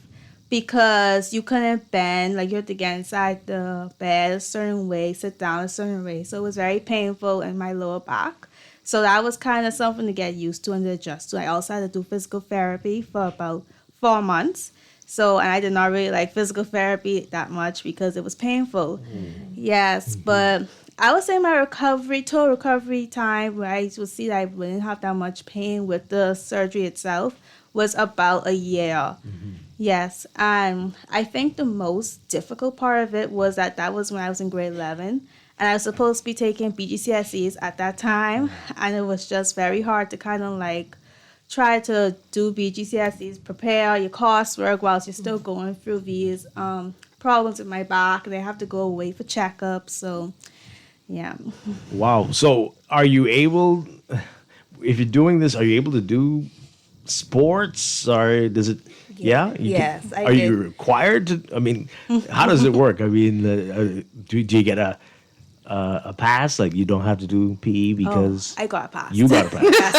because you couldn't bend, like you had to get inside the bed a certain way, sit down a certain way. So it was very painful in my lower back. So that was kind of something to get used to and to adjust to. I also had to do physical therapy for about 4 months. So, and I did not really like physical therapy that much because it was painful. Yes, but I would say my total recovery time, where I would see that I wouldn't have that much pain with the surgery itself, was about a year. Yes, and I think the most difficult part of it was that was when I was in grade 11, and I was supposed to be taking BGCSEs at that time, and it was just very hard to kind of like try to do BGCSEs, prepare your coursework whilst you're still going through these problems with my back, and I have to go away for checkups, so yeah. Wow. So are you able, if you're doing this, are you able to do sports, or does it? Yeah. Yes, I Are did. you required to? I mean, how does it work? I mean, do you get a pass? Like you don't have to do PE because I got a pass. You got a pass.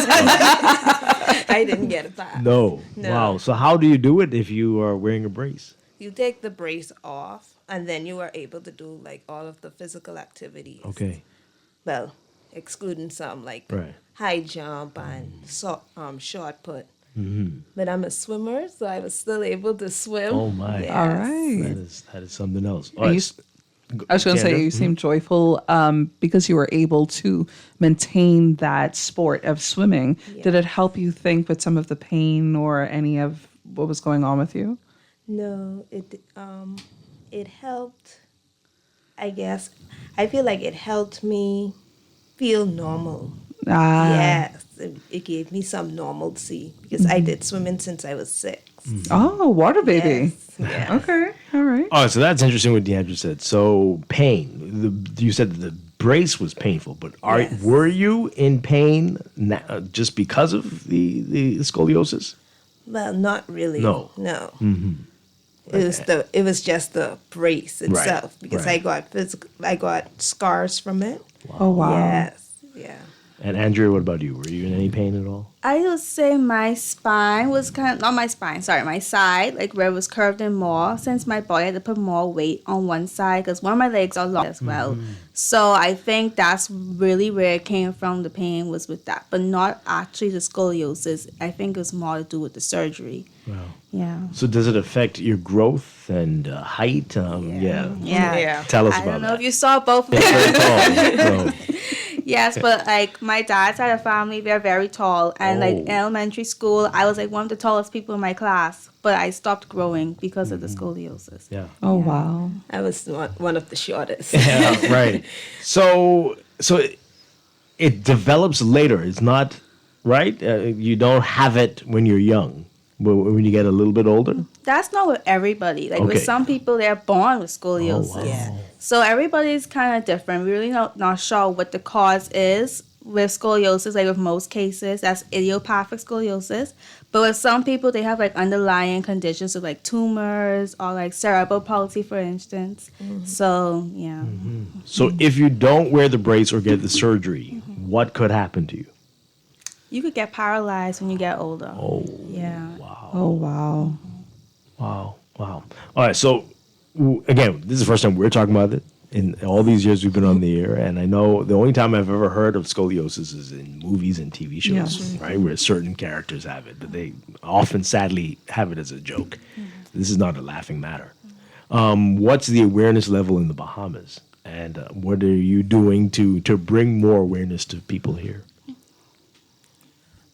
I didn't get a pass. No. No. Wow. So how do you do it if you are wearing a brace? You take the brace off, and then you are able to do like all of the physical activities. Okay. Well, excluding some like Right. high jump and short put. Mm-hmm. But I'm a swimmer, so I was still able to swim. Oh my! Yes. All right. That is something else. All And right. I was going to say, you seem joyful because you were able to maintain that sport of swimming. Yeah. Did it help you think with some of the pain or any of what was going on with you? No, it helped. I guess I feel like it helped me feel normal. Yes, it gave me some normalcy because I did swimming since I was 6. Oh, water baby. Yes. Okay, all right. Oh, so that's interesting what Deandra said. So pain. You said the brace was painful, but were you in pain just because of the scoliosis? Well, not really. No. Mm-hmm. It was just the brace itself because I got scars from it. Wow. Oh wow. Yes. Yeah. And Andrea, what about you? Were you in any pain at all? I would say my spine was my side, like where it was curved in more, since my body had to put more weight on one side because one of my legs are long as well. So I think that's really where it came from, the pain was with that, but not actually the scoliosis. I think it was more to do with the surgery. Wow. Yeah. So does it affect your growth and height? Yeah. Tell us I about don't know that. if you saw both of Very them. tall. Yes, but like my dad's side of the family, they're very tall. And like in elementary school, I was like one of the tallest people in my class, but I stopped growing because of the scoliosis. Yeah. Oh wow. I was one of the shortest. Yeah, right. So it develops later. It's not right. You don't have it when you're young. But when you get a little bit older. That's not with everybody. Like with some people, they're born with scoliosis. Oh, wow. Yeah. So everybody's kind of different. We're really not sure what the cause is with scoliosis. Like with most cases, that's idiopathic scoliosis. But with some people, they have like underlying conditions of like tumors or like cerebral palsy, for instance. So yeah. So if you don't wear the brace or get the surgery, what could happen to you? You could get paralyzed when you get older. Oh. Yeah. Oh wow. Wow. All right. So again, this is the first time we're talking about it. In all these years we've been on the air, and I know the only time I've ever heard of scoliosis is in movies and TV shows, right? Where certain characters have it, but they often, sadly, have it as a joke. This is not a laughing matter. What's the awareness level in the Bahamas, and what are you doing to bring more awareness to people here?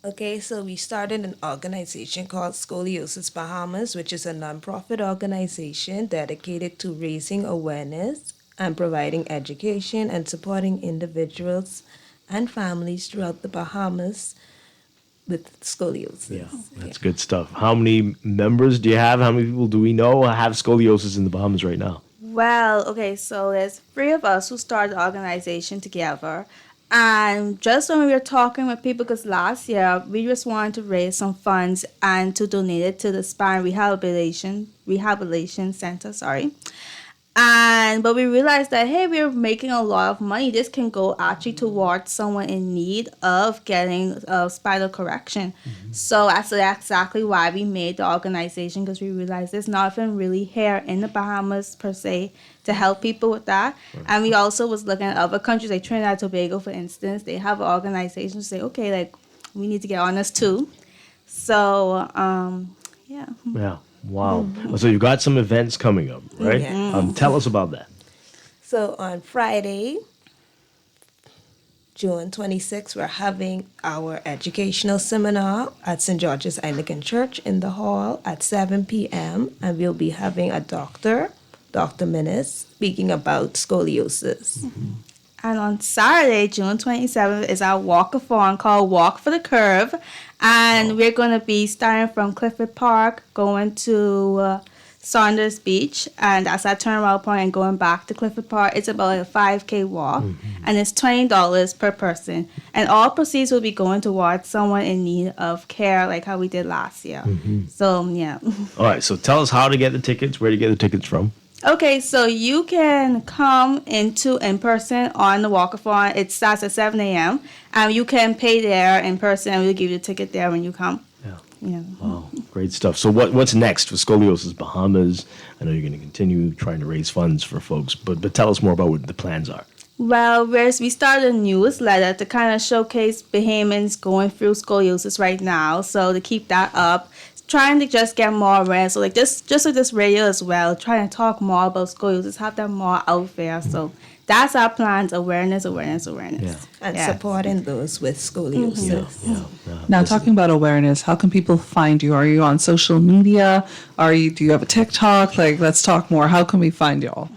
Okay, so we started an organization called Scoliosis Bahamas, which is a nonprofit organization dedicated to raising awareness and providing education and supporting individuals and families throughout the Bahamas with scoliosis. Yeah, that's good stuff. How many members do you have? How many people do we know have scoliosis in the Bahamas right now? Well, okay, so there's 3 of us who started the organization together. And just when we were talking with people, because last year we just wanted to raise some funds and to donate it to the Spine Rehabilitation Center, but we realized that, hey, we're making a lot of money. This can go actually towards someone in need of getting spinal correction. So that's exactly why we made the organization, because we realized there's nothing really here in the Bahamas per se to help people with that. And we also was looking at other countries like Trinidad and Tobago, for instance. They have an organization to say, okay, like we need to get on this too. So, yeah. Yeah. Wow. So you've got some events coming up, right? Yeah. Tell us about that. So on Friday, June 26th, we're having our educational seminar at St. George's Anglican Church in the hall at 7 p.m. And we'll be having a Dr. Minnis, speaking about scoliosis. And on Saturday, June 27th, is our walk-a-thon called Walk for the Curve. And we're going to be starting from Clifford Park, going to Saunders Beach. And that's our turnaround point, and going back to Clifford Park. It's about like a 5K walk. And it's $20 per person. And all proceeds will be going towards someone in need of care, like how we did last year. So, yeah. All right. So tell us how to get the tickets, where to get the tickets from. Okay, so you can come in person on the walk-a-thon. It starts at 7 a.m. And you can pay there in person, and we'll give you a ticket there when you come. Yeah. Wow, great stuff. So what's next for Scoliosis Bahamas? I know you're going to continue trying to raise funds for folks, but tell us more about what the plans are. Well, we started a newsletter to kind of showcase Bahamians going through scoliosis right now. So to keep that up, trying to just get more awareness. So like just with this radio as well, trying to talk more about scoliosis, have them more out there. So that's our plans: awareness. And supporting those with scoliosis. Now, talking about awareness, how can people find you? Are you on social media? Do you have a TikTok? Like, let's talk more. How can we find y'all?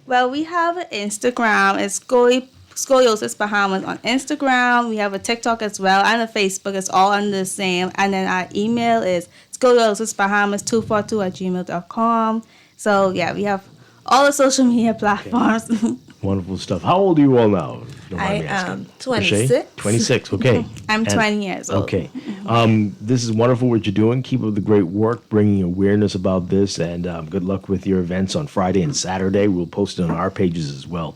Well, we have an Instagram. It's Scoliosis Bahamas on Instagram. We have a TikTok as well, and a Facebook. It's all under the same. And then our email is scoliosisbahamas242@gmail.com. So yeah, we have all the social media platforms. Wonderful stuff. How old are you all now? I am 26. 26, okay. I'm 20 years old. Okay. This is wonderful what you're doing. Keep up the great work, bringing awareness about this, and good luck with your events on Friday and Saturday. We'll post it on our pages as well.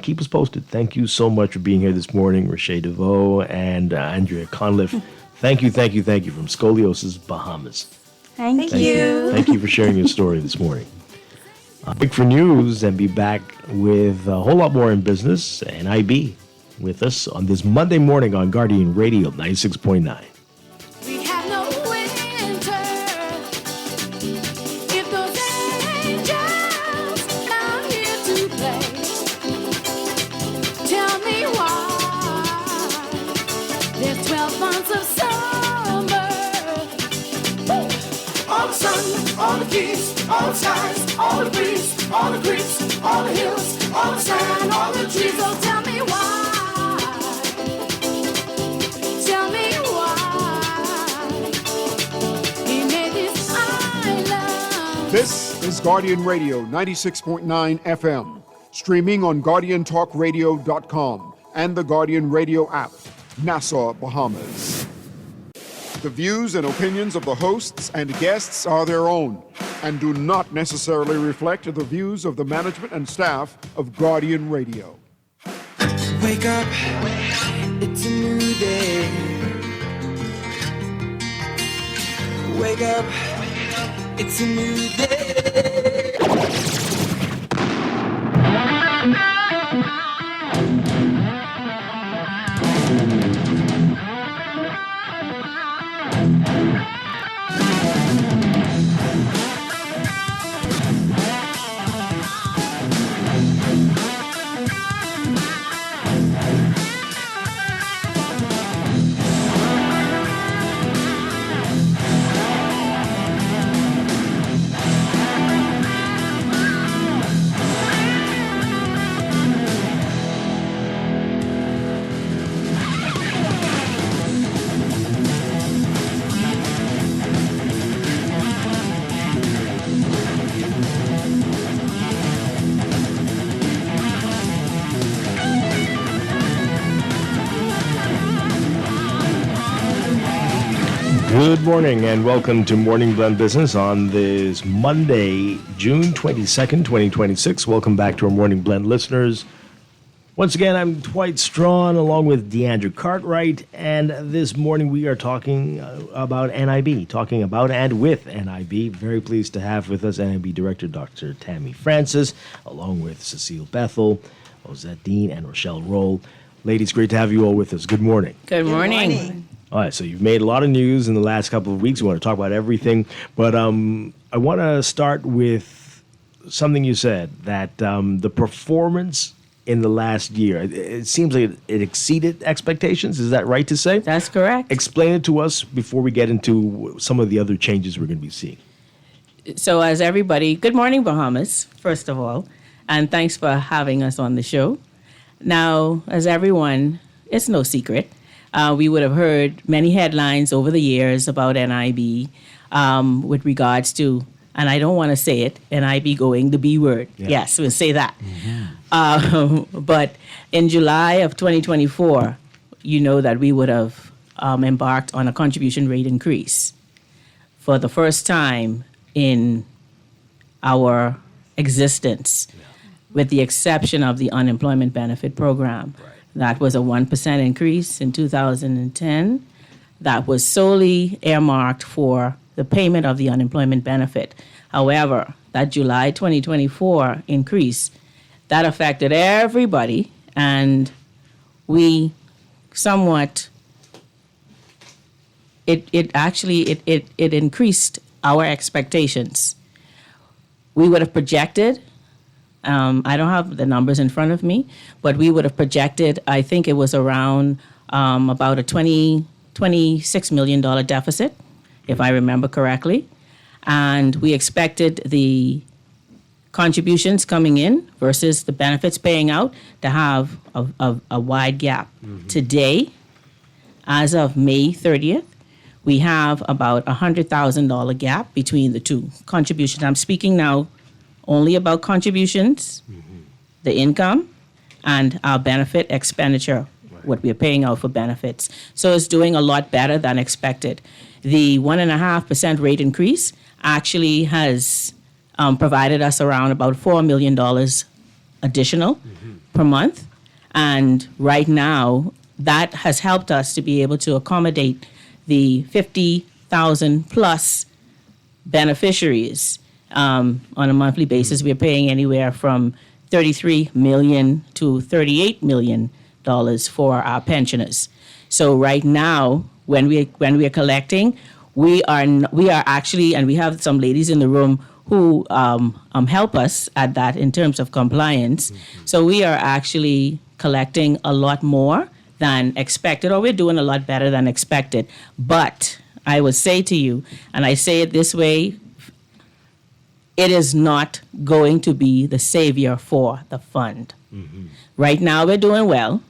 Keep us posted. Thank you so much for being here this morning, Rashay DeVoe and Andrea Conliffe. Thank you from Scoliosis Bahamas. Thank you. Thank you for sharing your story this morning. Break for news and be back with a whole lot more in business. NIB with us on this Monday morning on Guardian Radio 96.9. We have no winter if those angels are here to play. Tell me why there's 12 months of summer. All the sun, all the keys, all the skies, all the breeze, all the creeks, all the hills, all the sand, all the trees. So tell me why. Tell me why he made this island. This is Guardian Radio 96.9 FM, streaming on GuardianTalkRadio.com and the Guardian Radio app, Nassau, Bahamas. The views and opinions of the hosts and guests are their own and do not necessarily reflect the views of the management and staff of Guardian Radio. Wake up, it's a new day. Wake up, it's a new day. Good morning and welcome to Morning Blend Business on this Monday, June 22nd, 2026. Welcome back to our Morning Blend listeners. Once again, I'm Dwight Strachan along with Deandra Cartwright, and this morning we are talking about NIB, talking about and with NIB. Very pleased to have with us NIB Director Dr. Tammy Francis, along with Cecile Bethel, Ozette Dean, and Rochelle Roll. Ladies, great to have you all with us. Good morning. Good morning. All right, so you've made a lot of news in the last couple of weeks. We want to talk about everything, but I want to start with something you said, that the performance in the last year, it seems like it exceeded expectations. Is that right to say? That's correct. Explain it to us before we get into some of the other changes we're going to be seeing. So as everybody, good morning, Bahamas, first of all, and thanks for having us on the show. Now, as everyone, it's no secret, we would have heard many headlines over the years about NIB with regards to, and I don't want to say it, NIB going the B word. Yeah. Yes, we'll say that. Mm-hmm. But in July of 2024, you know that we would have embarked on a contribution rate increase for the first time in our existence, with the exception of the unemployment benefit program. Right. That was a 1% increase in 2010. That was solely earmarked for the payment of the unemployment benefit. However, that July 2024 increase, that affected everybody, and we somewhat it actually increased our expectations. We would have projected. I don't have the numbers in front of me, but we would have projected. I think it was around about a $26 million deficit, if I remember correctly, and we expected the contributions coming in versus the benefits paying out to have a wide gap. Today, as of May 30th, we have about $100,000 gap between the two contributions. I'm speaking now only about contributions, the income, and our benefit expenditure, what we're paying out for benefits. So it's doing a lot better than expected. The 1.5% rate increase actually has provided us around about $4 million additional per month. And right now, that has helped us to be able to accommodate the 50,000 plus beneficiaries on a monthly basis. We're paying anywhere from $33 million to $38 million for our pensioners. So right now, when we are collecting, we are actually, and we have some ladies in the room who help us at that in terms of compliance. So we are actually collecting a lot more than expected, or we're doing a lot better than expected. But I would say to you, and I say it this way, it is not going to be the savior for the fund. Right now we're doing well,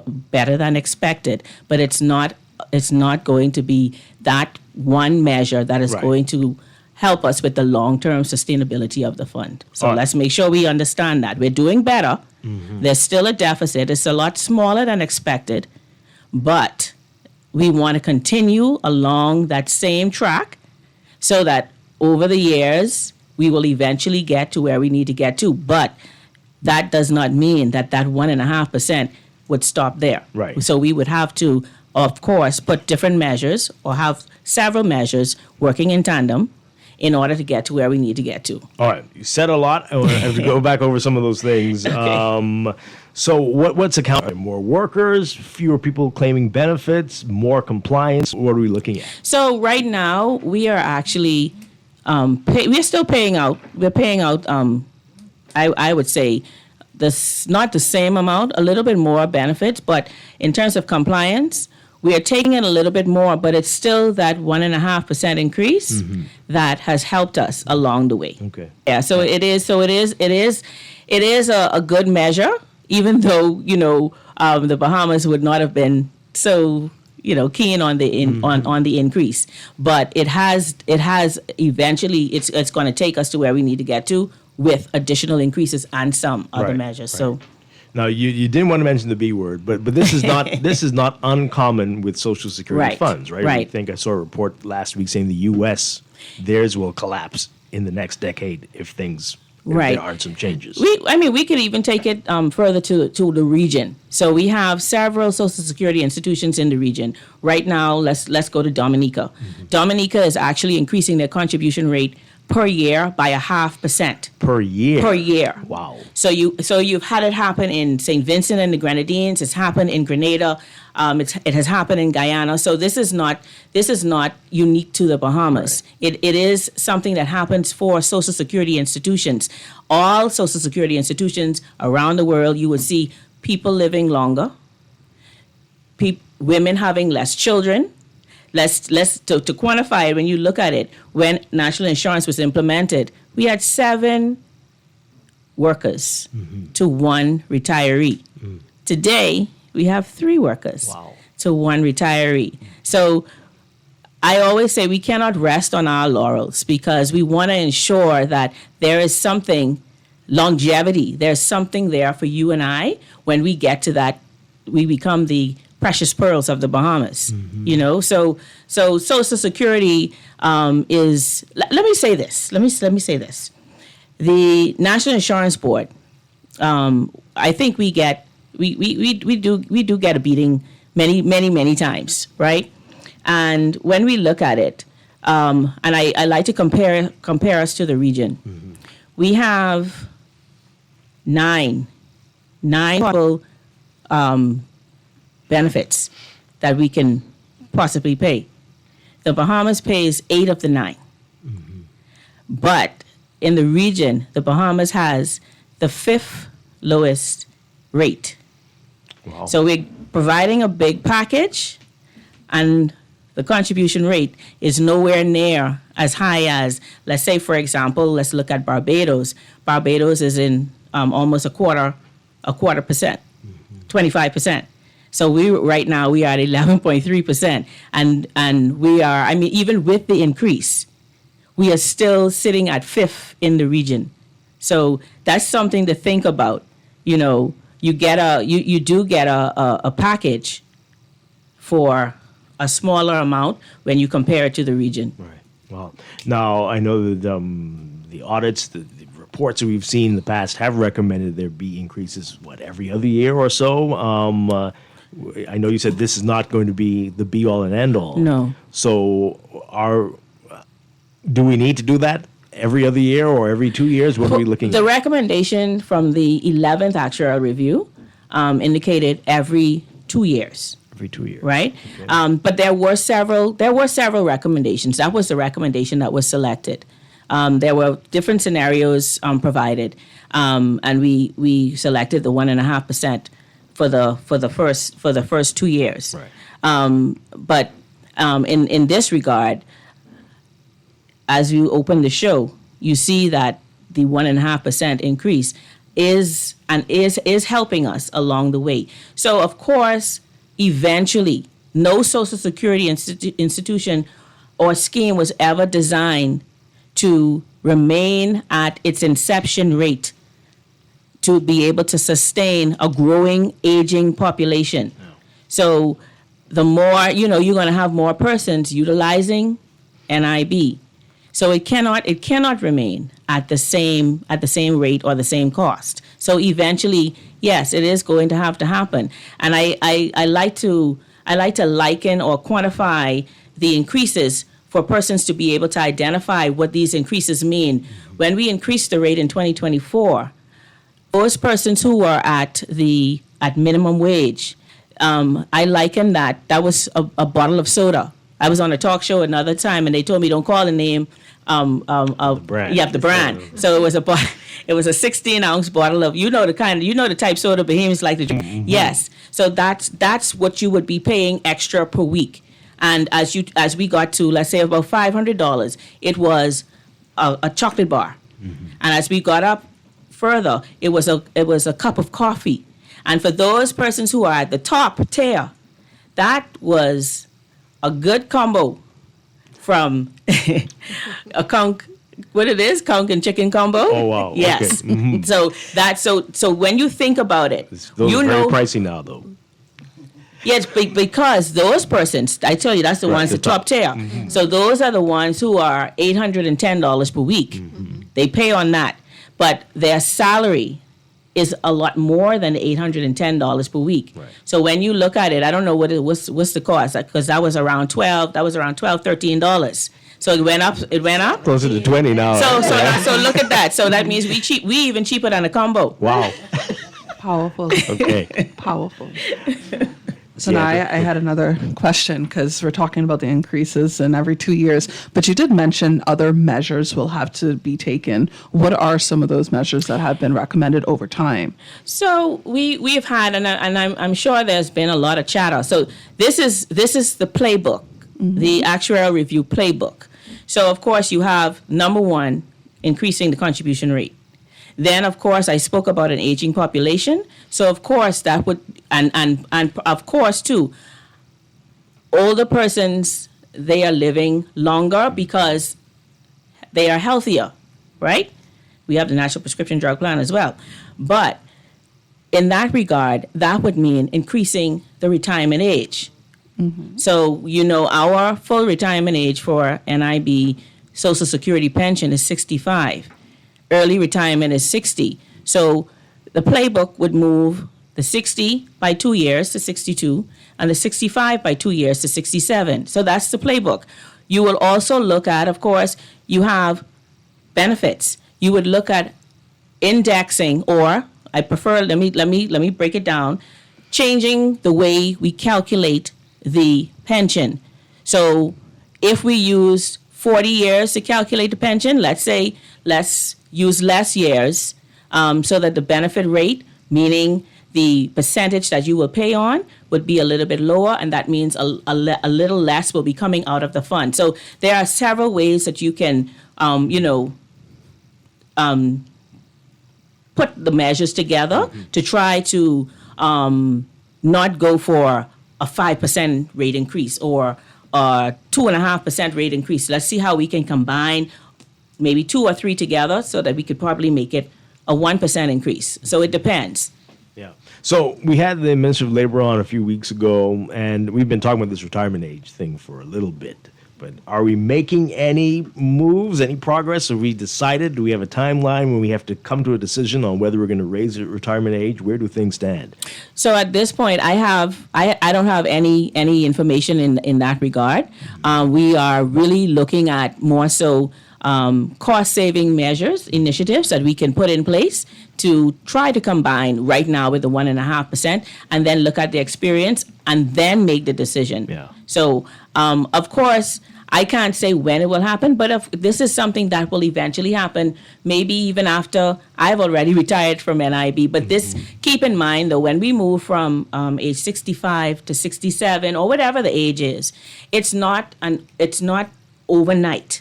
better than expected, but it's not going to be that one measure that is going to help us with the long-term sustainability of the fund. So let's make sure we understand that. We're doing better. There's still a deficit. It's a lot smaller than expected, but we want to continue along that same track so that over the years, we will eventually get to where we need to get to. But that does not mean that 1.5% would stop there. Right. So we would have to, of course, put different measures or have several measures working in tandem in order to get to where we need to get to. All right. You said a lot. I have to go back over some of those things. Okay. So what's accounting? More workers, fewer people claiming benefits, more compliance? What are we looking at? So right now, we are actually, we're still paying out. We're paying out, I would say, not the same amount, a little bit more benefits, but in terms of compliance, we are taking in a little bit more, but it's still that 1.5% increase that has helped us along the way. Okay. Yeah. So it is a good measure, even though the Bahamas would not have been so keen on the on the increase, but it has eventually it's going to take us to where we need to get to with additional increases and some other measures. So. Now, you didn't want to mention the B word, but this is not uncommon with Social Security funds, right? I think I saw a report last week saying the U.S. theirs will collapse in the next decade if there aren't some changes. We could even take it further to the region. So we have several Social Security institutions in the region. Right now, let's go to Dominica. Dominica is actually increasing their contribution rate per year by 0.5%. Per year? Per year. Wow. So you've had it happen in St. Vincent and the Grenadines. It's happened in Grenada. It has happened in Guyana. So this is not unique to the Bahamas. It is something that happens for Social Security institutions. All Social Security institutions around the world, you would see people living longer, women having less children. To quantify it, when you look at it, when national insurance was implemented, we had 7 workers to 1 retiree. Today, we have 3 workers to 1 retiree. So I always say we cannot rest on our laurels because we want to ensure that there is something, longevity, there's something there for you and I when we get to that, we become the precious pearls of the Bahamas, So Social Security is. Let me say this. Let me say this. The National Insurance Board. I think we do get a beating many times, right? And when we look at it, and I like to compare us to the region. We have 9 people. Benefits that we can possibly pay. The Bahamas pays 8 of the 9. But in the region, the Bahamas has the 5th lowest rate. Wow. So we're providing a big package, and the contribution rate is nowhere near as high as, let's say, for example, let's look at Barbados. Barbados is in almost a quarter percent, 25%. So right now we are at 11.3%, and we are, I mean, even with the increase, we are still sitting at 5th in the region. So that's something to think about. You know, you do get a package for a smaller amount when you compare it to the region. Right. Well, now I know that the audits, the reports that we've seen in the past have recommended there be increases, every other year or so. I know you said this is not going to be the be all and end all. No. So do we need to do that every other year or every 2 years? What are we looking The at? recommendation from the 11th actuarial review indicated every 2 years. Every 2 years. Right? Okay. But there were several recommendations. That was the recommendation that was selected. There were different scenarios provided, and we selected the 1.5% for the first 2 years. Right. But in this regard, as you open the show, you see that the 1.5% increase is helping us along the way. So of course, eventually, no Social Security institution or scheme was ever designed to remain at its inception rate to be able to sustain a growing, aging population. No. So the more, you're going to have more persons utilizing NIB. So it cannot remain at the same rate or the same cost. So eventually, yes, it is going to have to happen. And I like to liken or quantify the increases for persons to be able to identify what these increases mean. When we increased the rate in 2024, those persons who were at minimum wage, I liken that was a bottle of soda. I was on a talk show another time, and they told me don't call the name of the brand. Yeah, the brand. So it was a 16-ounce bottle of the type soda Bahamians like to drink. Mm-hmm. Yes. So that's what you would be paying extra per week. And as we got to, let's say, about $500, it was a chocolate bar. Mm-hmm. And as we got up further, it was a cup of coffee. And for those persons who are at the top tier, that was a good combo from a conch and chicken combo. Oh wow! Yes. Okay. Mm-hmm. So when you think about it, those are very pricey now, though. Yes, because those persons, I tell you, that's the ones the top tier. Mm-hmm. So those are the ones who are $810 per week. Mm-hmm. They pay on that, but their salary is a lot more than $810 per week. Right. So when you look at it, I don't know what's the cost, because that was around $13. So it went up. Closer to 20 now. So look at that. So that means we even cheaper than a combo. Wow. Powerful. Okay. Powerful. So now I had another question, because we're talking about the increases in every 2 years, but you did mention other measures will have to be taken. What are some of those measures that have been recommended over time? So we've had, and I'm sure there's been a lot of chatter. So this is the playbook, mm-hmm. the actuarial review playbook. So of course you have, number one, increasing the contribution rate. Then, of course, I spoke about an aging population. So, of course, that would, and of course, too, older persons, they are living longer because they are healthier, right? We have the National Prescription Drug Plan as well. But in that regard, that would mean increasing the retirement age. Mm-hmm. So, our full retirement age for NIB Social Security pension is 65. Early retirement is 60. So the playbook would move the 60 by 2 years to 62 and the 65 by 2 years to 67. So that's the playbook. You will also look at, of course, you have benefits. You would look at indexing, or I prefer, let me break it down, changing the way we calculate the pension. So if we use 40 years to calculate the pension, let's use less years so that the benefit rate, meaning the percentage that you will pay on, would be a little bit lower, and that means a little less will be coming out of the fund. So there are several ways that you can, put the measures together to try to not go for a 5% rate increase or a 2.5% rate increase. Let's see how we can combine maybe 2 or 3 together so that we could probably make it a 1% increase. So it depends. Yeah. So we had the Minister of Labor on a few weeks ago, and we've been talking about this retirement age thing for a little bit. But are we making any moves, any progress? Have we decided? Do we have a timeline when we have to come to a decision on whether we're going to raise the retirement age? Where do things stand? So at this point, I don't have any information in that regard. We are really looking at more so cost-saving measures, initiatives that we can put in place to try to combine right now with the 1.5%, and then look at the experience and then make the decision. Yeah. So, of course, I can't say when it will happen, but if this is something that will eventually happen, maybe even after I've already retired from NIB. But this, keep in mind, though, when we move from age 65 to 67 or whatever the age is, it's not overnight.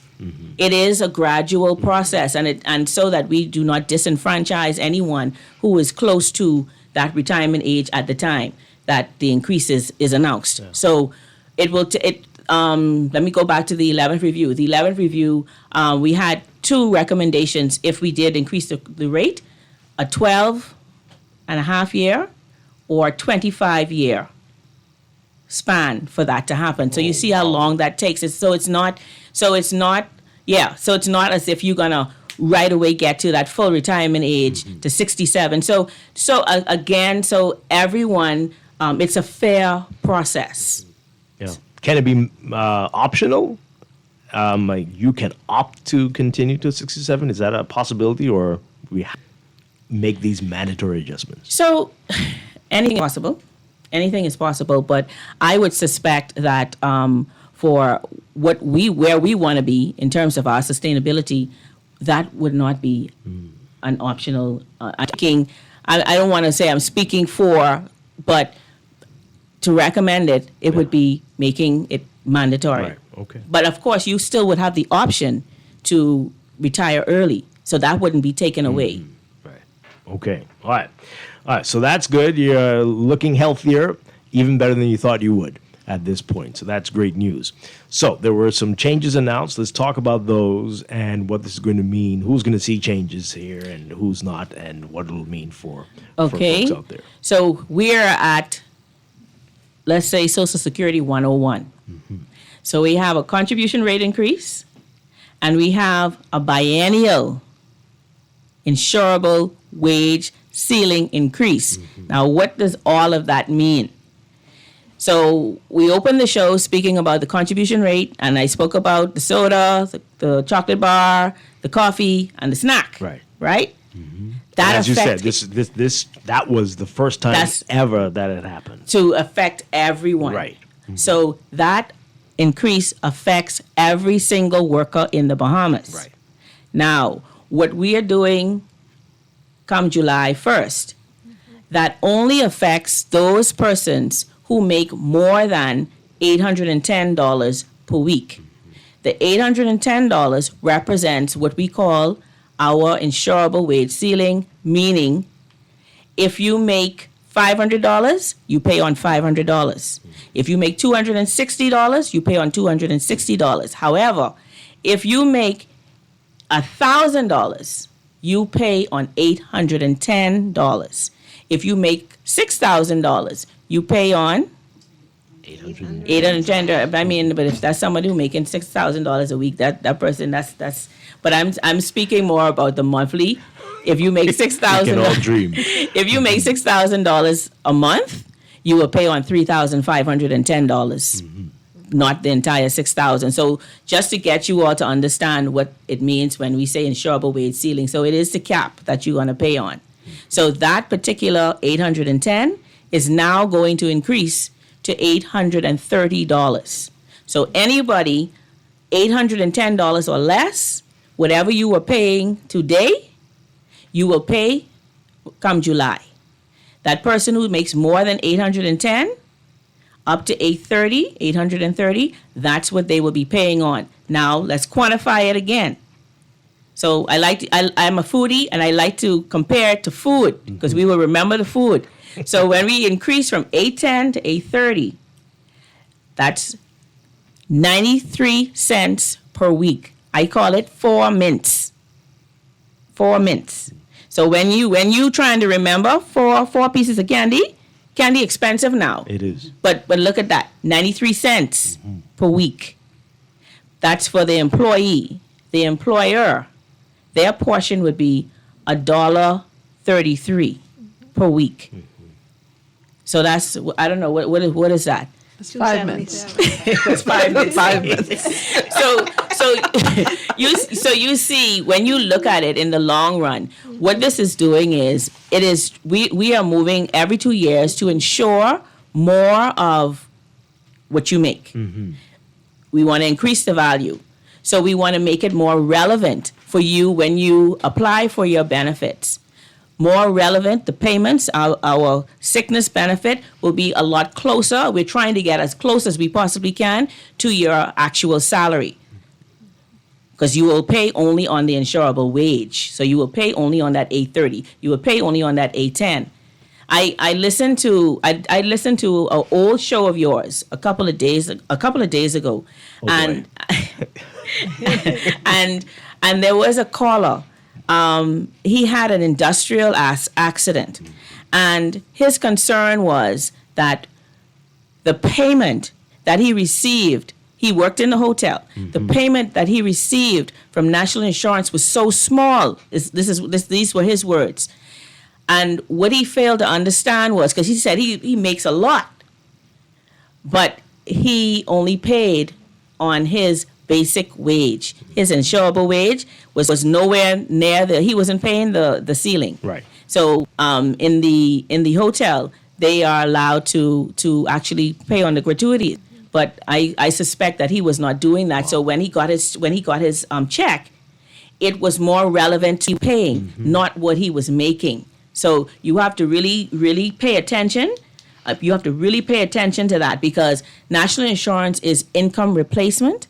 It is a gradual process, and so that we do not disenfranchise anyone who is close to that retirement age at the time that the increase is announced. Yeah. So it will. Let me go back to the 11th review. The 11th review, we had 2 recommendations if we did increase the rate: a 12.5-year or 25-year span for that to happen. So you see how long that takes. So it's not as if you're gonna right away get to that full retirement age to 67. So everyone, it's a fair process. Yeah. Can it be optional? Like you can opt to continue to 67. Is that a possibility, or we have to make these mandatory adjustments? So anything is possible, but I would suspect that for where we want to be in terms of our sustainability, that would not be an optional. I don't want to say I'm speaking for, but to recommend it, would be making it mandatory. Right. Okay. But of course, you still would have the option to retire early, so that wouldn't be taken away. Right. Okay. All right. So that's good. You're looking healthier, even better than you thought you would at this point. So that's great news. So there were some changes announced. Let's talk about those and what this is going to mean. Who's going to see changes here and who's not, and what it'll mean for folks out there. So we're at, let's say, Social Security 101. So we have a contribution rate increase, and we have a biennial insurable wage ceiling increase. Now, what does all of that mean? So we opened the show speaking about the contribution rate, and I spoke about the soda, the chocolate bar, the coffee, and the snack. Right? That, as you said, that was the first time ever that it happened. To affect everyone. Right. So that increase affects every single worker in the Bahamas. Right. Now, what we are doing come July 1st, that only affects those persons who make more than $810 per week. The $810 represents what we call our insurable wage ceiling, meaning if you make $500, you pay on $500. If you make $260, you pay on $260. However, if you make $1,000, you pay on $810. If you make $6,000, you pay on $810. I mean, but if that's somebody who making $6,000 a week, that person, that's. But I'm speaking more about the monthly. If you make $6,000, we can all dream. If you make $6,000 a month, you will pay on $3,510. Not the entire $6,000. So just to get you all to understand what it means when we say insurable wage ceiling. So it is the cap that you're going to pay on. So that particular $810 is now going to increase to $830. So anybody $810 or less, whatever you were paying today, you will pay come July. That person who makes more than 810 up to 830, that's what they will be paying on. Now let's quantify it again. So I'm a foodie and I like to compare it to food because we will remember the food. So when we increase from 810 to 830, that's 93 cents per week. I call it 4 mints. 4 mints. So when you trying to remember four pieces of candy expensive now. It is. But look at that, 93 cents per week. That's for the employee. The employer, their portion would be $1.33 per week. So that's, I don't know, what is that? It's 5 minutes. It's 5 minutes. 5 minutes. So you see, when you look at it in the long run, what this is doing is we are moving every 2 years to ensure more of what you make. We want to increase the value. So we want to make it more relevant for you when you apply for your benefits. More relevant, the payments, our sickness benefit will be a lot closer. We're trying to get as close as we possibly can to your actual salary. Because you will pay only on the insurable wage. So you will pay only on that 830. You will pay only on that 810. I listened to an old show of yours a couple of days ago. Oh, and and there was a caller. He had an industrial accident, and his concern was that the payment that he received, he worked in the hotel. The payment that he received from National Insurance was so small. These were his words. And what he failed to understand was, because he said he makes a lot, but he only paid on his basic wage. His insurable wage was nowhere near he wasn't paying the ceiling. Right. So in the hotel, they are allowed to actually pay on the gratuity. But I suspect that he was not doing that. So when he got his check, it was more relevant to paying, not what he was making. So you have to really, really pay attention. You have to really pay attention to that, because national insurance is income replacement,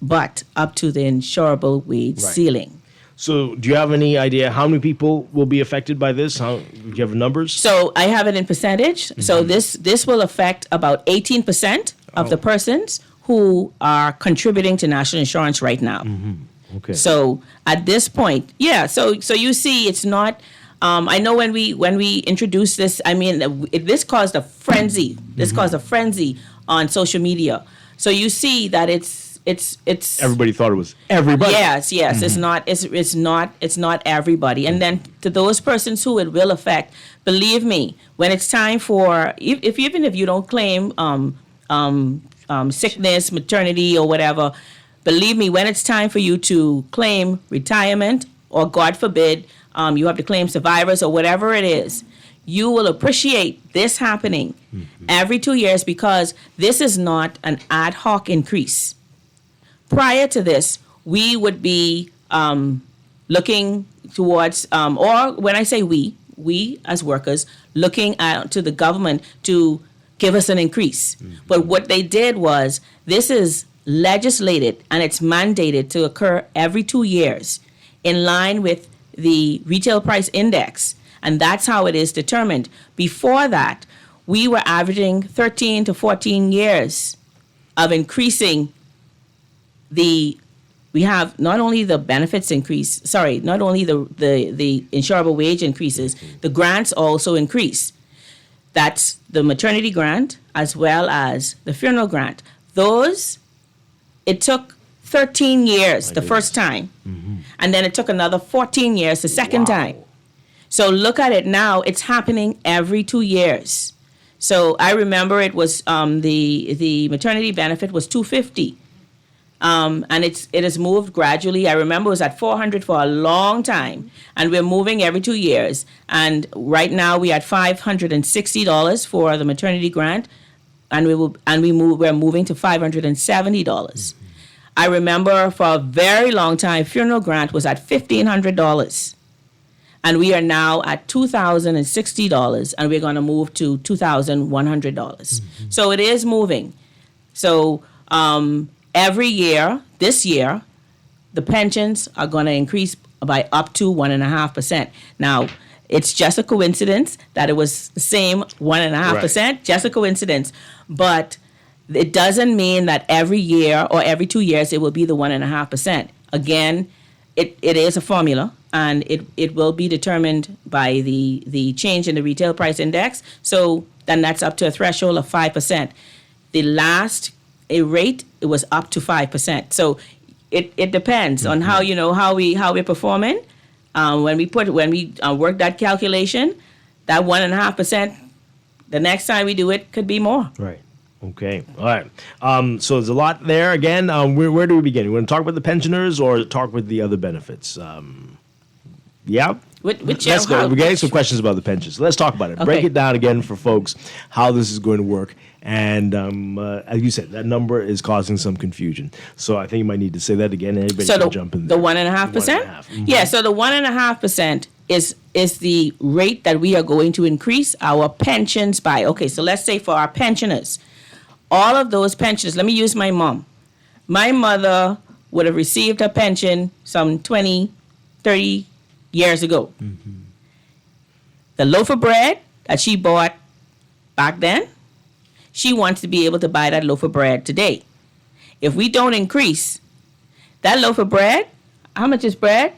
but up to the insurable wage ceiling. So do you have any idea how many people will be affected by this? Do you have numbers? So I have it in percentage. So this will affect about 18% of the persons who are contributing to national insurance right now. Okay. So at this point, so you see, it's not. I know when we introduced this, I mean, this caused a frenzy. This caused a frenzy on social media. So you see that it's everybody thought it was everybody. Yes. It's not everybody. And then to those persons who it will affect, believe me, when it's time for, even if you don't claim sickness, maternity, or whatever, believe me, when it's time for you to claim retirement, or God forbid, you have to claim survivors or whatever it is, you will appreciate this happening every 2 years, because this is not an ad hoc increase. Prior to this, we would be looking towards, or when I say we as workers, looking out to the government to give us an increase. But what they did was, this is legislated and it's mandated to occur every 2 years in line with the retail price index. And that's how it is determined. Before that, we were averaging 13 to 14 years of increasing we have not only the benefits increase, not only the insurable wage increases, the grants also increase. That's the maternity grant as well as the funeral grant. Those, it took 13 years the first time, and then it took another 14 years the second time. So look at it now, it's happening every 2 years. So I remember it was the maternity benefit was $250. And it has moved gradually. I remember it was at $400 for a long time, and we're moving every 2 years. And right now we at $560 for the maternity grant, we're moving to $570. I remember for a very long time, funeral grant was at $1,500. And we are now at $2,060, and we're going to move to $2,100. So it is moving. So every year, this year, the pensions are going to increase by up to 1.5%. Now, it's just a coincidence that it was the same 1.5%, right. Just a coincidence. But it doesn't mean that every year or every 2 years it will be the 1.5%. Again, it is a formula, and it will be determined by the change in the retail price index. So then that's up to a threshold of 5%. The last rate, it was up to 5%. So it depends on how we're performing. When we work that calculation, that 1.5%, the next time we do it could be more. Right. Okay. All right. So there's a lot there. Again, where do we begin? You want to talk about the pensioners or talk with the other benefits? Yeah. Let's go. We're getting some questions about the pensions. So let's talk about it. Okay. Break it down again for folks how this is going to work. And as you said, that number is causing some confusion. So I think you might need to say that again. Anybody can jump in there. The 1.5%? Yeah. So the 1.5% is the rate that we are going to increase our pensions by. Okay. So let's say for our pensioners, all of those pensioners, let me use my mom. My mother would have received her pension some 20, 30 years ago. The loaf of bread that she bought back then, she wants to be able to buy that loaf of bread today. If we don't increase that loaf of bread, how much is bread?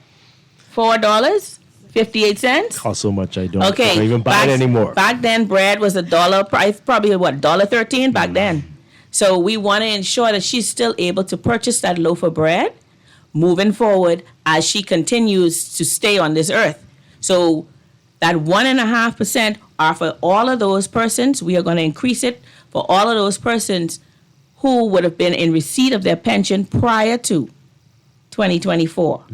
$4.58. Cost so much I don't even buy it anymore. Back then, bread was $1 price, probably $1.13 back then. So we want to ensure that she's still able to purchase that loaf of bread moving forward as she continues to stay on this earth. So that 1.5% are for all of those persons. We are going to increase it for all of those persons who would have been in receipt of their pension prior to 2024.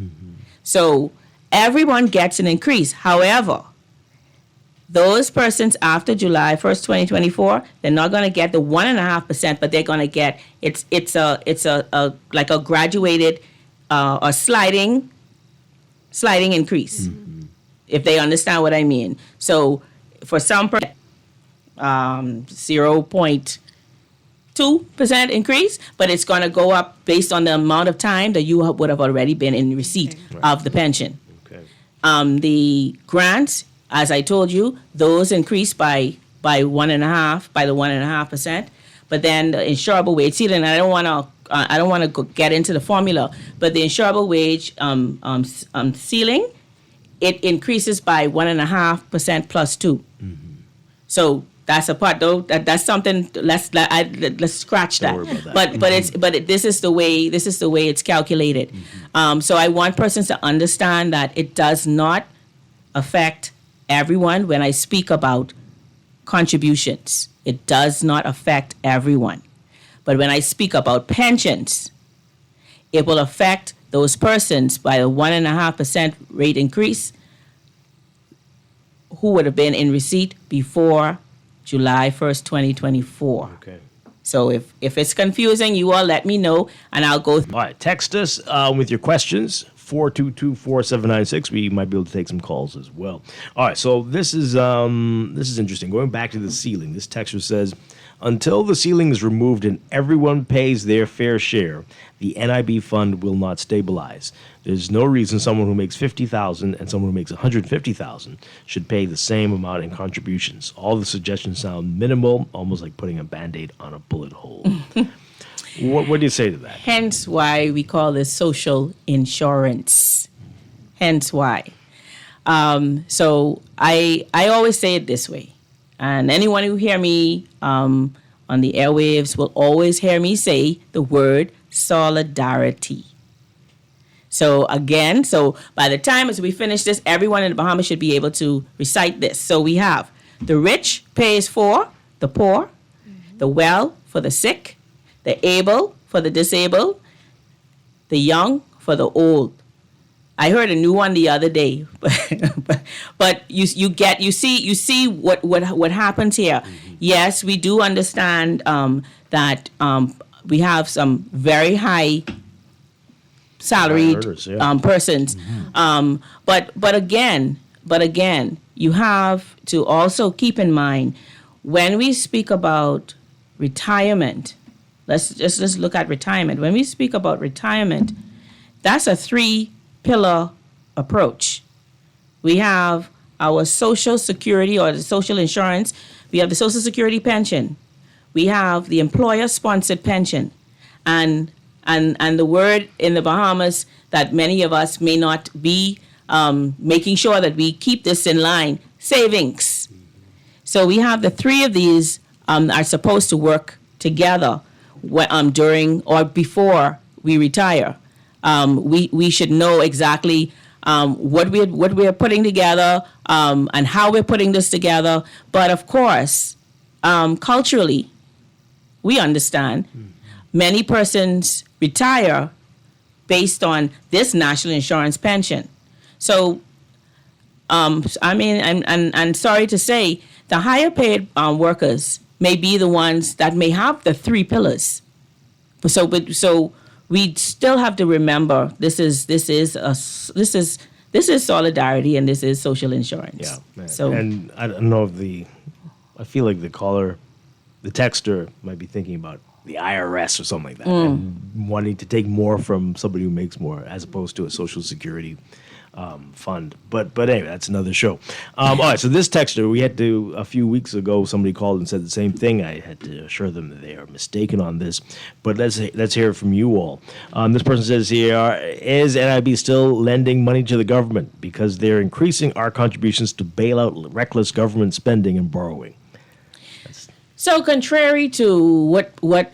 So everyone gets an increase. However, those persons after July 1st, 2024, they're not going to get the 1.5%, but they're going to get it's a like a graduated or sliding increase, if they understand what I mean. So for some 0.2% increase, but it's going to go up based on the amount of time that you would have already been in receipt of the pension. The grants, as I told you, those increase by 1.5%. But then the insurable wage ceiling, and I don't want to get into the formula, but the insurable wage ceiling, it increases by 1.5% plus 2. So that's a part though. That's something. Let's scratch that. This is the way it's calculated. So I want persons to understand that it does not affect everyone. When I speak about contributions, it does not affect everyone. But when I speak about pensions, it will affect those persons by a 1.5% rate increase who would have been in receipt before July 1st, 2024. Okay. So if it's confusing, you all let me know, and I'll go. All right, text us with your questions, 422-4796. We might be able to take some calls as well. All right, so this is interesting. Going back to the ceiling, this texter says, until the ceiling is removed and everyone pays their fair share, the NIB fund will not stabilize. There's no reason someone who makes $50,000 and someone who makes $150,000 should pay the same amount in contributions. All the suggestions sound minimal, almost like putting a Band-Aid on a bullet hole. What do you say to that? Hence why we call this social insurance. Hence why. So I always say it this way. And anyone who hear me on the airwaves will always hear me say the word solidarity. So again, by the time as we finish this, everyone in the Bahamas should be able to recite this. So we have the rich pays for the poor, the well for the sick, the able for the disabled, the young for the old, I heard a new one the other day, but you see what happens here. Yes, we do understand that we have some very high salaried earners, yeah. persons, but again, you have to also keep in mind when we speak about retirement. Let's just look at retirement. When we speak about retirement, that's a 3-pillar approach. We have our Social Security or the social insurance. We have the Social Security pension. We have the employer-sponsored pension, and the word in the Bahamas that many of us may not be making sure that we keep this in line: savings. So we have the 3 of these are supposed to work together during or before we retire. We should know exactly what we're putting together and how we're putting this together. But of course, culturally, we understand many persons retire based on this national insurance pension. So, I'm sorry to say, the higher paid workers may be the ones that may have the 3 pillars. So we still have to remember this is solidarity, and this is social insurance. Yeah. So, and I don't know if I feel like the texter might be thinking about the IRS or something like that, and wanting to take more from somebody who makes more, as opposed to a Social Security fund. But anyway, that's another show. All right, so this texter, a few weeks ago, somebody called and said the same thing. I had to assure them that they are mistaken on this. But let's hear it from you all. This person says here, is NIB still lending money to the government because they're increasing our contributions to bail out reckless government spending and borrowing? So contrary to what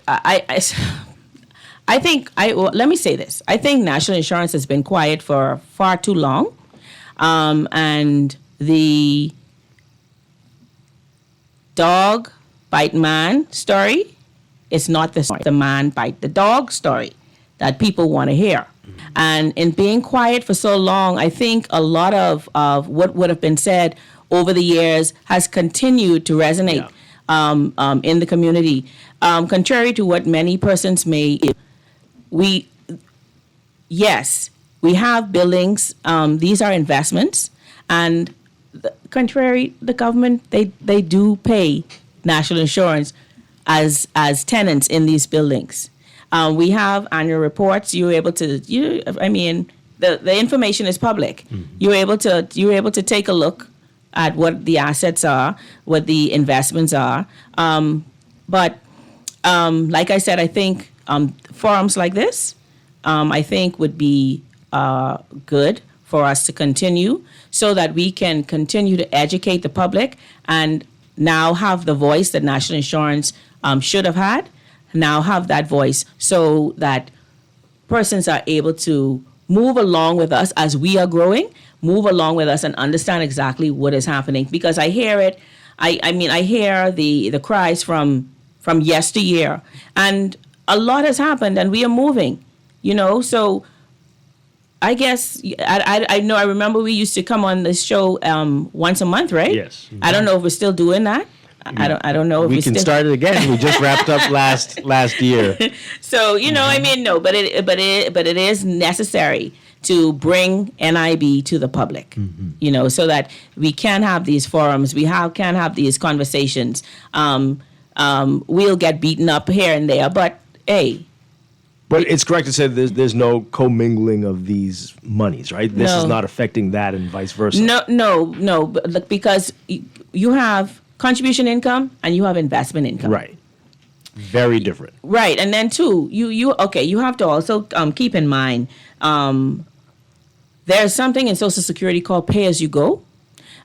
I think, let me say this. I think national insurance has been quiet for far too long. And the dog bite man story is not the man bite the dog story that people want to hear. And in being quiet for so long, I think a lot of what would have been said over the years has continued to resonate in the community. Contrary to what many persons may, we have buildings. These are investments, and the government they do pay national insurance as tenants in these buildings. We have annual reports. You're able to the information is public. You're able to take a look at what the assets are, what the investments are. But like I said, I think forums like this, I think would be good for us to continue, so that we can continue to educate the public and now have the voice that national insurance should have had, now have that voice, so that persons are able to move along with us as we are growing, move along with us and understand exactly what is happening. Because I hear it, I hear the cries from yesteryear, and a lot has happened and we are moving, so I guess I remember we used to come on this show once a month, right? Yes. I don't know if we're still doing that. I don't know if we can start it again. We just wrapped up last year. So no, but it is necessary to bring NIB to the public, so that we can have these forums, can have these conversations. We'll get beaten up here and there, but hey. But it's correct to say there's no commingling of these monies, right? This is not affecting that, and vice versa. No, because you have contribution income and you have investment income. Right. Very different. Right, and then too, you have to also keep in mind there's something in Social Security called pay as you go.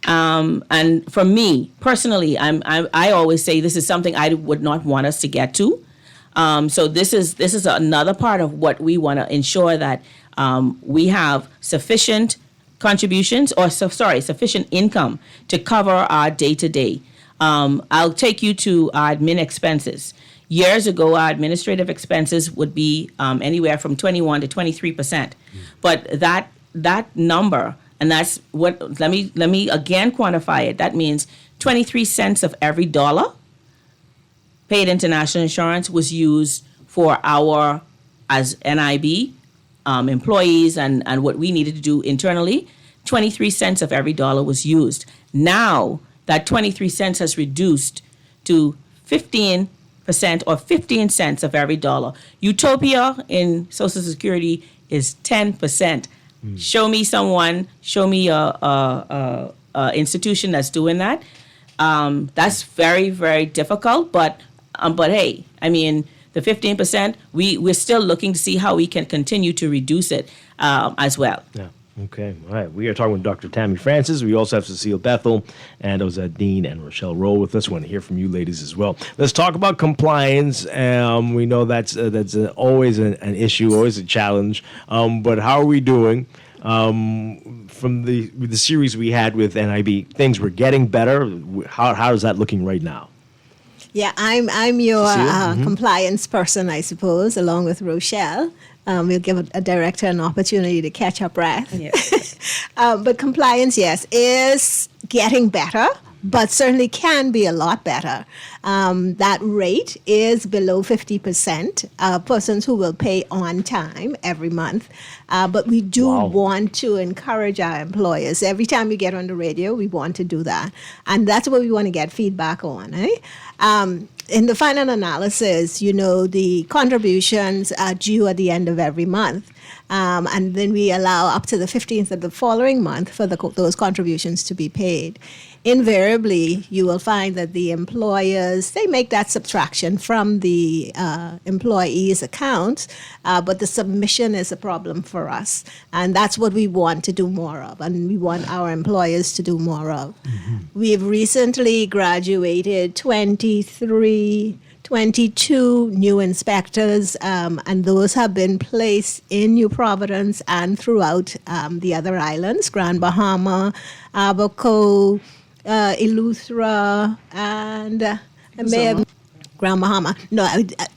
And for me personally, I always say this is something I would not want us to get to. So this is another part of what we want to ensure, that we have sufficient contributions, sufficient income to cover our day-to-day. I'll take you to our admin expenses. Years ago, our administrative expenses would be anywhere from 21 to 23%. But that number, and that's what, let me again quantify it. That means 23 cents of every dollar paid into national insurance was used for our, as NIB, employees and what we needed to do internally. 23 cents of every dollar was used. Now that 23 cents has reduced to 15% or 15 cents of every dollar. Utopia in Social Security is 10%. Show me a institution that's doing that. That's very, very difficult, but hey, I mean, the 15%, we're still looking to see how we can continue to reduce it as well. Yeah. Okay. All right. We are talking with Dr. Tammy Francis. We also have Cecile Bethel and Ozette Dean and Rochelle Rowe with us. We want to hear from you ladies as well. Let's talk about compliance. We know that's always an issue, always a challenge. But how are we doing? From the series we had with NIB, things were getting better. How is that looking right now? Yeah, I'm your compliance person, I suppose, along with Rochelle. We'll give a director an opportunity to catch her breath. Yeah. But compliance, yes, is getting better, but certainly can be a lot better. That rate is below 50%, persons who will pay on time every month. But we do want to encourage our employers. Every time we get on the radio, we want to do that. And that's what we want to get feedback on. In the final analysis, the contributions are due at the end of every month. And then we allow up to the 15th of the following month for those contributions to be paid. Invariably, you will find that the employers, they make that subtraction from the employee's account, but the submission is a problem for us. And that's what we want to do more of, and we want our employers to do more of. We've recently graduated 22 new inspectors, and those have been placed in New Providence and throughout the other islands, Grand Bahama, Abaco, Eleuthera, and Grand Bahama. No,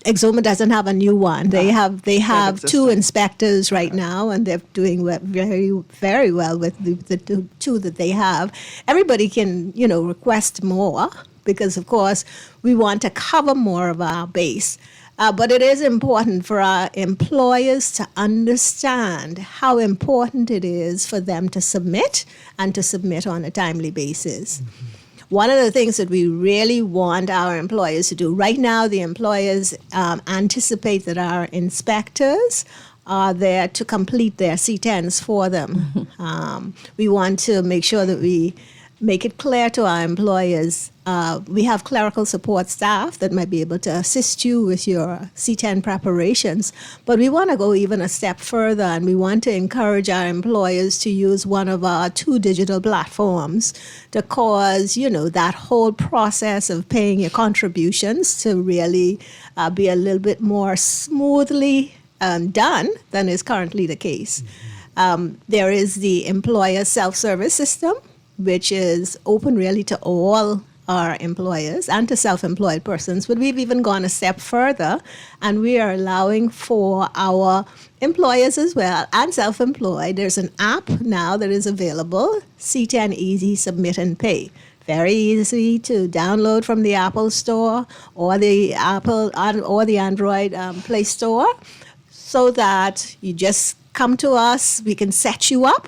Exuma doesn't have a new one. They have two inspectors right now, and they're doing very, very well with the two that they have. Everybody can, request more, because, of course, we want to cover more of our base. But it is important for our employers to understand how important it is for them to submit, and to submit on a timely basis. One of the things that we really want our employers to do, right now the employers anticipate that our inspectors are there to complete their C10s for them. We want to make sure that we make it clear to our employers. We have clerical support staff that might be able to assist you with your C10 preparations, but we want to go even a step further, and we want to encourage our employers to use one of our 2 digital platforms to cause, that whole process of paying your contributions to really be a little bit more smoothly done than is currently the case. There is the employer self-service system, which is open really to all our employers and to self-employed persons. But we've even gone a step further, and we are allowing for our employers as well and self-employed. There's an app now that is available, C10 Easy Submit and Pay. Very easy to download from the Apple Store or the Android Play Store, so that you just come to us, we can set you up,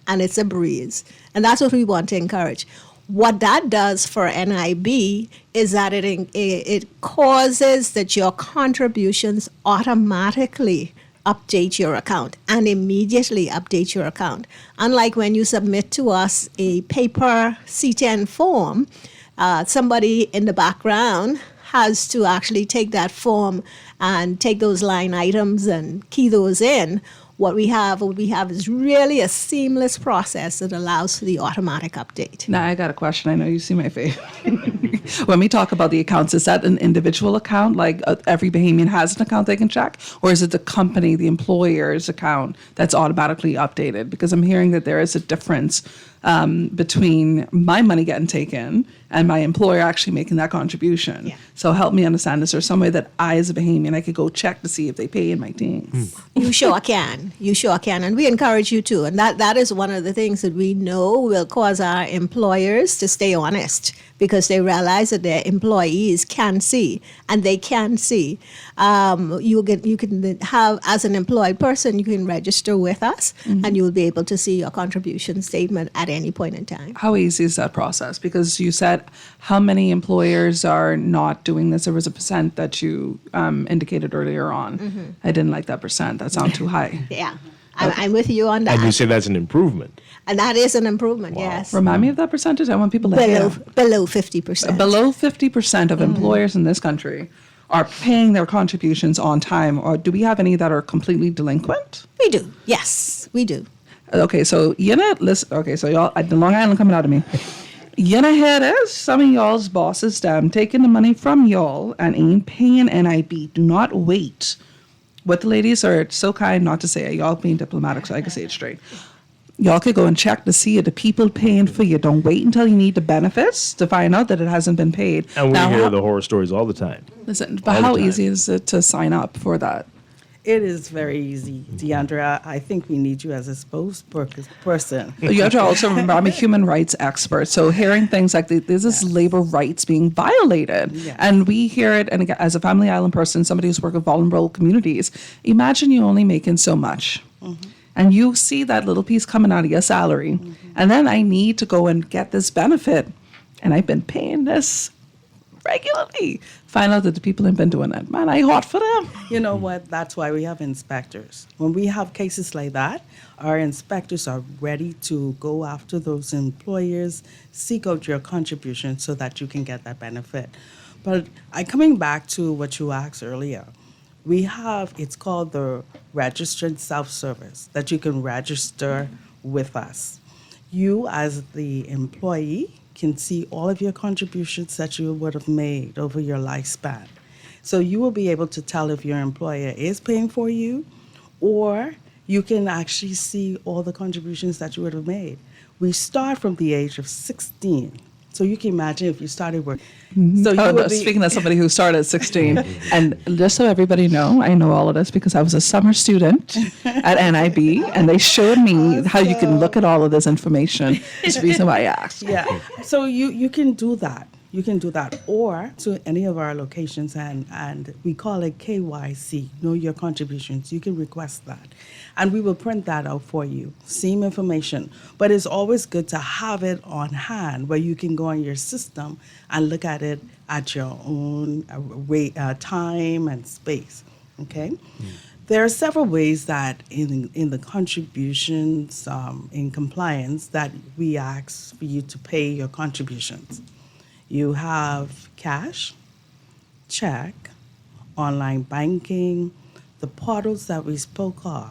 and it's a breeze. And that's what we want to encourage. What that does for NIB is that it causes that your contributions automatically update your account and immediately update your account. Unlike when you submit to us a paper C10 form, somebody in the background has to actually take that form and take those line items and key those in. What we have is really a seamless process that allows for the automatic update. Now, I got a question. I know you see my face. When we talk about the accounts, is that an individual account? Like every Bahamian has an account they can check? Or is it the company, the employer's account that's automatically updated? Because I'm hearing that there is a difference between my money getting taken and my employer actually making that contribution. Yeah. So help me understand, is there some way that I, as a Bahamian, I could go check to see if they pay in my things? You sure can. can. You sure can. And we encourage you to. And that is one of the things that we know will cause our employers to stay honest, because they realize that their employees can see, and they can see. You can have, as an employed person, you can register with us, and you will be able to see your contribution statement at any point in time. How easy is that process? Because you said how many employers are not doing this. There was a percent that you indicated earlier on. I didn't like that percent. That sounded too high. Yeah, I'm with you on that. And you say that's an improvement. And that is an improvement, yes. Remind me of that percentage. I want people to hear. Below 50%. Below 50% of employers in this country are paying their contributions on time. Or do we have any that are completely delinquent? We do. Yes, we do. Okay, so listen. Okay, so y'all, the Long Island coming out of me. You know how it is. Some of y'all's bosses taking the money from y'all and ain't paying NIB. Do not wait. What the ladies are so kind not to say it. Y'all being diplomatic, so I can say it straight. Y'all could go and check to see if the people paying for you. Don't wait until you need the benefits to find out that it hasn't been paid. And we hear the horror stories all the time. Listen, but how easy is it to sign up for that? It is very easy, Deandra. I think we need you as a spokesperson. You have to also remember, I'm a human rights expert. So hearing things like there's this labor rights being violated. Yes. And we hear it, and again, as a Family Island person, somebody who's worked with vulnerable communities, imagine you only making so much. And you see that little piece coming out of your salary. And then I need to go and get this benefit. And I've been paying this regularly. Find out that the people ain't been doing it. Man, I hot for them. You know what? That's why we have inspectors. When we have cases like that, our inspectors are ready to go after those employers, seek out your contribution so that you can get that benefit. But coming back to what you asked earlier, we have, it's called the registered self-service, that you can register with us. You, as the employee, can see all of your contributions that you would have made over your lifespan. So you will be able to tell if your employer is paying for you, or you can actually see all the contributions that you would have made. We start from the age of 16. So you can imagine if you started work. So you would be speaking as somebody who started at 16, and just so everybody know, I know all of this because I was a summer student at NIB, and they showed me how you can look at all of this information. It's the reason why I asked. Yeah. So you can do that. You can do that, or to any of our locations, and we call it KYC, know your contributions. You can request that, and we will print that out for you. Same information, but it's always good to have it on hand where you can go on your system and look at it at your own time and space. Okay. There are several ways that in the contributions, in compliance, that we ask for you to pay your contributions. You have cash, check, online banking, the portals that we spoke of.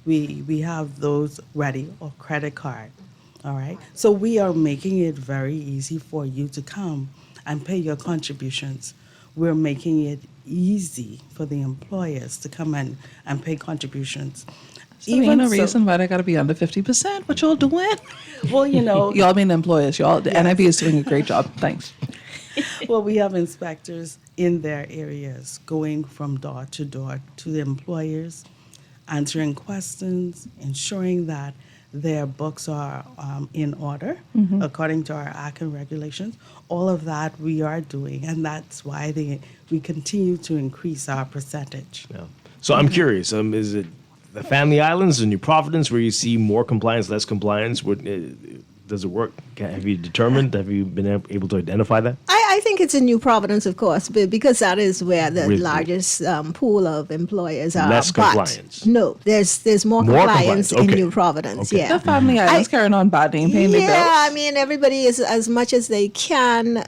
We have those ready, or credit card. All right. So we are making it very easy for you to come and pay your contributions. We're making it easy for the employers to come in and pay contributions. So even no reason why they got to be under 50%. What y'all doing? Well, you know, y'all being employers, y'all. The NIB is doing a great job. Thanks. Well, we have inspectors in their areas going from door to the employers, answering questions, ensuring that their books are in order according to our act and regulations. All of that we are doing, and that's why we continue to increase our percentage. Yeah. So I'm curious, is it the Family Islands and New Providence where you see more compliance, less compliance? Does it work? Have you determined? Have you been able to identify that? I think it's in New Providence, of course, because that is where the largest pool of employers are. Less compliance. No, there's more compliance in New Providence. Okay. Yeah, the Family Islands carrying on bad, ain't paying their bills. Yeah, I mean, everybody is as much as they can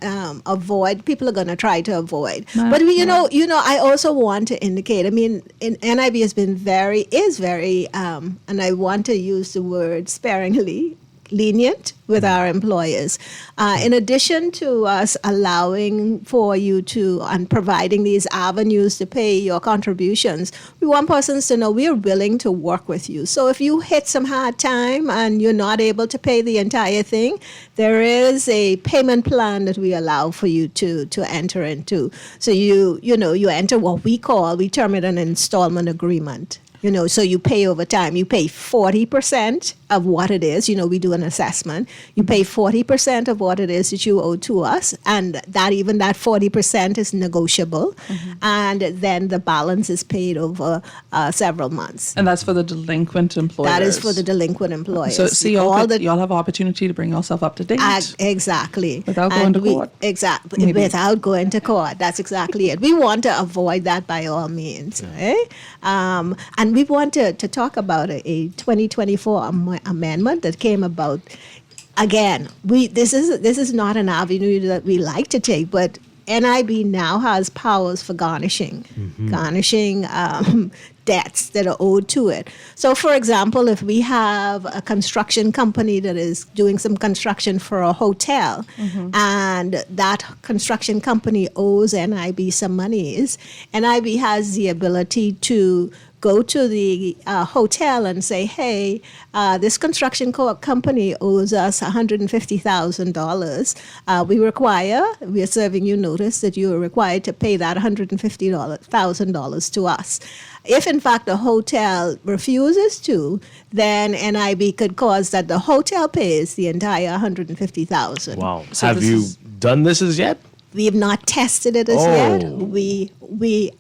avoid. People are going to try to avoid. But you know, I also want to indicate. I mean, NIB has been very, and I want to use the word sparingly, lenient with our employers. In addition to us allowing for you to and providing these avenues to pay your contributions, we want persons to know we're willing to work with you. So if you hit some hard time and you're not able to pay the entire thing, there is a payment plan that we allow for you to enter into. So you enter what we term it an installment agreement. So you pay over time. You pay 40% of what it is. We do an assessment. You pay 40% of what it is that you owe to us, and that 40% is negotiable, and then the balance is paid over several months. And that's for the delinquent employers. That is for the delinquent employers. So y'all have opportunity to bring yourself up to date. Exactly. Without going to court. Exactly. Maybe. Without going to court. That's exactly it. We want to avoid that by all means. Right? And we want to talk about a 2024 amendment that came about. Again, this is not an avenue that we like to take, but NIB now has powers for garnishing debts that are owed to it. So, for example, if we have a construction company that is doing some construction for a hotel, and that construction company owes NIB some monies, NIB has the ability to go to the hotel and say, hey, this construction company owes us $150,000. We are serving you notice that you are required to pay that $150,000 to us. If, in fact, the hotel refuses to, then NIB could cause that the hotel pays the entire $150,000. Wow. Have you done this as yet? We have not tested it as yet. We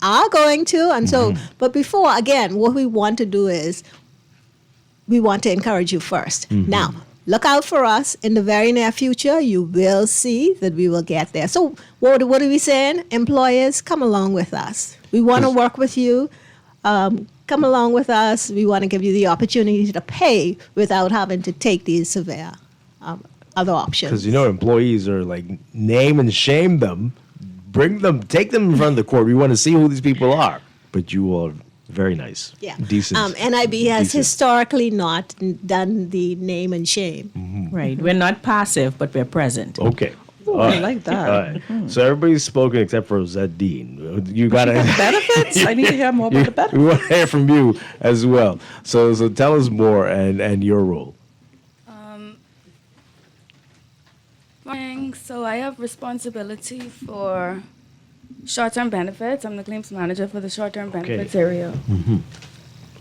are going to, and so. But before, again, what we want to do is we want to encourage you first. Now, look out for us in the very near future. You will see that we will get there. So, what are we saying? Employers, come along with us. We want to work with you. Come along with us. We want to give you the opportunity to pay without having to take these severe other options. Because employees are like, name and shame them, take them in front of the court. We want to see who these people are. But you are very nice, decent. NIB has historically not done the name and shame. Right. We're not passive, but we're present. Okay. Ooh, I like that. All right. So everybody's spoken except for Rosette Dean. You got to benefits. I need to hear more about the benefits. We want to hear from you as well. So tell us more and your role. Morning. So I have responsibility for short-term benefits. I'm the claims manager for the short-term benefits area.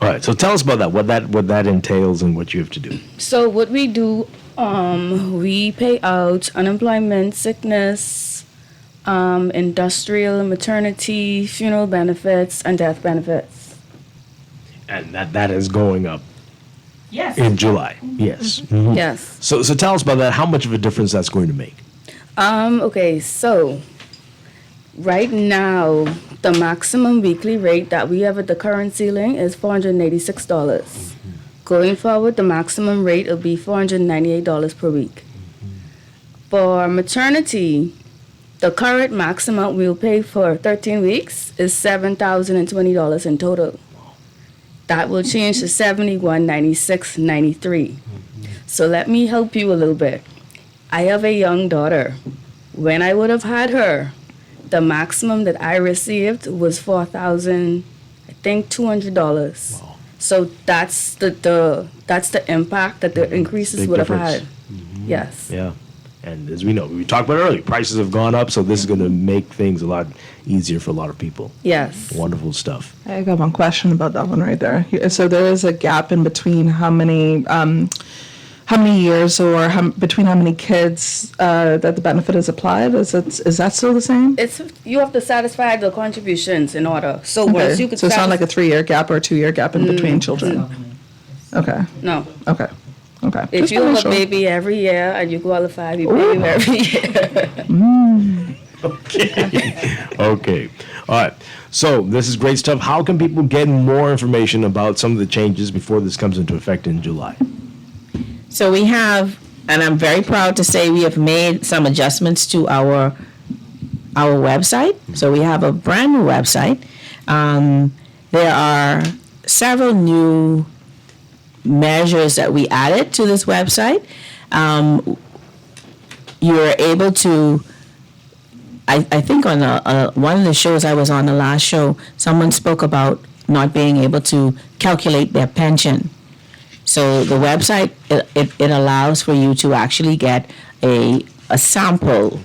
All right. So tell us about that. What that entails and what you have to do. So what we do, we pay out unemployment, sickness, industrial, maternity, funeral benefits, and death benefits. And that is going up. Yes. In July. Yes. Yes. So tell us about that. How much of a difference that's going to make? Okay, so right now, the maximum weekly rate that we have at the current ceiling is $486. Going forward, the maximum rate will be $498 per week. For maternity, the current maximum we'll pay for 13 weeks is $7,020 in total. That will change to $71.96.93. So let me help you a little bit. I have a young daughter. When I would have had her, the maximum that I received was $4,200. Wow. So that's the impact that the increases would have had. Yes. Yeah. And as we know, we talked about earlier, prices have gone up, so this is going to make things a lot easier for a lot of people. Yes. Wonderful stuff. I got one question about that one right there. So there is a gap in between how many years or between how many kids that the benefit is applied? Is that still the same? You have to satisfy the contributions in order. So once you could so it's not like a 3-year gap or a 2-year gap in between children. Okay. No. Okay. If you have a baby every year and you qualify, we pay you every year. Okay. All right. So this is great stuff. How can people get more information about some of the changes before this comes into effect in July? So we have, and I'm very proud to say we have made some adjustments to our website. So we have a brand new website. There are several new measures that we added to this website. You're able to, I think on one of the shows I was on, the last show, someone spoke about not being able to calculate their pension. So the website, it allows for you to actually get a sample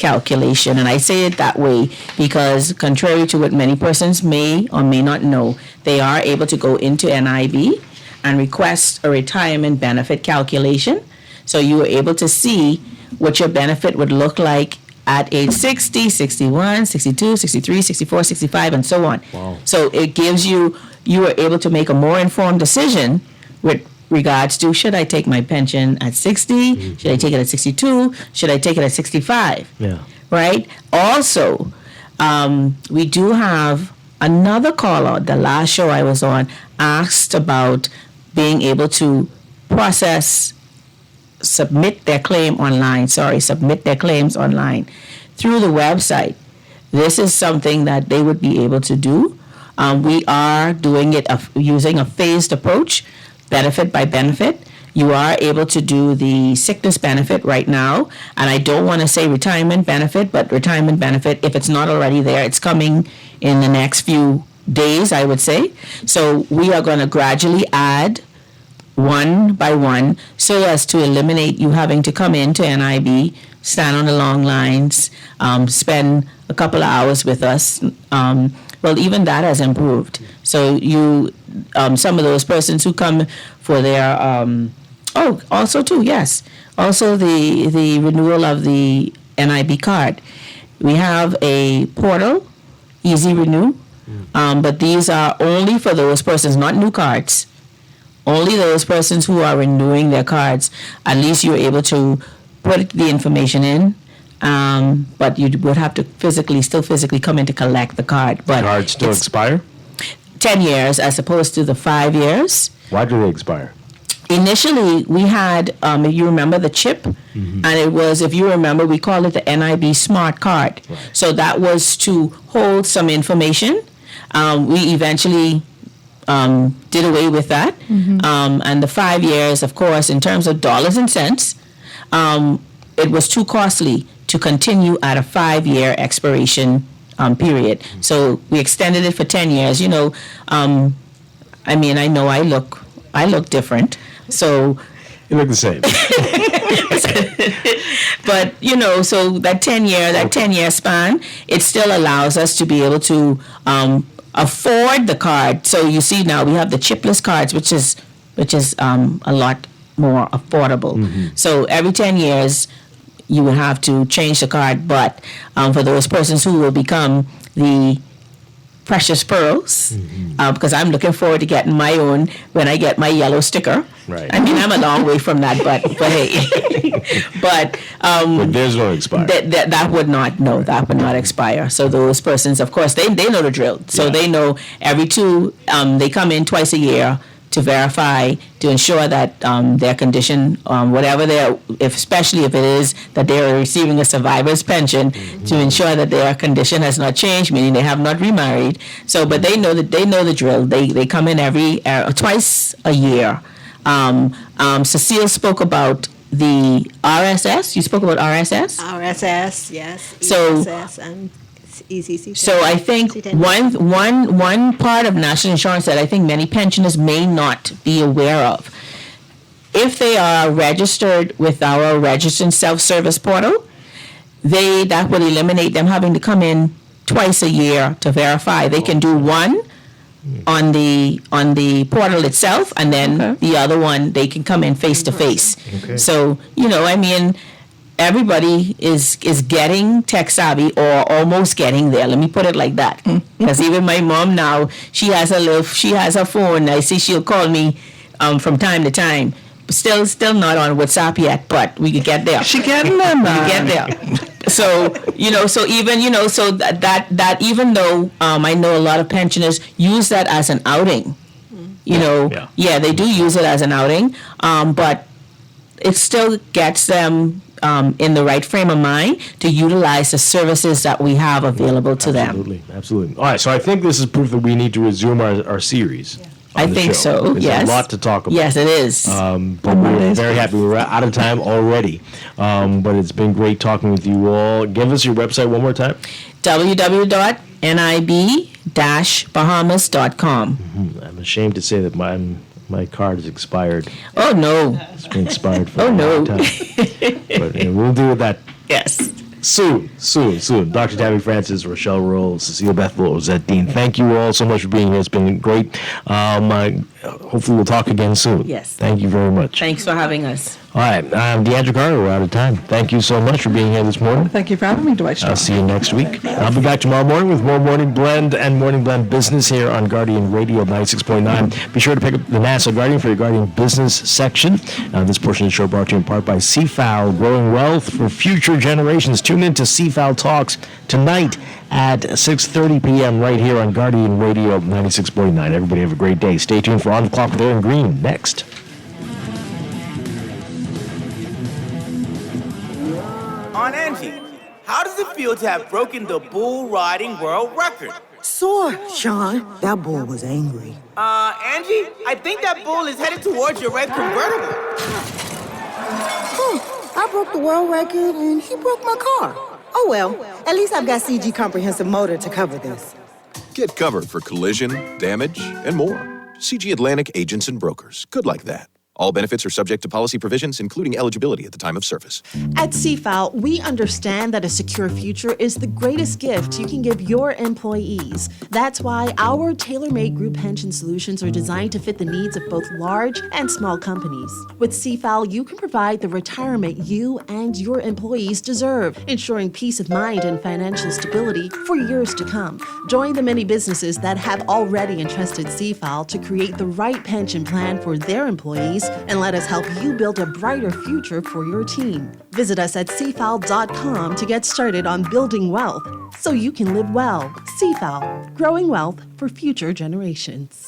calculation. And I say it that way because, contrary to what many persons may or may not know, they are able to go into NIB and request a retirement benefit calculation. So you are able to see what your benefit would look like at age 60, 61, 62, 63, 64, 65, and so on. Wow. So it gives you are able to make a more informed decision with regards to, should I take my pension at 60? Should I take it at 62? Should I take it at 65? Yeah. Right? Also, we do have another call out. The last show I was on asked about being able to submit their claims online through the website. This is something that they would be able to do. We are doing it using a phased approach, benefit by benefit. You are able to do the sickness benefit right now, and I don't want to say retirement benefit, but retirement benefit, if it's not already there, it's coming in the next few days, I would say. So we are going to gradually add one by one so as to eliminate you having to come into NIB, stand on the long lines, spend a couple of hours with us. Well, even that has improved. So some of those persons who come for their, also the renewal of the NIB card. We have a portal, Easy Renew, but these are only for those persons, not new cards. Only those persons who are renewing their cards. At least you're able to put the information in, but you would have to still physically come in to collect the card. But cards still expire? 10 years as opposed to the 5 years. Why do they expire? Initially, we had, if you remember, the chip, and it was, if you remember, we called it the NIB Smart Card. Right. So that was to hold some information. We eventually did away with that. And the 5 years, of course, in terms of dollars and cents, it was too costly to continue at a 5-year expiration period. So we extended it for 10 years. I know I look different. So you look the same. But so that 10-year span, it still allows us to be able to afford the card. So you see now we have the chipless cards, which is a lot more affordable. So every 10 years you will have to change the card, but for those persons who will become the precious pearls, because I'm looking forward to getting my own when I get my yellow sticker. Right. I mean, I'm a long way from that, but hey, but there's no expire. That would not expire. So those persons, of course, they know the drill. So they know every they come in twice a year to verify, to ensure that their condition, whatever especially if it is that they are receiving a survivor's pension, to ensure that their condition has not changed, meaning they have not remarried. So, but they know the drill. They come in twice a year. Cecile spoke about the RSS. You spoke about RSS? RSS, yes. So, ESS and ECC. So I think one part of national insurance that I think many pensioners may not be aware of, if they are registered with our registered self-service portal, that would eliminate them having to come in twice a year to verify. They can do one on the portal itself, and then the other one they can come in face to face. So everybody is getting tech savvy or almost getting there. Let me put it like that. Because even my mom now, she has her phone. I see she'll call me from time to time. Still not on WhatsApp yet, but we could get there. She getting there, man. We get there. So so even so that even though I know a lot of pensioners use that as an outing, they do use it as an outing, but it still gets them in the right frame of mind to utilize the services that we have available to them. Absolutely. All right, so I think this is proof that we need to resume our series. I think so, There's yes. a lot to talk about. Yes, it is. But we're very happy. We're out of time already. But it's been great talking with you all. Give us your website one more time. www.nib-bahamas.com. I'm ashamed to say that my card is expired. Oh, no. It's been expired for a long time. But we'll deal with that. Yes. Soon. Dr. Tabby Francis, Rochelle Roll, Cecile Bethel, Rosette Dean. Thank you all so much for being here. It's been great. Hopefully we'll talk again soon. Yes. Thank you very much. Thanks for having us. All right. I'm DeAndre Carter. We're out of time. Thank you so much for being here this morning. Thank you for having me, Dwight. I'll see you next week. I'll be back tomorrow morning with more Morning Blend and Morning Blend Business here on Guardian Radio 96.9. Be sure to pick up the Nassau Guardian for your Guardian Business section. This portion of the show brought to you in part by Seafowl, growing wealth for future generations. Tune in to Seafowl Talks tonight at 6:30 p.m. right here on Guardian Radio 96.9. Everybody have a great day. Stay tuned for On the Clock with Aaron Green next. On Angie, how does it feel to have broken the bull riding world record? Sore, Sean. That bull was angry. Angie, I think that bull is headed towards your red convertible. I broke the world record and he broke my car. Oh well, at least I've got CG Comprehensive Motor to cover this. Get covered for collision, damage, and more. CG Atlantic Agents and Brokers. Good like that. All benefits are subject to policy provisions, including eligibility at the time of service. At CFAL, we understand that a secure future is the greatest gift you can give your employees. That's why our tailor-made group pension solutions are designed to fit the needs of both large and small companies. With CFAL, you can provide the retirement you and your employees deserve, ensuring peace of mind and financial stability for years to come. Join the many businesses that have already entrusted CFAL to create the right pension plan for their employees, and let us help you build a brighter future for your team. Visit us at cfal.com to get started on building wealth so you can live well. CFAL, growing wealth for future generations.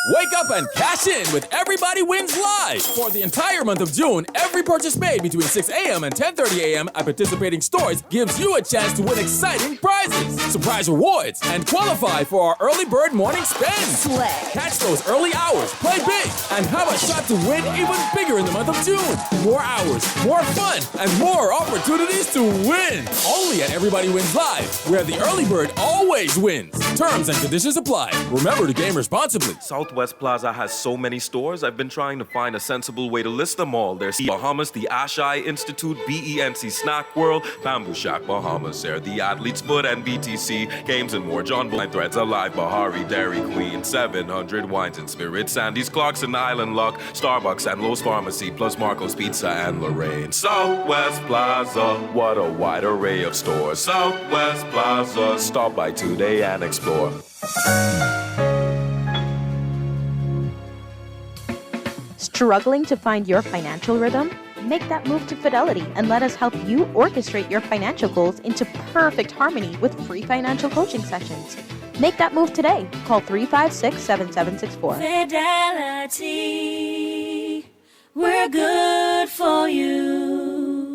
Wake up and cash in with Everybody Wins Live. For the entire month of June, every purchase made between 6 a.m. and 10:30 a.m. at participating stores gives you a chance to win exciting prizes, surprise rewards, and qualify for our early bird morning spend. Catch those early hours, play big, and have a shot to win even bigger in the month of June. More hours, more fun, and more opportunities to win. Only at Everybody Wins Live, where the early bird always wins. Terms and conditions apply. Remember to game responsibly. Southwest Plaza has so many stores, I've been trying to find a sensible way to list them all. There's Bahamas, the Ashai Institute, BENC Snack World, Bamboo Shack Bahamas, there, the Athlete's Foot and BTC, Games and More, John Blind Threads, Alive, Bahari, Dairy Queen, 700 Wines and Spirits, Sandy's, Clarkson, Island Luck, Starbucks and Lowe's Pharmacy, plus Marco's Pizza and Lorraine. Southwest Plaza, what a wide array of stores. Southwest Plaza, stop by today and explore. Struggling to find your financial rhythm? Make that move to Fidelity and let us help you orchestrate your financial goals into perfect harmony with free financial coaching sessions. Make that move today. Call 356-7764. Fidelity, we're good for you.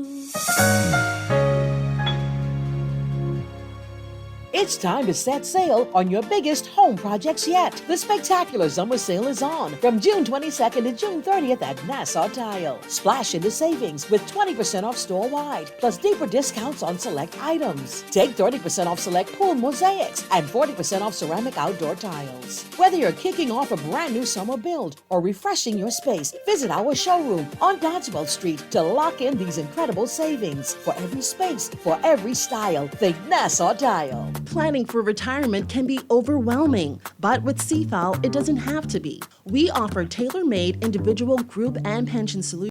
It's time to set sail on your biggest home projects yet. The spectacular summer sale is on from June 22nd to June 30th at Nassau Tile. Splash into savings with 20% off store-wide, plus deeper discounts on select items. Take 30% off select pool mosaics and 40% off ceramic outdoor tiles. Whether you're kicking off a brand new summer build or refreshing your space, visit our showroom on Dodgewell Street to lock in these incredible savings. For every space, for every style, think Nassau Tile. Planning for retirement can be overwhelming, but with CFAL, it doesn't have to be. We offer tailor-made individual, group, and pension solutions